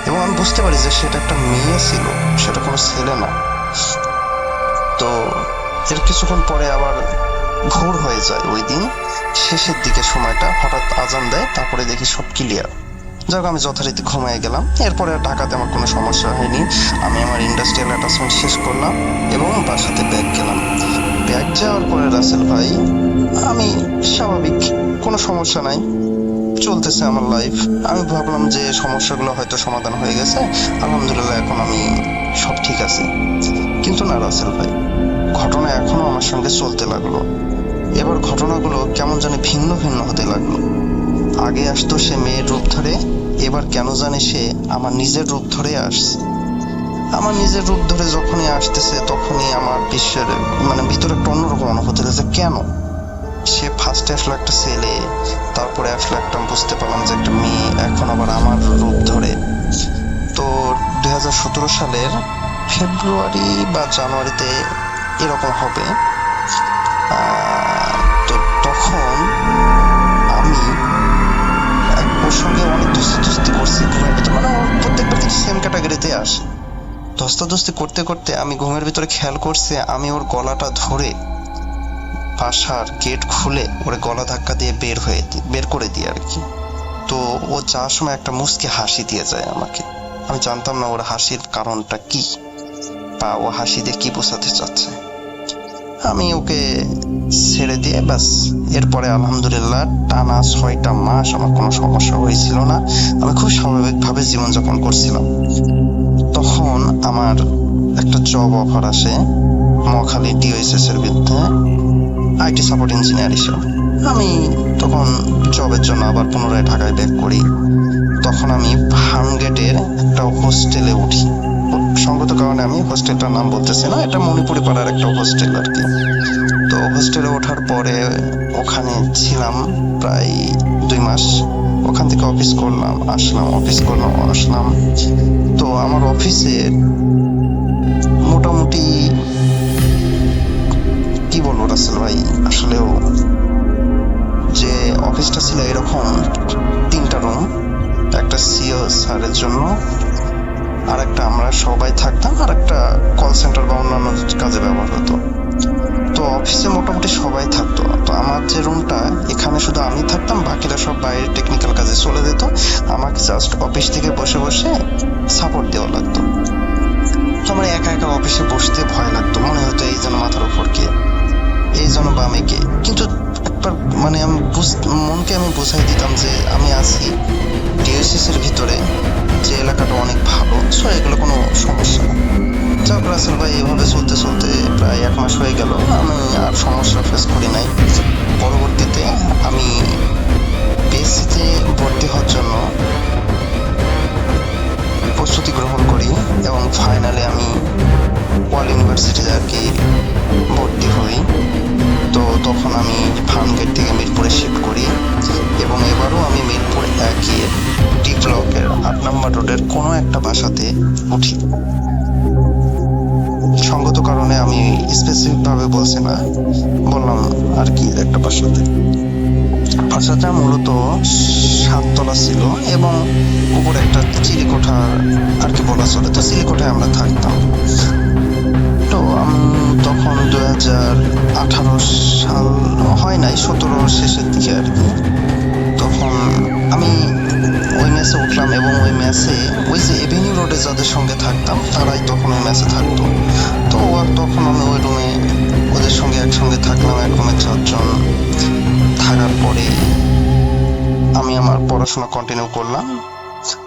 এবং আমি বুঝতে পারি যে সেটা একটা মেয়ে ছিল, সেটা কোনো ছেলে না। তো এর কিছুক্ষণ পরে আবার ভোর হয়ে যায়। ওই দিন শেষের দিকে সময়টা হঠাৎ আজান দেয়, তারপরে দেখি সব ক্লিয়ার। যাক, আমি যথারীতি ঘুমিয়ে গেলাম। এরপরে ঢাকাতে আমার কোনো সমস্যা হয়নি। আমি আমার ইন্ডাস্ট্রিয়াল অ্যাটাচমেন্ট শেষ করলাম এবং বাসাতে ব্যাক গেলাম। ব্যাক যাওয়ার পরে রাসেল ভাই আমি স্বাভাবিক, কোনো সমস্যা নাই, চলতেছে আমার লাইফ। আমি ভাবলাম যে সমস্যাগুলো হয়তো সমাধান হয়ে গেছে, আলহামদুলিল্লাহ এখন আমি সব ঠিক আছে। কিন্তু না রাসেল ভাই, ঘটনা এখনো আমার সঙ্গে চলতে লাগলো। এবার ঘটনাগুলো কেমন জানি ভিন্ন ভিন্ন হতে লাগলো। আগে আসতো সে মেয়ের রূপ ধরে, এবার কেন জানি সে আমার নিজের রূপ ধরে আসছে। আমার নিজের রূপ ধরে যখনই আসতেছে, তখনই আমার ভিতরে একটা অন্যরকম অনুভূতি হয়েছে। কেন সে ফার্স্টে আসলো একটা ছেলে, তারপরে আসলো একটা, বুঝতে পারলাম যে একটা মেয়ে, এখন আবার আমার রূপ ধরে। তো 2017 সালের ফেব্রুয়ারি বা জানুয়ারিতে এরকম হবে। তো তখন আমি ওর সঙ্গে অনেক ধস্তাধস্তি করছি ঘুমের ভিতরে, ওর প্রত্যেকবার কিন্তু সেম ক্যাটাগরিতে আসে। ধস্তাধস্তি করতে করতে আমি ঘুমের ভিতরে খেয়াল করছি আমি ওর গলাটা ধরে বাসার গেট খুলে ওর গলা ধাক্কা দিয়ে বের করে দিই আর কি। তো ও যাওয়ার সময় একটা মুচকি হাসি দিয়ে যায় আমাকে। আমি জানতাম না ওর হাসির কারণটা কি, বা ও হাসি দিয়ে কি বোঝাতে চাচ্ছে। আমি ওকে ছেড়ে দিয়ে ব্যাস, এরপরে আলহামদুলিল্লাহ টানা 6টা মাস আমার কোনো সমস্যা হয়েছিল না। আমি খুব স্বাভাবিকভাবে জীবনযাপন করছিলাম। তখন আমার একটা জব অফার আসে মহাখালী DOSS এর বিরুদ্ধে, IT সাপোর্ট ইঞ্জিনিয়ার হিসেবে। আমি তখন জবের জন্য আবার পুনরায় ঢাকায় ব্যাক করি। তখন আমি ফার্মগেটের একটা হোস্টেলে উঠি। সঙ্গত কারণে আমি হোস্টেলটার নাম বলতেছি না, এটা মণিপুরি পাড়ার একটা হোস্টেল আর কি। তো হোস্টেলে ওঠার পরে ওখানে ছিলাম প্রায় 2 মাস। ওখান থেকে অফিস করলাম, আসলাম। তো আমার অফিসে মোটামুটি কি বলবো রাসেল ভাই, আসলেও যে অফিসটা ছিল এরকম 3টা রুম, একটা CEO স্যারের জন্য, আর একটা আমরা সবাই থাকতাম, আর একটা কল সেন্টার বা অন্যান্য কাজে ব্যবহার হতো। তো অফিসে মোটামুটি সবাই থাকতো। তো আমার যে রুমটা, এখানে শুধু আমি থাকতাম, বাকিরা সব বাইরে টেকনিক্যাল কাজে চলে যেত। আমাকে জাস্ট অফিস থেকে বসে বসে সাপোর্ট দেওয়া লাগতো। তো আমার একা একা অফিসে বসতে ভয় লাগতো, মনে হতো এই যেন মাথার উপর কে, এই যেন বামে কে। কিন্তু একবার মনকে আমি বোঝাই দিতাম যে আমি আছি DOSS এর ভিতরে, যে এলাকাটা অনেক ভালো, সো এগুলো কোনো সমস্যা না। যাক, হোক রাসেল ভাই, এভাবে চলতে চলতে প্রায় 1 মাস হয়ে গেল, আমি আর সমস্যা ফেস করি নাই। পরবর্তীতে আমি পিএসসিতে ভর্তি হওয়ার জন্য প্রস্তুতি গ্রহণ করি এবং ফাইনালে আমি ওয়াল ইউনিভার্সিটিতে আর কি ভর্তি হই। তো তখন আমি ফার্মগেট থেকে মিরপুরে শিফট করি এবং এবারও আমি মিরপুর 1-এর ডি ব্লকের 8 নম্বর রোডের কোনো একটা বাসাতে উঠি। সঙ্গত কারণে আমি স্পেসিফিকভাবে বলছি না, বললাম আর কি একটা বাসাতে। বাসাটা মূলত 7 তলা ছিল এবং উপরে একটা চিলেকোঠা আর কি বলা চলে। তো চিলেকোঠায় আমরা থাকতাম। তো আমি তখন 2018 সাল হয় নাই, 17 শেষের দিকে আর কি। তখন আমি ওই মেসে উঠলাম এবং ওই মেসে ওই যে এভিনিউ রোডে যাদের সঙ্গে থাকতাম তারাই তখন ওই মেসে থাকতো। তো আর তখন আমি ওই রুমে ওদের সঙ্গে একসঙ্গে থাকলাম, এক রুমে 4 জন। থাকার পরে আমি আমার পড়াশোনা কন্টিনিউ করলাম।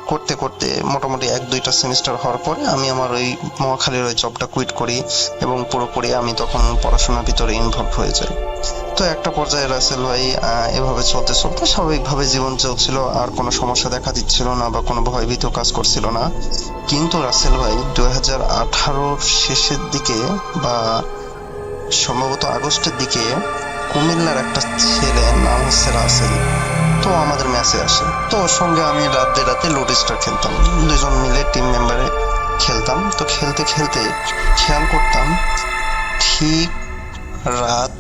করতে করতে মোটামুটি 1-2টা সেমিস্টার হওয়ার পরে আমি আমার ওই মহাখালীর ওই জবটা কুইট করি এবং পুরোপুরি আমি তখন পড়াশোনার ভিতরে ইনভলভ হয়ে যাই। তো একটা পর্যায়ে রাসেল ভাই এভাবে চলতে চলতে স্বাভাবিকভাবে জীবন চলছিল, আর কোনো সমস্যা দেখা দিচ্ছিল না বা কোনো ভয়ভীত কাজ করছিল না। কিন্তু রাসেল ভাই 2018 শেষের দিকে বা সম্ভবত আগস্টের দিকে কুমিল্লার একটা ছেলে নাম হচ্ছে রাসেল, তো আমাদের ম্যাচে আসে। তো ওর সঙ্গে আমি রাতে লুডো স্টার খেলতাম, 2 জন মিলে টিম মেম্বারে খেলতাম। তো খেলতে খেলতে খেয়াল করতাম ঠিক রাত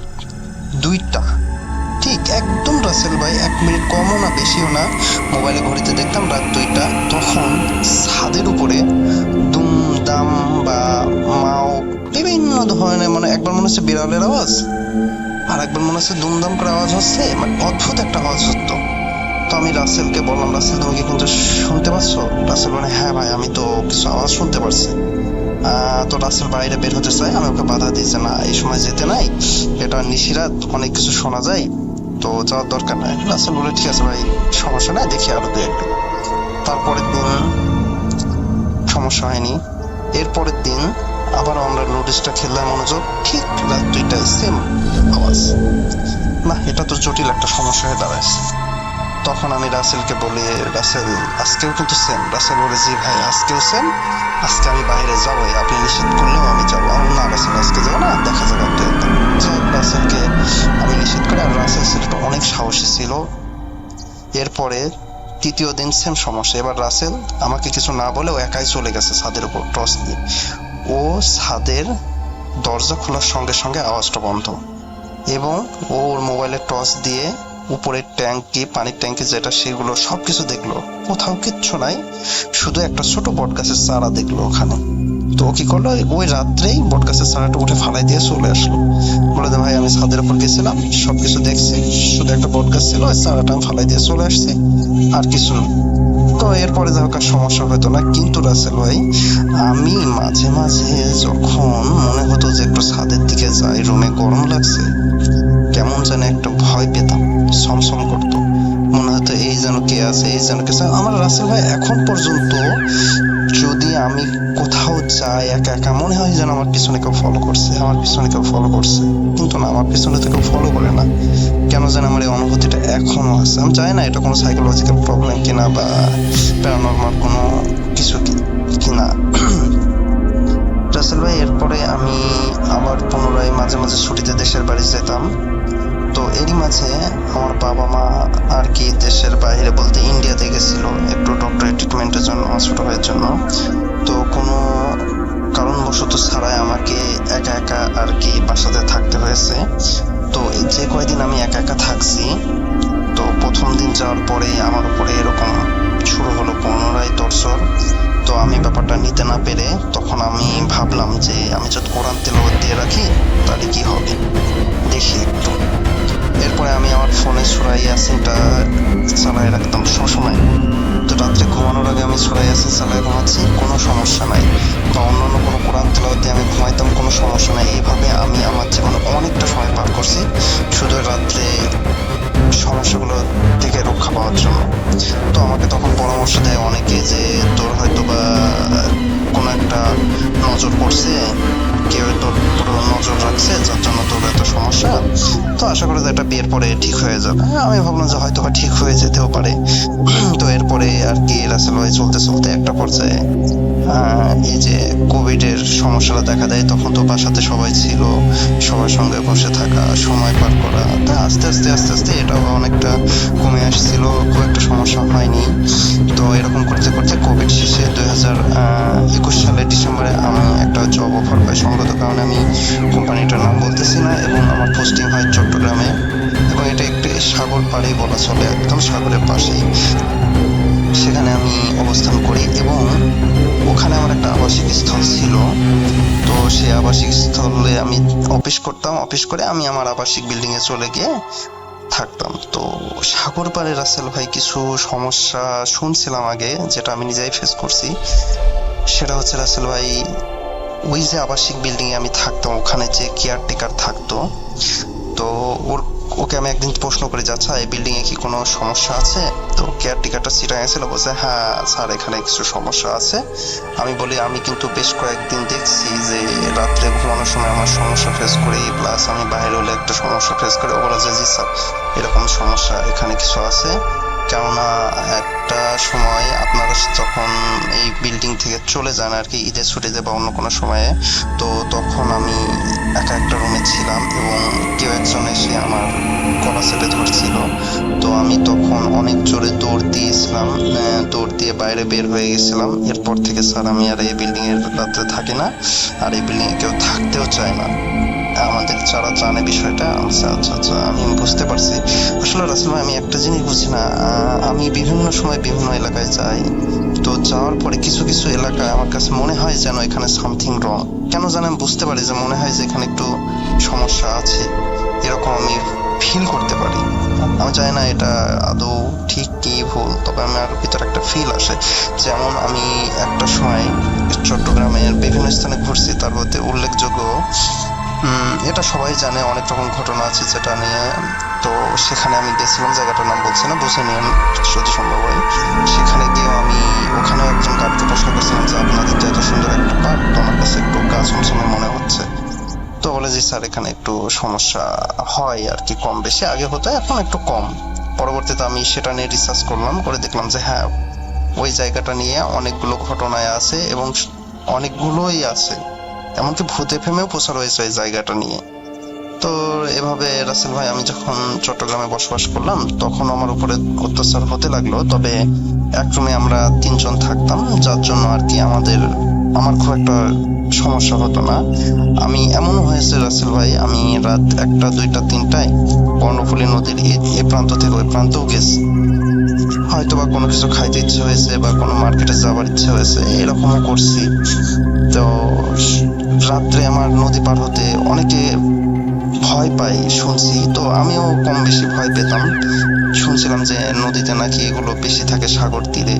2টা, ঠিক একদম রাসেল ভাই 1 মিনিট কমও না বেশিও না, মোবাইলে ঘড়িতে দেখতাম রাত 2টা। তখন ছাদের উপরে দুমদাম বা মাও বিভিন্ন ধরনের, মানে একবার মনে হচ্ছে বিড়ালের আওয়াজ, আর একবার মনে হচ্ছে দুমদাম করে আওয়াজ হচ্ছে, মানে অদ্ভুত একটা আওয়াজ হতো। তো আমি রাসেলকে বললাম, রাসেল তুমি কি কিন্তু শুনতে পাচ্ছ? রাসেল বলে হ্যাঁ ভাই, আমি তো কিছু আওয়াজ শুনতে পারছি। তো রাসেল বাইরে বের হতে চাই, আমি ওকে বাধা দিয়েছি, না এই সময় যেতে নাই, এটা নিশিরাত, অনেক কিছু শোনা যায়, তো যাওয়ার দরকার নাই। রাসেল বলে ঠিক আছে ভাই, সমস্যা নাই, দেখি আরো 2-1 দিন। তারপরের দিন সমস্যা হয়নি। এরপরের দিন আবার আমরা লুডোসটা খেললাম মনোযোগ, ঠিক রাত 2টায় সেম আওয়াজ। না, এটা তো জটিল একটা সমস্যা হয়ে দাঁড়াচ্ছে। তখন আমি রাসেলকে বলি, রাসেল আজকেও কিন্তু সেম। রাসেল বলে জি ভাই, আজকেও সেম, আজকে আমি বাইরে যাবোই, আপনি নিষেধ করলেও আমি যাবো। না রাসেল আজকে যাবো না, দেখা যাবে একটা একদম। যাই হোক, রাসেলকে আমি নিষেধ করি, আর রাসেল ছেলেটা অনেক সাহসী ছিল। এরপরে 3য় দিন সেম সমস্যা। এবার রাসেল আমাকে কিছু না বলে ও একাই চলে গেছে ছাদের উপর টর্চ দিয়ে। ও ছাদের দরজা খোলার সঙ্গে সঙ্গে আওয়াজটা বন্ধ, এবং ওর মোবাইলের টর্চ দিয়ে উপরের ট্যাঙ্কি, পানির ট্যাঙ্কি যেটা, সেগুলো সবকিছু দেখলো, কোথাও কিচ্ছু নাই, শুধু একটা ছোট বটগাছের চারা দেখলো ওখানে। তো ও কি করলো, ওই রাত্রেই বটগাছের চারাটা উঠে ফালাই দিয়ে চলে আসলো। বলে দে ভাই, আমি ছাদের উপর গেছিলাম, সবকিছু দেখছি, শুধু একটা বটগাছ ছিল, ওই চারাটা আমি ফালাই দিয়ে চলে আসছি, আর কিছু না। তো এরপরে যাই হোক আর সমস্যা হতো না। কিন্তু রাসেল ভাই, আমি মাঝে মাঝে যখন মনে হতো যে একটু ছাদের দিকে যাই, রুমে গরম লাগছে, কেমন যেন একটা ভয় পেতাম, সমসম করতো, মনে হতো এই যেন কে আছে, এই যেন কে আছে। আমার রাসেল ভাই এখন পর্যন্ত যদি আমি কোথাও যাই একা একা, মনে হয় যেন আমার পিছনে কেউ ফলো করছে, আমার পিছনে কেউ ফলো করছে। কিন্তু না, আমার পিছনে তো কেউ ফলো করে না, কেন যেন আমার এই অনুভূতিটা এখনো আছে। আমি জানি না এটা কোনো সাইকোলজিক্যাল প্রবলেম কিনা বা প্যারানরমাল কোনো কিছু কিনা। রাসেল ভাই, এরপরে আমি আবার পুনরায় মাঝে মাঝে ছুটিতে দেশের বাড়ি যেতাম। তো এরই মাঝে আমার বাবা মা আর কি দেশের বাইরে বলতে ইন্ডিয়াতে গেছিল একটু ডক্টরি ট্রিটমেন্টের জন্য, ছোট ভাইয়ের জন্য। তো কোনো কারণবশত ছাড়াই আমাকে একা একা আর কি বাসাতে থাকতে হয়েছে। তো যে কয়দিন আমি একা একা থাকছি, তো প্রথম দিন যাওয়ার পরে আমার উপরে এরকম শুরু হলো পুনরায় টর্চর। তো আমি ব্যাপারটা নিতে না পেরে তখন আমি ভাবলাম যে আমি যদি কোরআন তেলাওয়াত দিয়ে রাখি তাহলে কি হবে, দেখি একটু। এরপরে আমি আমার ফোনে সূরা ইয়াসিনটা চালায় রাখতাম সবসময়। তো রাত্রে ঘুমানোর আগে আমি সূরা ইয়াসিন চালায় ঘুমাচ্ছি, কোনো সমস্যা নাই, বা অন্যান্য কোনো কোরআন তেলাওয়াত দিয়ে আমি ঘুমাইতাম, কোনো সমস্যা নাই। এইভাবে আমি আমার জীবনে অনেকটা সময় পার করছি, শুধু রাত্রে সমস্যাগুলো থেকে রক্ষা পাওয়ার জন্য। তো আমাকে তখন পরামর্শ দেয় অনেকে যে তোর হয়তো বা কোনো একটা নজর নজর পড়ছে, কেউ তোর পুরো নজর রাখছে, যার জন্য তোর এত সমস্যা। তো আশা করি যে এটা বিয়ের পরে ঠিক হয়ে যাবে। আমি ভাবলাম যে হয়তো বা ঠিক হয়ে যেতেও পারে। তো এরপরে আর কি রাসেল ভাই চলতে চলতে একটা পর্যায়ে এই যে কোভিডের সমস্যাটা দেখা দেয়, তখন তো বাসাতে সবাই ছিল, সবার সঙ্গে বসে থাকা, সময় পার করা, তা আস্তে আস্তে আস্তে আস্তে এটাও অনেকটা কমে আসছিল, খুব একটা সমস্যা হয়নি। তো এরকম করতে করতে কোভিড শেষে 2021 সালের ডিসেম্বরে আমি একটা জব অফার পাই। সঙ্গত কারণে আমি কোম্পানিটার নাম বলতেছি না, এবং আমার পোস্টিং হয় চট্টগ্রামে, এবং এটা একটি সাগর পাড়েই বলা চলে, একদম সাগরের পাশেই। সেখানে আমি অবস্থান করি এবং ওখানে আমার একটা আবাসিক স্থল ছিল। তো সেই আবাসিক স্থলে আমি অফিস করতাম, অফিস করে আমি আমার আবাসিক বিল্ডিং এ চলে গিয়ে থাকতাম। তো সাগর পাড়ে রাসেল ভাই কিছু সমস্যা শুনছিলাম আগে, যেটা আমি নিজেই ফেস করছি। সেটা হচ্ছে রাসেল ভাই, ওই যে আবাসিক বিল্ডিং এ আমি থাকতাম, ওখানে যে কেয়ারটেকার থাকতো, তো ওকে আমি একদিন প্রশ্ন করে যাচ্ছি, এই বিল্ডিং এ কি কোনো সমস্যা আছে? তো কেয়ারটেকারটা সিটা গেছিল, বলছে হ্যাঁ স্যার এখানে কিছু সমস্যা আছে। আমি বলি আমি কিন্তু বেশ কয়েকদিন দেখছি যে রাত্রে ঘুমানোর সময় আমার সমস্যা ফেস করি, প্লাস আমি বাইরে হলে একটা সমস্যা ফেস করি। ও বলে যে জি স্যার এরকম সমস্যা এখানে কিছু আছে, কেননা একটা সময় আপনারা যখন এই বিল্ডিং থেকে চলে যান আর কি ঈদের ছুটিতে বা অন্য কোনো সময়ে, তো তখন আমি একা একটা রুমে ছিলাম এবং কেউ একজন এসে আমার গলা চেপে ধরছিল। তো আমি তখন অনেক জোরে দৌড় দিয়েছিলাম, দৌড় দিয়ে বাইরে বের হয়ে গেছিলাম। এরপর থেকে স্যার আমি আর এই বিল্ডিং এর রাত্রে থাকি না, আর এই বিল্ডিং এ কেউ থাকতেও চায় না। আমাদের যারা জানে বিষয়টা, আচ্ছা আচ্ছা আচ্ছা আমি বুঝতে পারছি। আসলে রাসেল ভাই আমি একটা জিনিস বুঝি না, আমি বিভিন্ন সময় বিভিন্ন এলাকায় যাই, তো যাওয়ার পরে কিছু কিছু এলাকায় আমার কাছে মনে হয় যেন এখানে সামথিং রং। কেন জানি আমি বুঝতে পারি যে মনে হয় যে এখানে একটু সমস্যা আছে, এরকম আমি ফিল করতে পারি। আমি জানি না এটা আদৌ ঠিক কি ভুল, তবে আমার ভিতরে একটা ফিল আসে। যেমন আমি একটা সময় চট্টগ্রামের বিভিন্ন স্থানে ঘুরছি, তার মধ্যে উল্লেখযোগ্য, এটা সবাই জানে, অনেক রকম ঘটনা আছে যেটা নিয়ে। তো সেখানে আমি গেছিলাম, জায়গাটার নাম বলছি না, বুঝে নিন যদি সম্ভব হয়। সেখানে গিয়েও আমি ওখানেও একজন গার্ডকে প্রশ্ন করছিলাম যে আপনাদের তো এত সুন্দর একটা পার্ক, তো আমার কাছে একটু গা ছমছমে মনে হচ্ছে। তো বলে যে স্যার এখানে একটু সমস্যা হয় আর কি, কম বেশি, আগে হতো এখন একটু কম। পরবর্তীতে আমি সেটা নিয়ে রিসার্চ করলাম, করে দেখলাম যে হ্যাঁ ওই জায়গাটা নিয়ে অনেকগুলো ঘটনায় আছে এবং অনেকগুলোই আছে, এমনকি ভূত এফএমেও প্রচার হয়েছে এই জায়গাটা নিয়ে। তো এভাবে রাসেল ভাই আমি যখন চট্টগ্রামে বসবাস করলাম, তখন আমার উপরে অত্যাচার হতে লাগলো। তবে এক রুমে আমরা 3 জন থাকতাম, যার জন্য আর কি আমার খুব একটা সমস্যা হতো না। আমি এমনও হয়েছে রাসেল ভাই, আমি রাত 1টা 2টা 3টায় কর্ণফুলী নদীর এই প্রান্ত থেকে ওই প্রান্তেও গেছি, হয়তো বা কোনো কিছু খাইতে ইচ্ছে হয়েছে বা কোনো মার্কেটে যাবার ইচ্ছে হয়েছে, এরকমও করছি। তো রাত্রে আমার নদী পার হতে অনেকে ভয় পাই শুনছি, তো আমিও কম বেশি ভয় পেতাম। শুনছিলাম যে নদীতে নাকি এগুলো বেশি থাকে সাগর তীরে।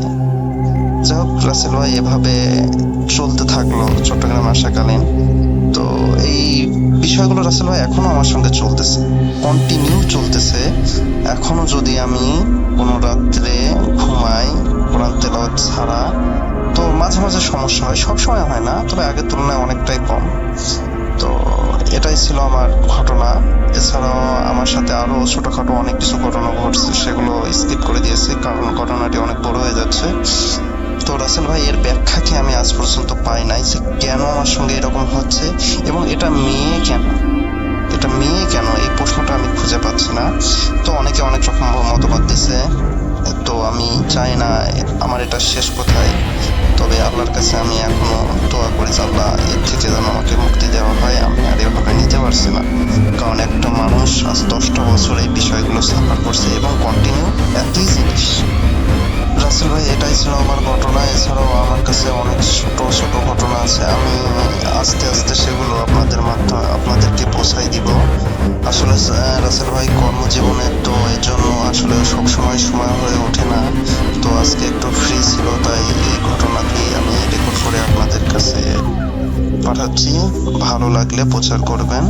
যাই হোক রাসেল ভাই এভাবে চলতে থাকলো চট্টগ্রাম আসাকালীন। তো এই বিষয়গুলো রাসেল ভাই এখনো আমার সঙ্গে চলতেছে, কন্টিনিউ চলতেছে। এখনো যদি আমি কোনো রাত্রে ঘুমাই কোরআন তেলাওয়াত ছাড়া, তো মাঝে মাঝে সমস্যা হয়, সব সময় হয় না, তবে আগের তুলনায় অনেকটাই কম। তো এটাই ছিল আমার ঘটনা। এছাড়াও আমার সাথে আরো ছোটখাটো অনেক কিছু ঘটনা ঘটছে, সেগুলো স্কিপ করে দিয়েছি কারণ ঘটনাটি অনেক বড় হয়ে যাচ্ছে। তো রাসেল ভাই এর ব্যাখ্যা কি আমি আজ পর্যন্ত পাই নাই, যে কেন আমার সঙ্গে এরকম হচ্ছে এবং এটা মেয়ে কেন এই প্রশ্নটা আমি খুঁজে পাচ্ছি না। তো অনেকে অনেক রকম মতামত দিছে, তো আমি চাই না আমার এটা শেষ কোথায়। তবে আল্লাহর কাছে আমি এখনো দোয়া করি যে আল্লাহ এর থেকে যেন আমাকে মুক্তি দেওয়া হয়। আমি আর এভাবে নিতে পারছি না, কারণ একটা মানুষ আজ 10টা বছর এই বিষয়গুলো সাফার করছে এবং কন্টিনিউ একই জিনিস। রাসেল ভাই এটাই ছিল আমার ঘটনা। এছাড়াও আমার কাছে অনেক ছোট ছোট ঘটনা আছে, আমি আস্তে আস্তে সেগুলো আপনাদেরকে পৌঁছাই দিব। আসলে রাসেল ভাই কর্মজীবনে তো এর জন্য আসলে সবসময় সময় হয়ে ওঠে না। তো আজকে একটু ফ্রি ছিল, তাই এই ঘটনাটি আমি রেকর্ড করে আপনাদের কাছে পাঠাচ্ছি। ভালো লাগলে প্রচার করবেন।